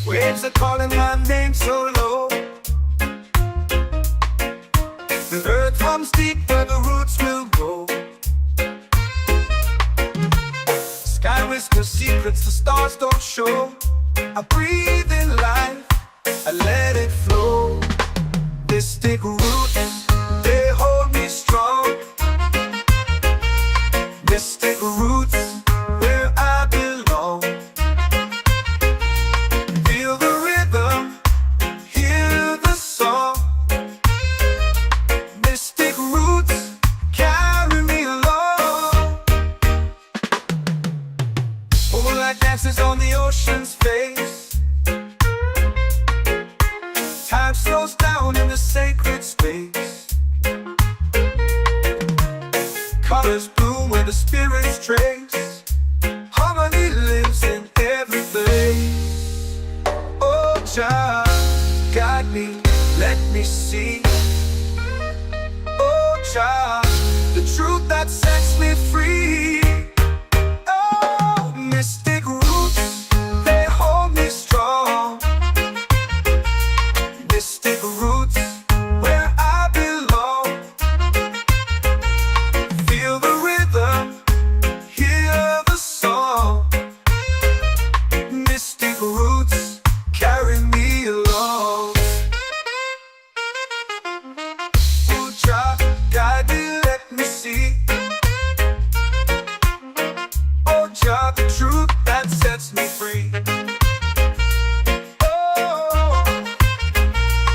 Waves are calling my name so low. The earth runs deep where the roots will go. Sky whispers secrets the stars don't show. I breathe in life, I let it flow. Mystic roots, they hold me strong. Mystic roots, where I belong. Feel the rhythm, hear the song. Mystic roots, carry me along. Moonlight dances on the ocean's face. Time slows down in the sacred space. Colors bloom where the spirits trace. Harmony lives in every place. Oh, Jah, guide me, let me see. Oh, Jah, the truth that sets me free. Oh, mystic roots, they hold me strong. Mystic roots, where I belong. Feel the rhythm, hear the song. Mystic roots, carry me along. Oh, Jah, guide me, let me see. Oh, Jah, the truth that sets me free. Oh,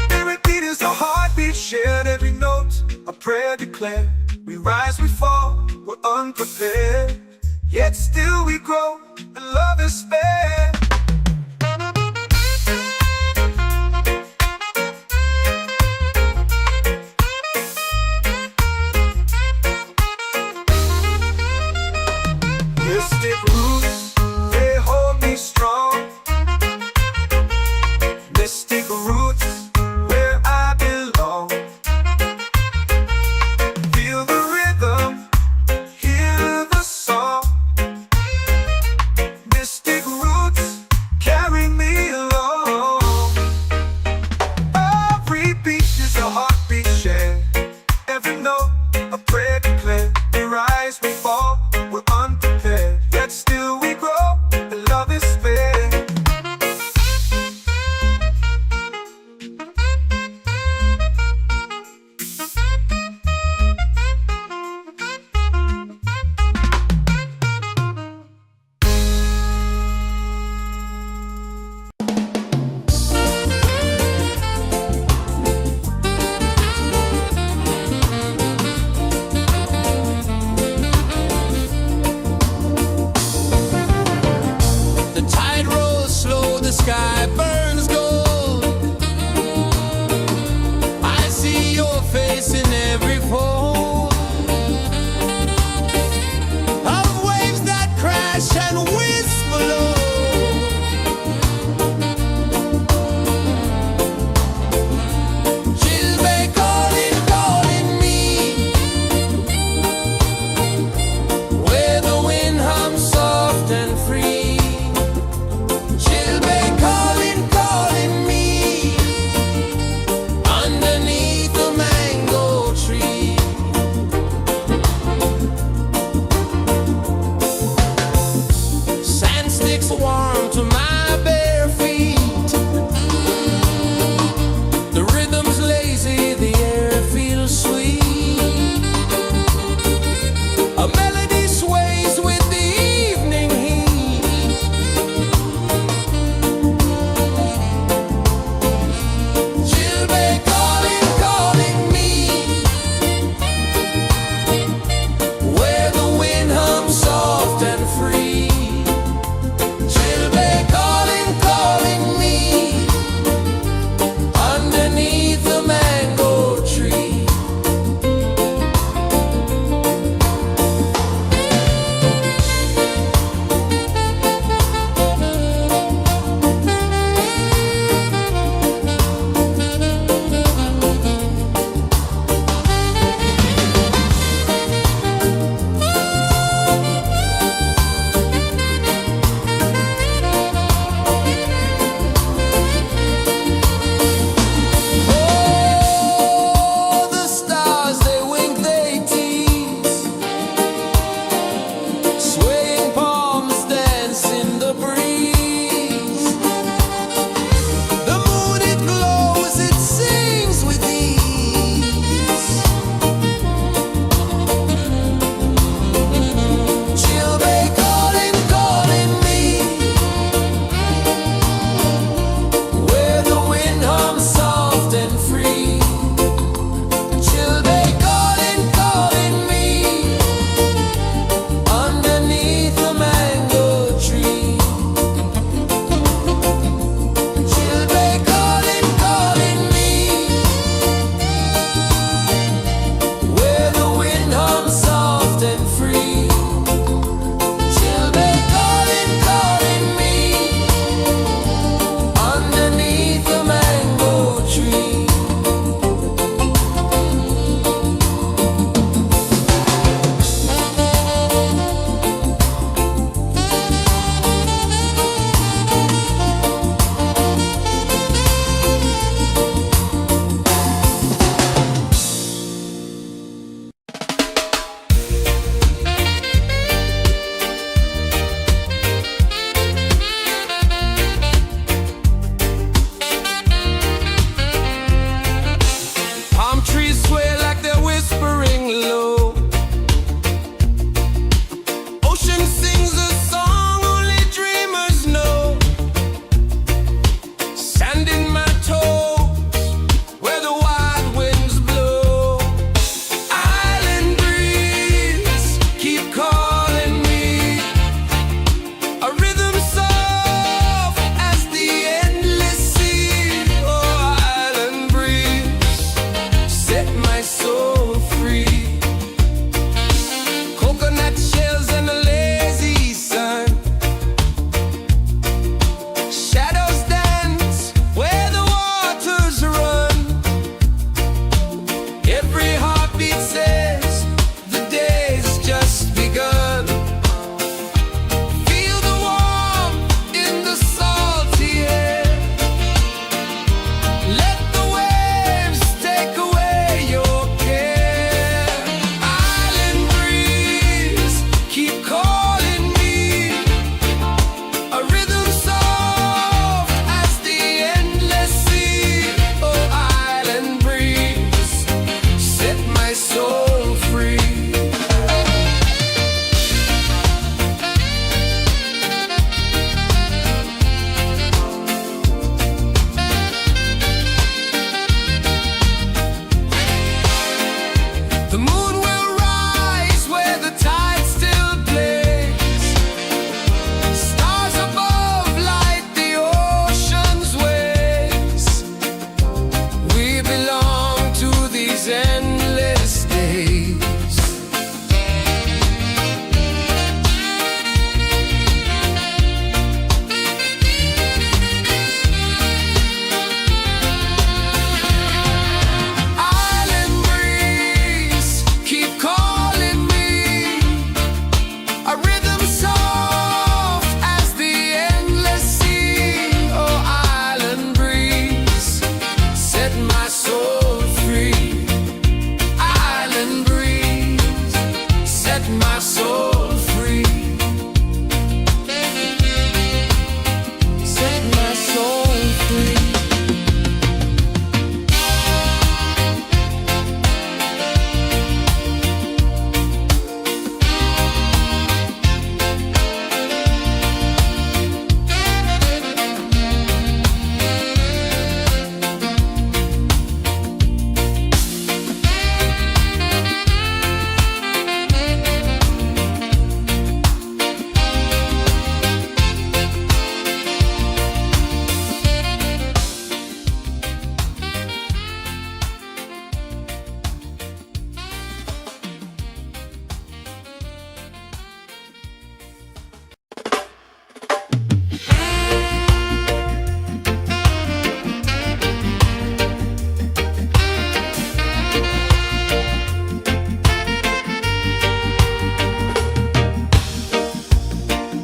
spirit beat is a heartbeat, shared every note, a prayer declared. We rise, we fall, we're unprepared, yet still we grow, and love is fair. Mystic roots, they hold me strong. Mystic roots, where I belong. Feel the rhythm, hear the song. Mystic roots, my soul free. Island breeze, set my soul free. Set my soul free.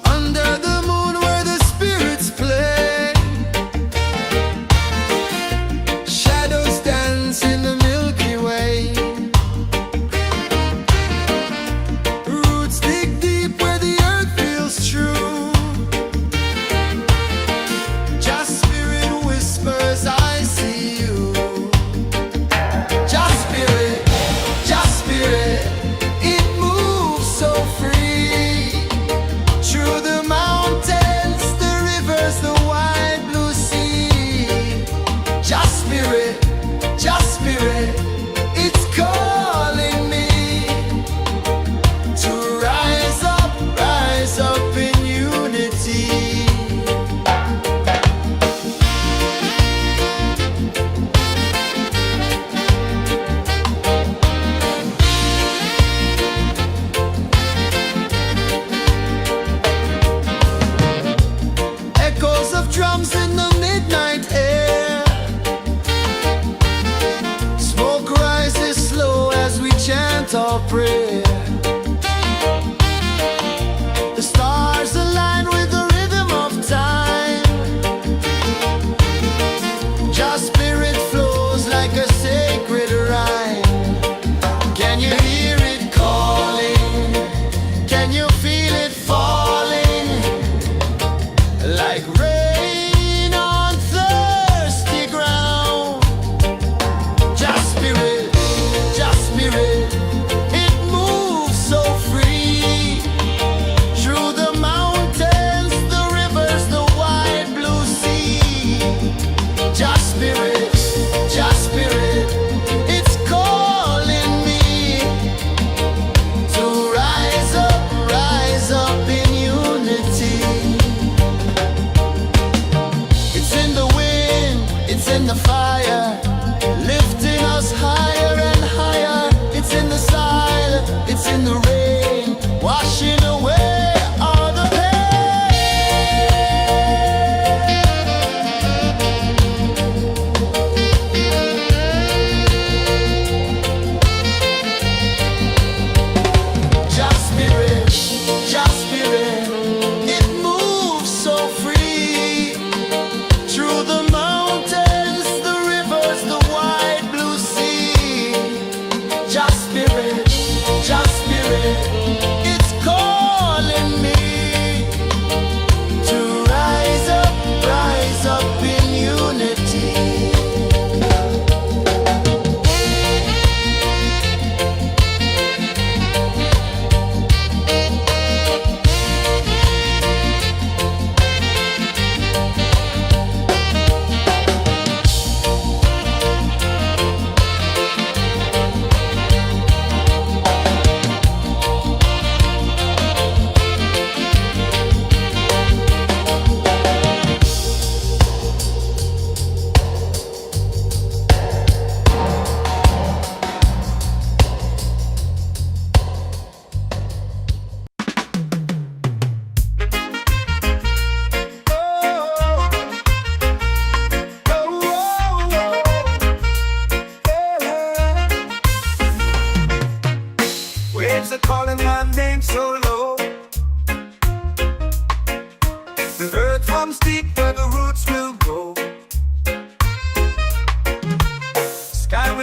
Under the moon where the spirits play, shadows dance in the Milky Way. Roots dig deep where the earth feels true. Just spirit whispers, I see you. Just spirit, it moves so free. Through the mountains, the rivers, the wide blue sea. Just spirit, it's calling me to rise up in unity. Echoes of drums in the midnight air. Smoke rises slow as we chant our prayer. The stars align with the rhythm of time. Just spirit flows like a sacred rhyme. Can you hear it calling? Can you feel it falling? Like rain on thirsty ground. Just spirit, it moves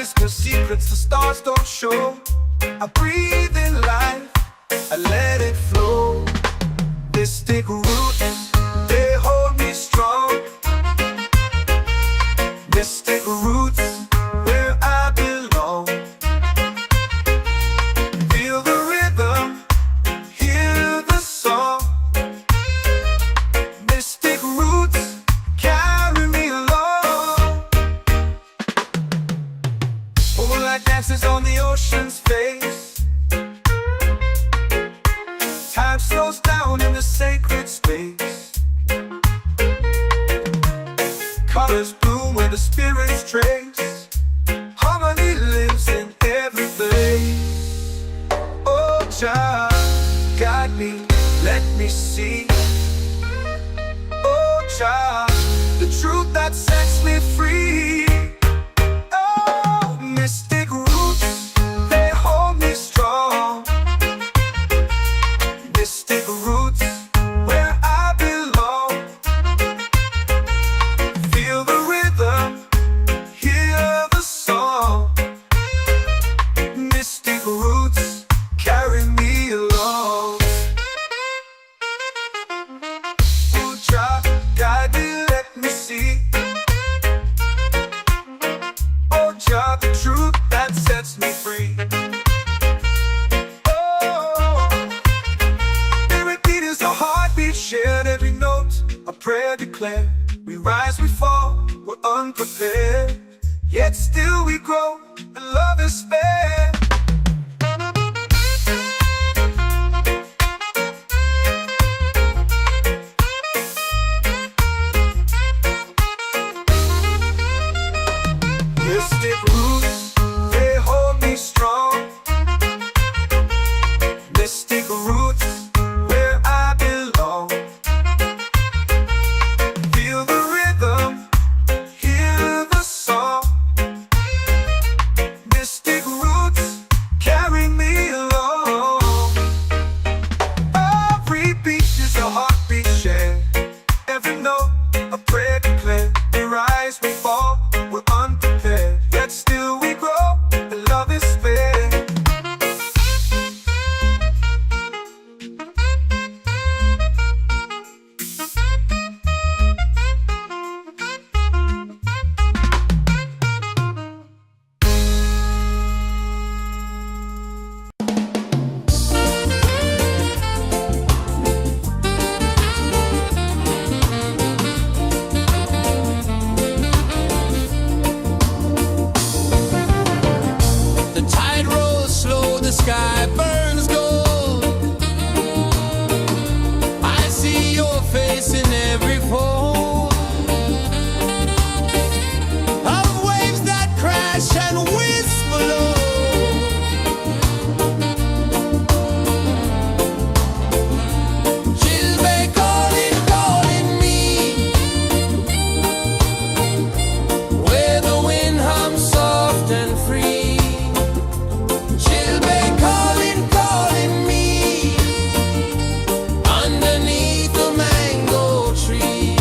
whispers secrets the stars don't show. I breathe in life, I let it flow. Mystic roots, they hold me strong. Mystic roots, where I belong. Feel the rhythm, hear the song. Mystic roots carry me along. Moonlight dances on the ocean's face. Time slows down in the sacred space. Colors bloom where the spirits trace. Harmony lives in every place. Oh, Jah, guide me, let me see. Oh, Jah, the truth that sets me free. Oh, mystic roots, they hold me strong. Mystic roots, where I belong. Feel the rhythm, hear the song. Mystic roots carry me along. Oh, Jah, guide me, let me see. Oh, Jah, the truth that sets me free. Oh, every beat is a heartbeat shared, every note a prayer declared. We rise, we fall, we're unprepared, yet still we grow, and love is spared. Mystic roots, they hold me strong. Mystic roots, where I belong. Feel the rhythm, hear the song. Mystic roots carry me along. Every beat is a heartbeat shared, every note a prayer declared. We rise, we fall, we're unprepared, yet still we grow, and love is spared. The tide rolls slow, the sky burns gold. I see your face in every fold of waves that crash and whisper low. She'll be calling, calling me, where the wind hums soft and free. She'll be calling, calling me, underneath the mango tree.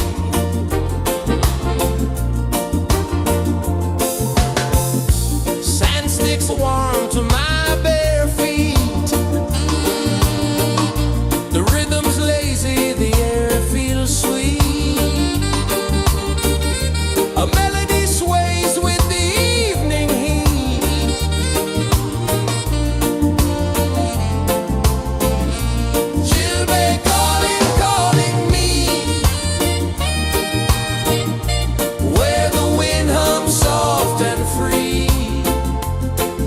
Sand sticks warm to my bare feet. The rhythm's lazy, the air feels sweet. A melody sways with the evening heat. She'll be calling, calling me, where the wind hums soft and free.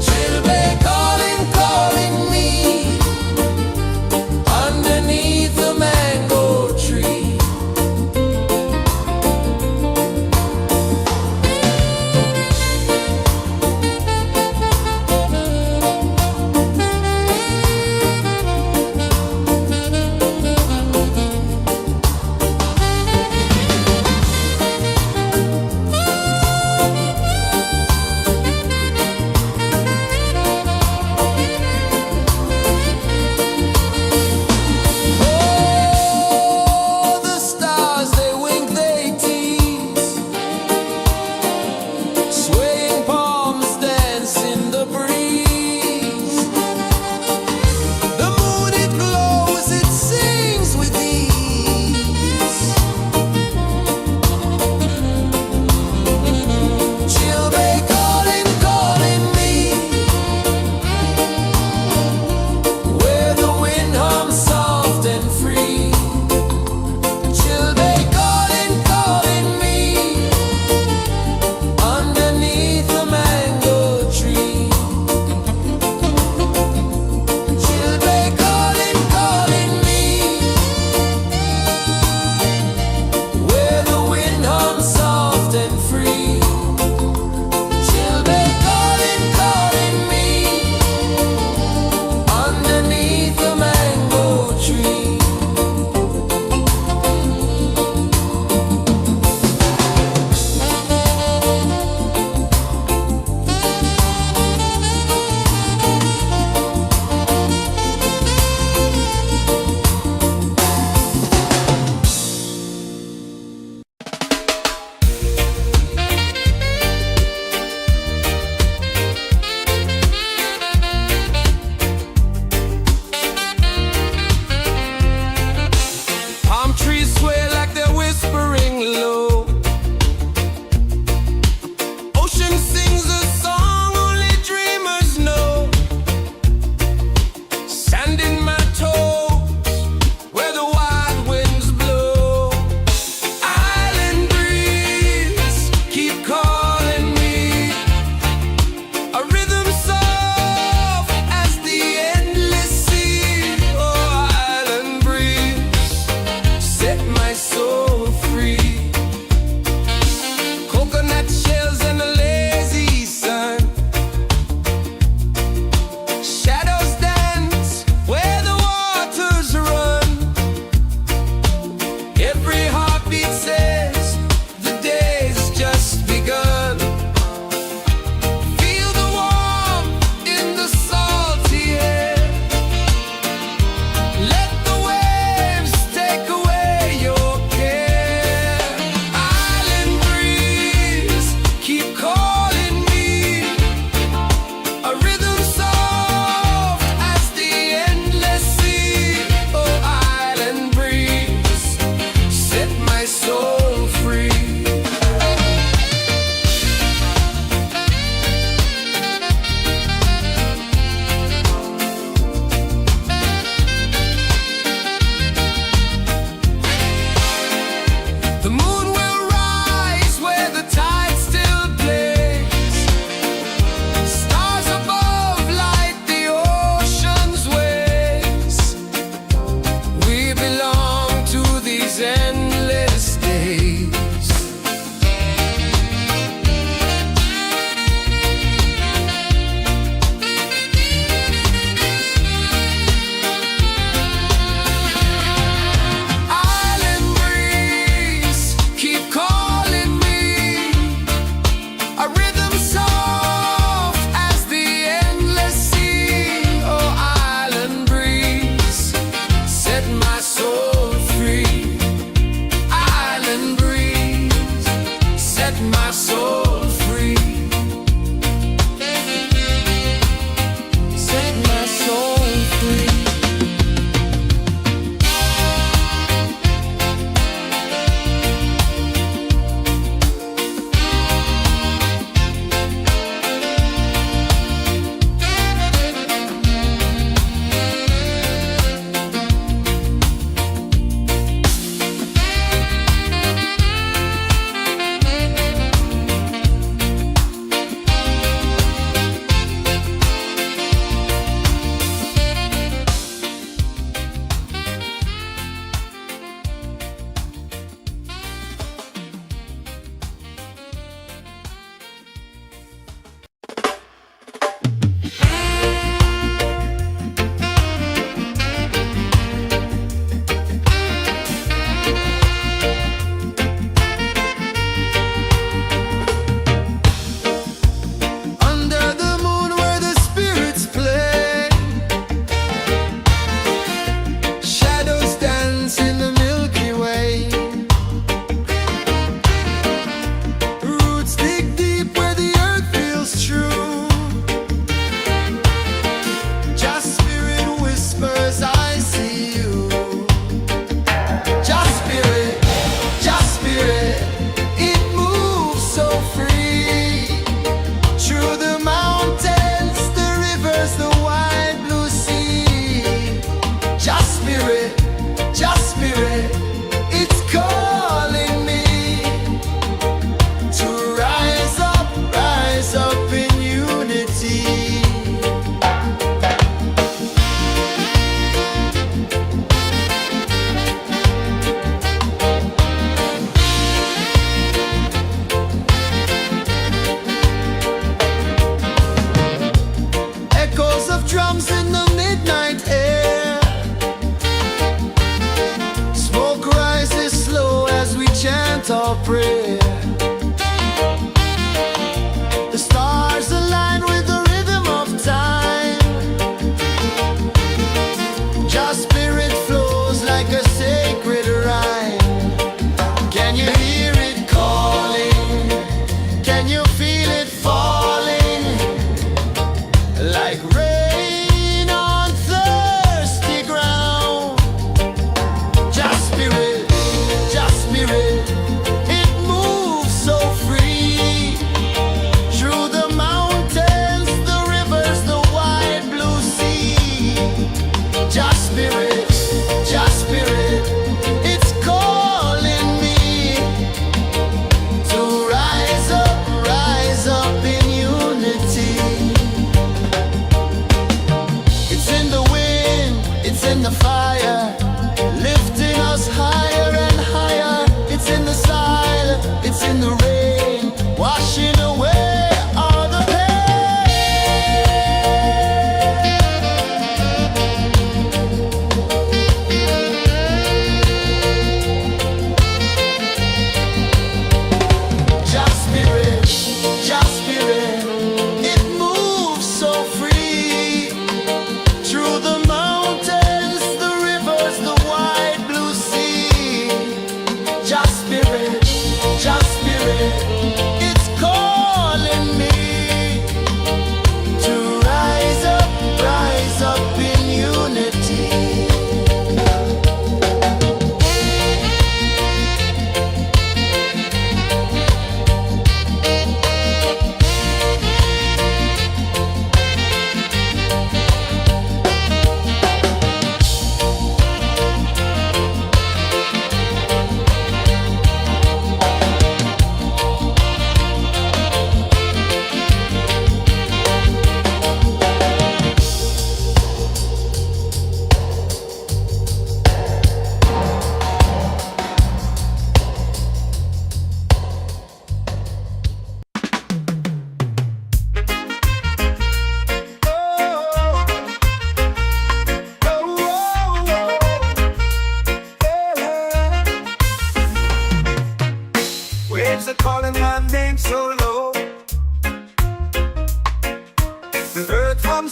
She'll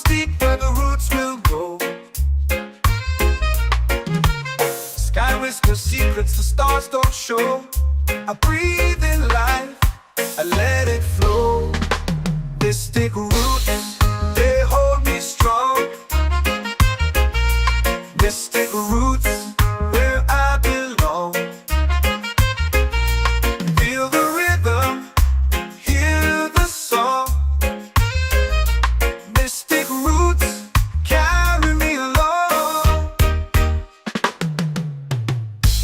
runs deep where the roots will go. Sky whispers secrets the stars don't show. I breathe in life, I let it flow. Mystic roots, they hold me strong. Mystic roots, where I belong. Feel the rhythm, hear the song. Mystic roots, carry me along.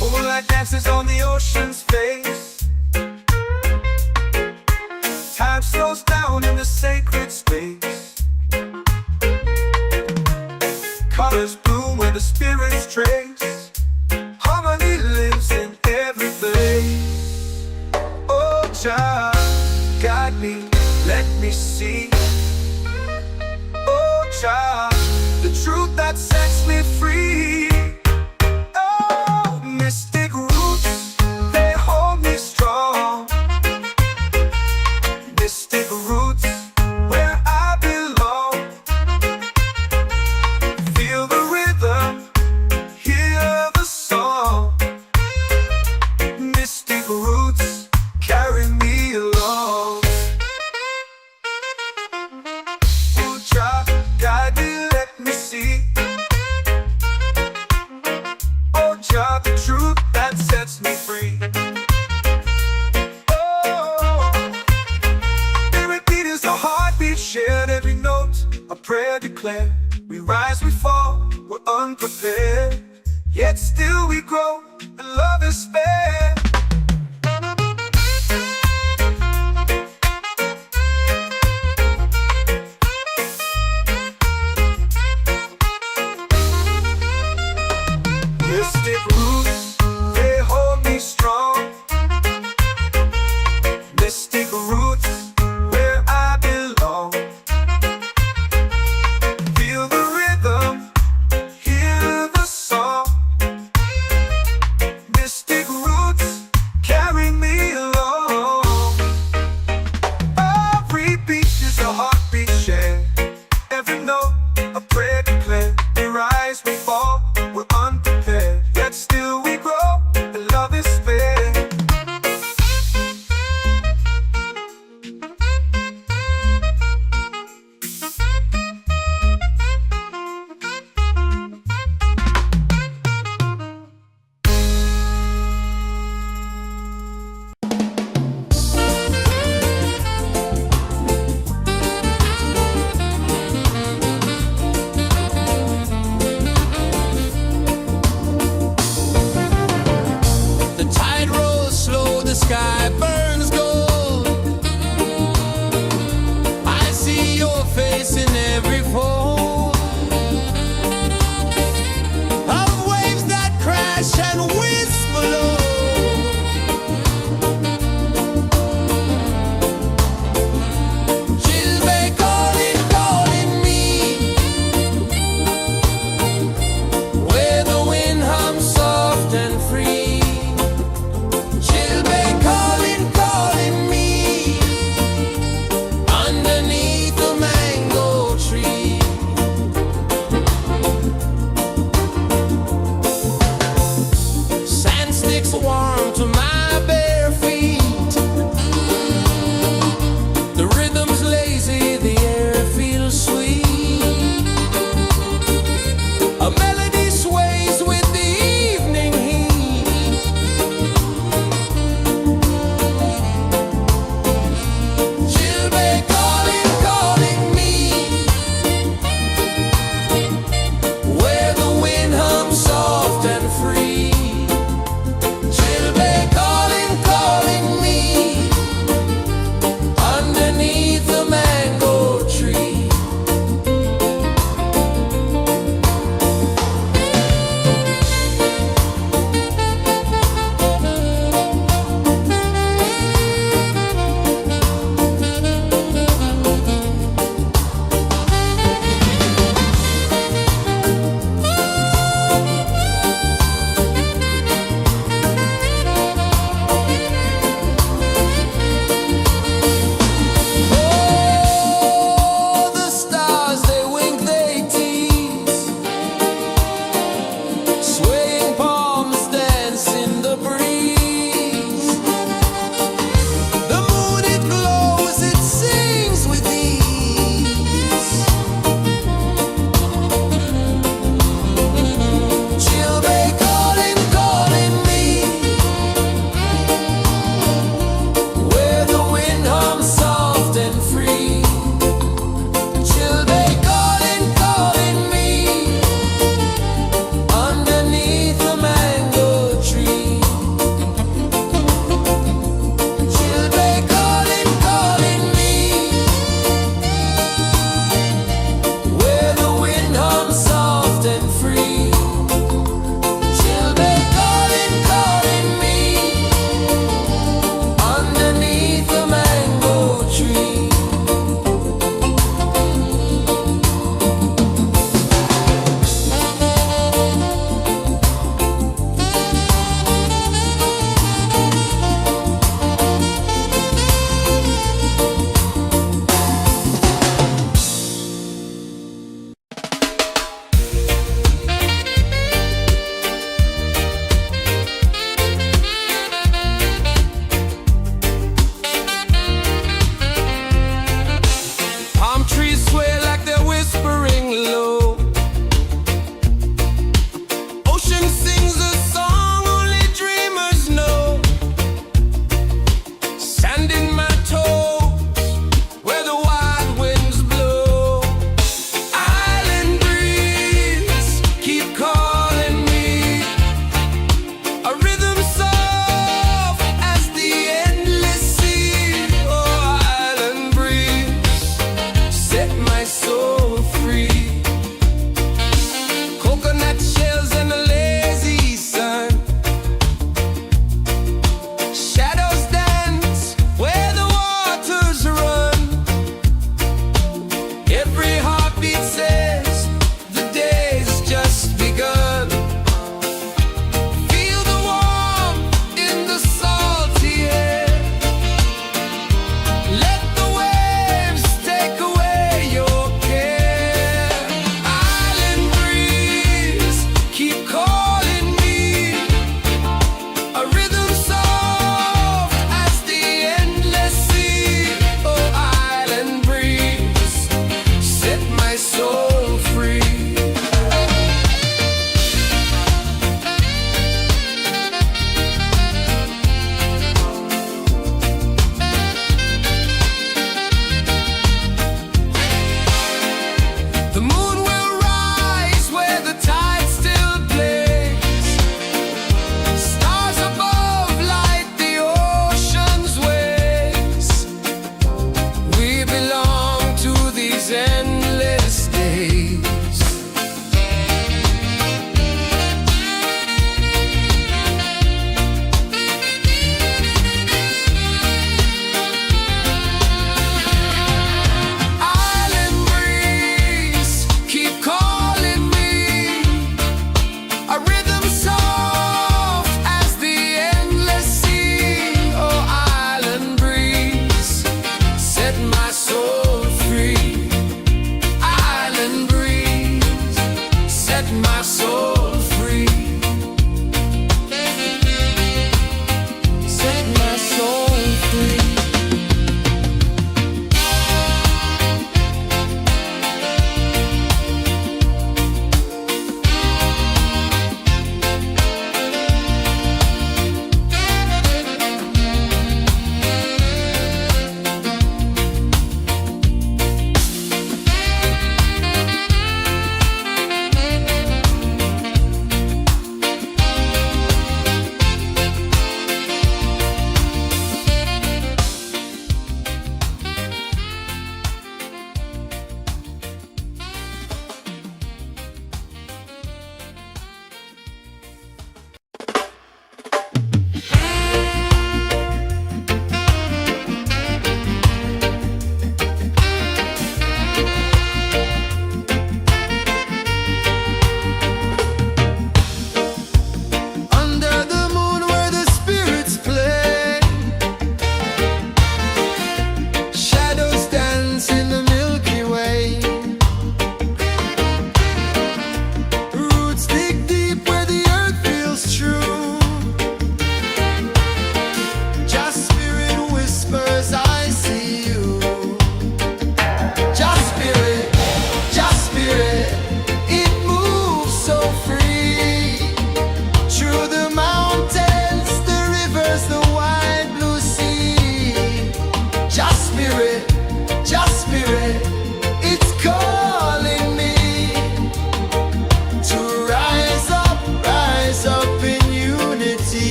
Moonlight dances on the ocean's face. Time slows down in the sacred space. Colors bloom where the spirits trace. Harmony lives in every place. Oh, Jah, guide me, let me see. Oh, Jah, the truth that sets me free. Oh, mystic roots, they hold me strong. Mystic roots, where I belong. Feel the rhythm, hear the song. Mystic roots, carry me along. Oh, Jah, guide me, let me see. Oh, Jah, the truth that sets me free. Shared every note, a prayer declared. We rise, we fall, we're unprepared. Yet still we grow, and love is spared. Mystic roots, they hold me strong. Mystic roots, where I belong. Feel the rhythm, hear the song. Mystic roots, carry me along. Every beat is a heartbeat shared. Every note, a prayer declared. We rise, we fall, we're unprepared. Yet still we grow, and love is fair.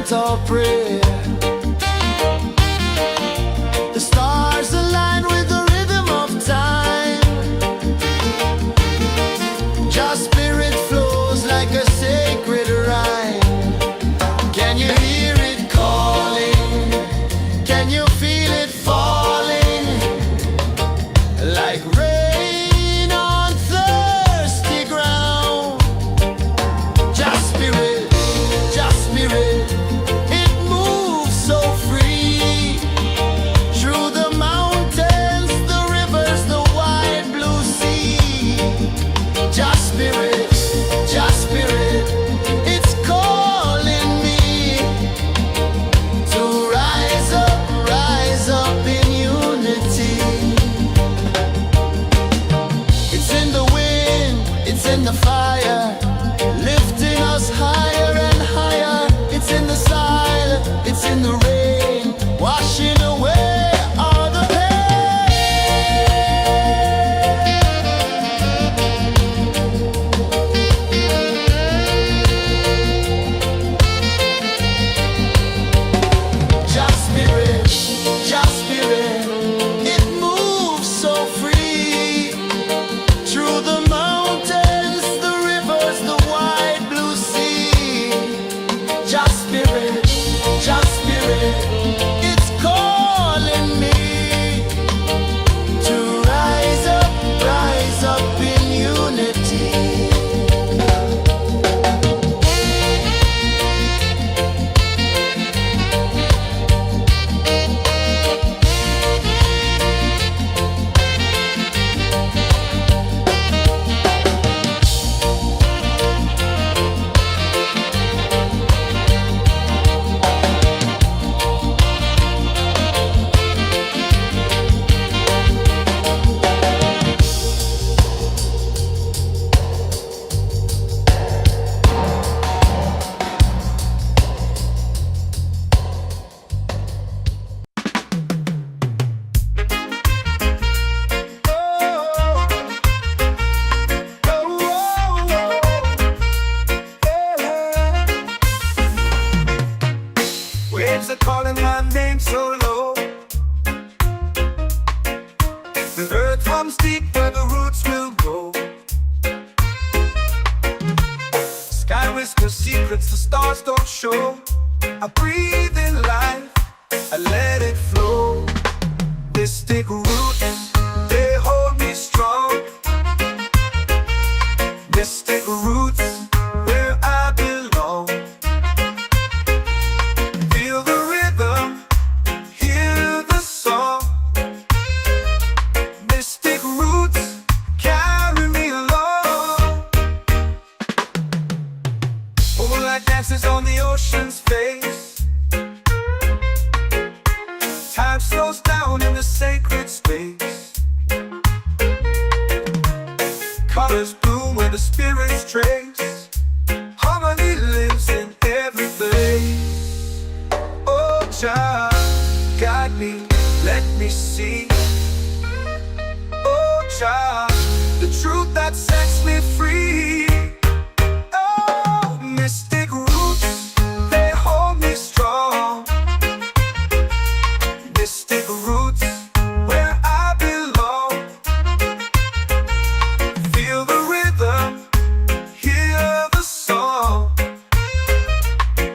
chant or pray. The stars align with the rhythm of time. Just spirit flows like a sacred rhyme. Can you hear it calling? Can you feel it falling? Like rain on thirsty ground. Just spirit, it moves so free. Through the mountains, the rivers, the wide blue sea. Just spirit, it's calling me to rise up in unity. It's in the wind, it's in the fire, lifting us higher and higher. It's in the silence, it's in the rain, washing away all the Just spirit, it moves so free. Through the mountains, the rivers, the wide blue sea. Just spirit, it's calling me to rise up in unity. Waves are calling my name so low. The earth runs deep where the roots will grow. Sky whispers secrets the stars don't show. I breathe in life, I let it flow. Mystic roots, they hold me strong. Mystic roots, where I belong. Feel the rhythm, hear the song. Mystic roots, carry me along. Moonlight dances on the ocean's face. Time slows down in the sacred space. Colors bloom where the spirits trace. Harmony lives in every place. Oh, child, guide me, let me see. Oh, child, the truth that sets me free. Oh, mystic roots, they hold me strong. Mystic roots, where I belong. Feel the rhythm, hear the song.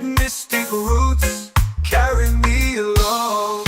Mystic roots, carry me along.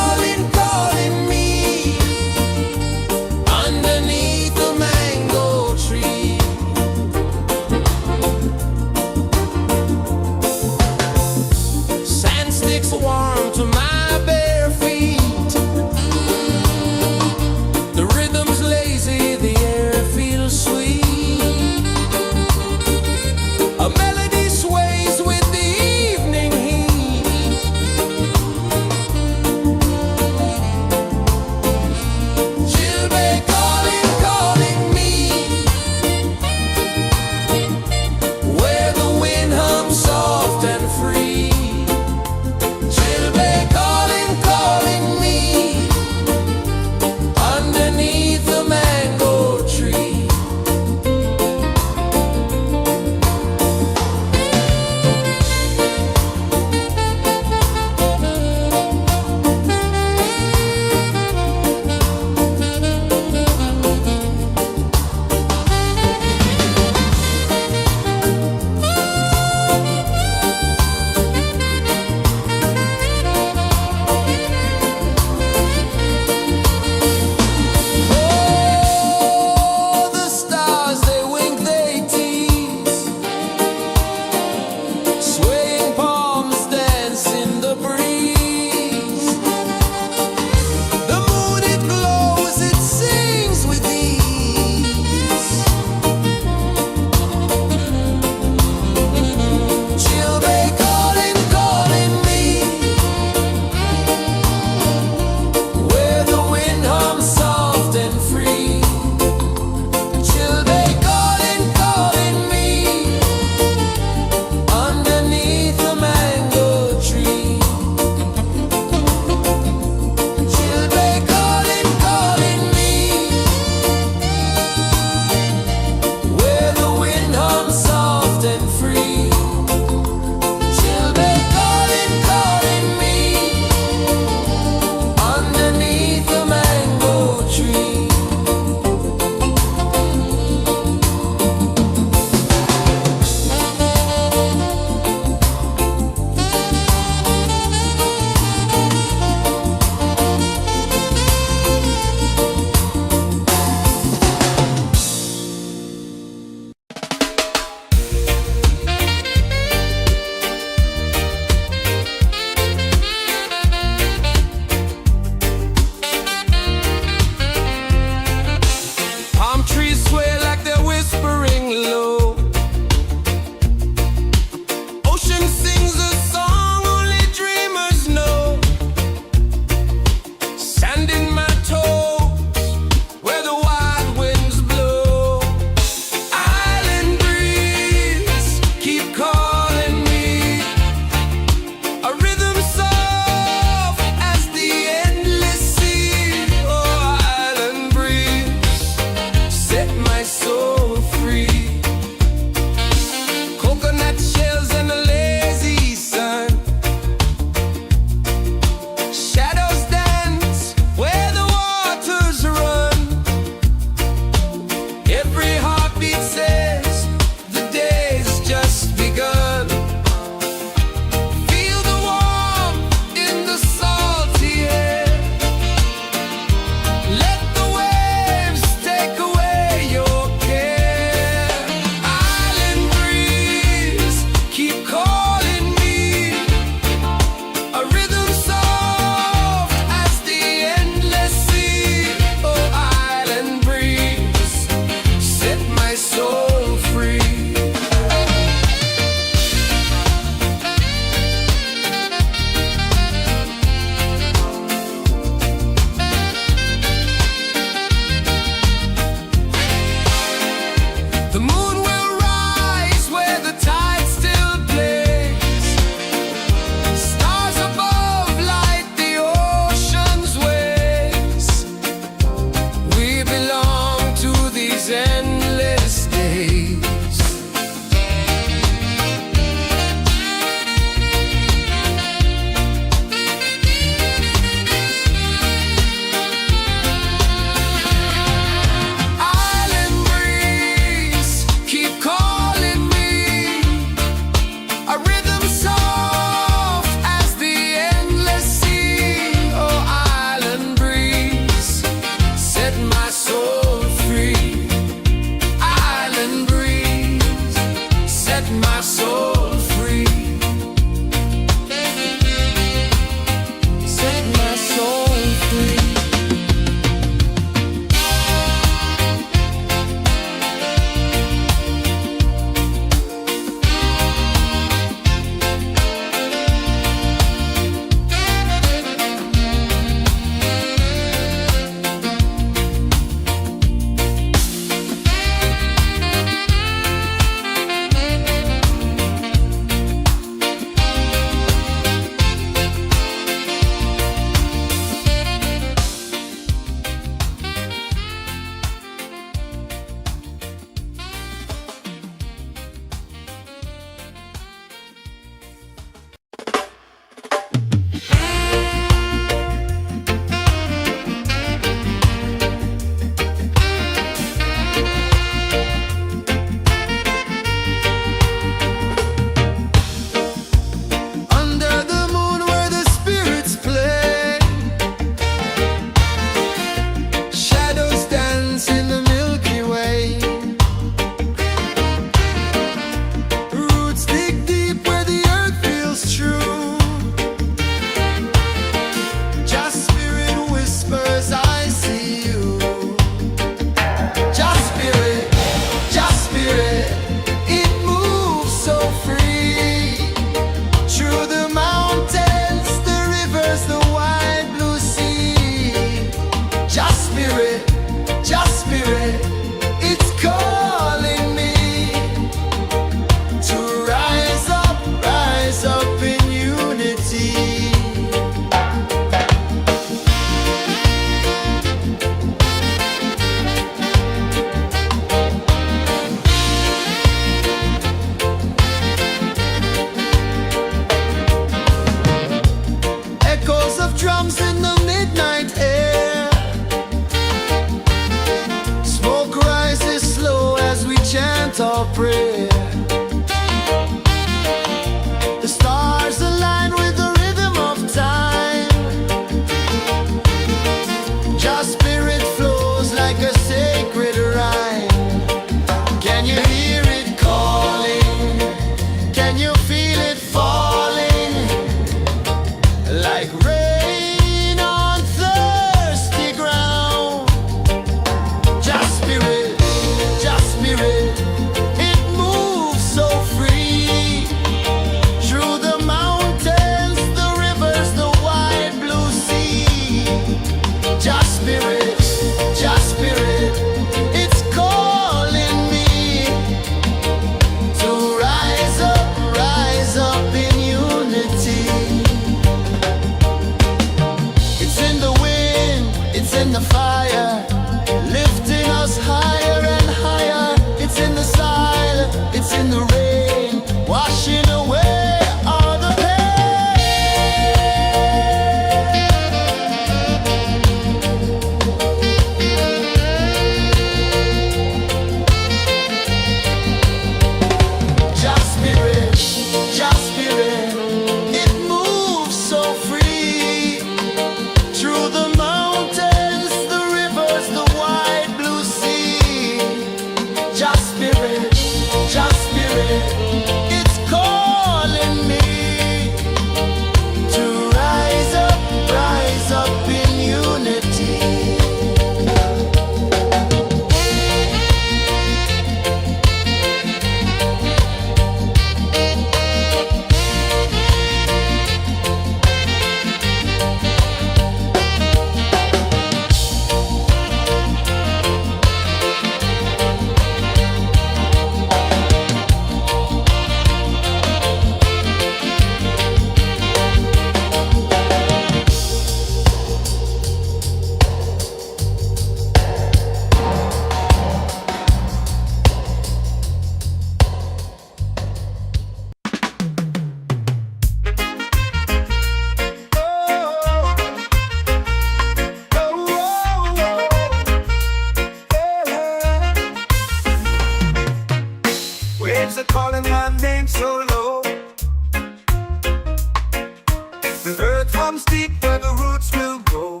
earth comes deep where the roots will grow.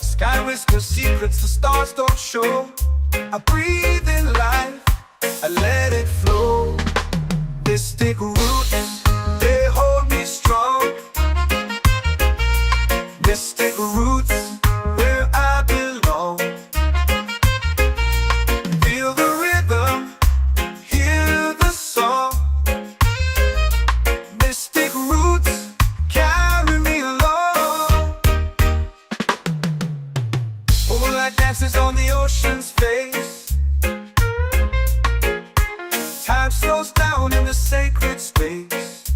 Sky whispers secrets the stars don't show. I breathe in life, I let it flow. Mystic roots, they hold me strong. Mystic roots, where I belong. Feel the rhythm, hear the song. Mystic roots, carry me along. Moonlight dances on the ocean's face. Time slows down in the sacred space.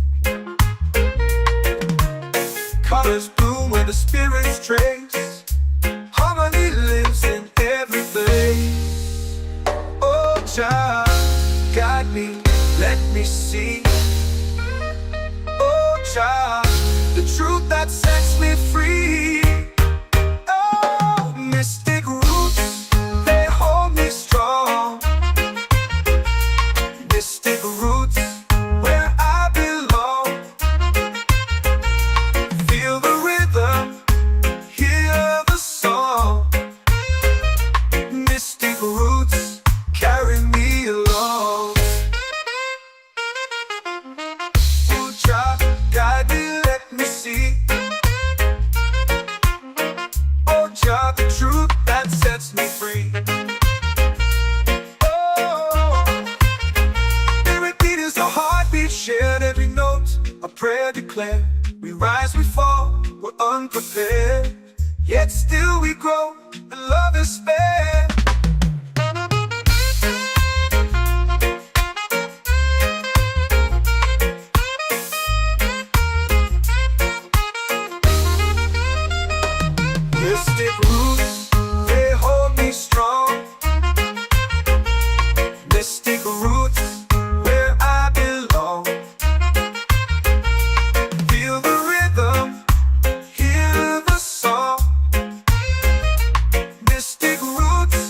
Colors bloom where the spirits trace. Harmony lives in every place. Oh, Jah, guide me, let me see. Oh, Jah, the truth that sets me free. Oh, mystic roots, they hold me strong. Mystic roots, where I belong. Feel the rhythm, hear the song. Mystic roots, carry me along. Oh, Jah, guide me, let me see. Oh, Jah, the truth that sets me free. Shared every note, a prayer declared. We rise, we fall, we're unprepared. Yet still we grow, and love is spared. Mystic roots, they hold me strong. Mystic roots, where I belong. Feel the rhythm, hear the song. Mystic roots,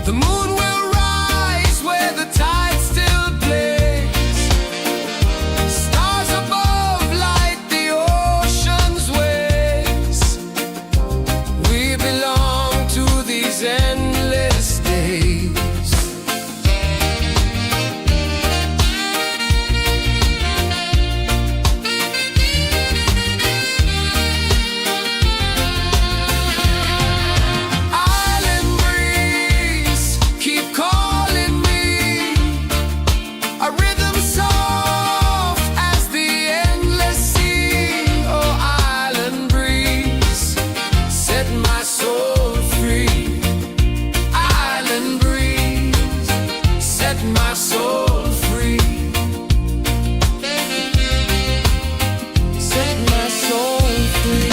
The moon will rise where the tide still plays. Stars above light the ocean's waves. We belong to these endless days. Island breeze, keep calling me. A rhythm soft as the endless sea. Oh, island breeze, set my soul free. Island breeze, set my soul free. Set my soul free.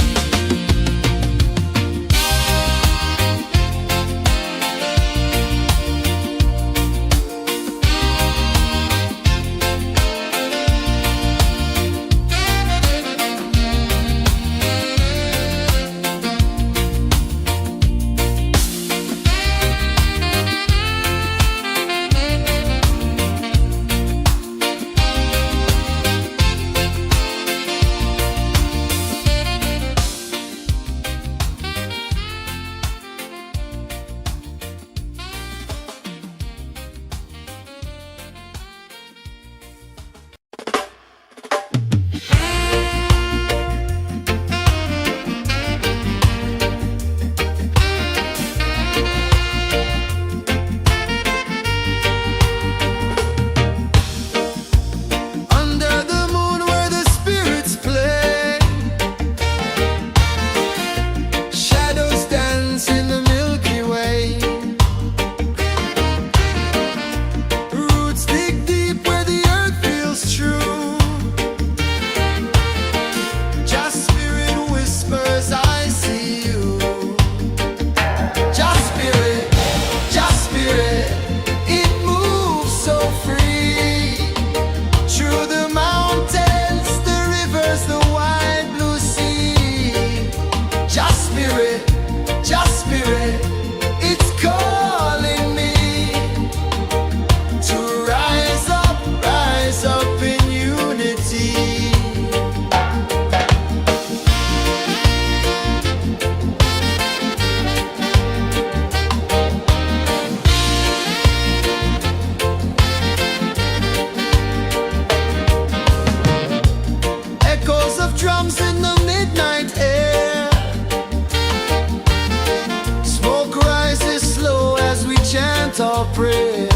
Under the moon where the spirits play, shadows dance in the Milky Way. Roots dig deep where the earth feels true. Just spirit whispers, I see you. Just spirit, it moves so free. Through the mountains, the rivers, the wide blue sea. Just spirit, it's calling me to rise up in unity. Echoes of drums in the midnight air. Smoke rises slow as we chant our prayer.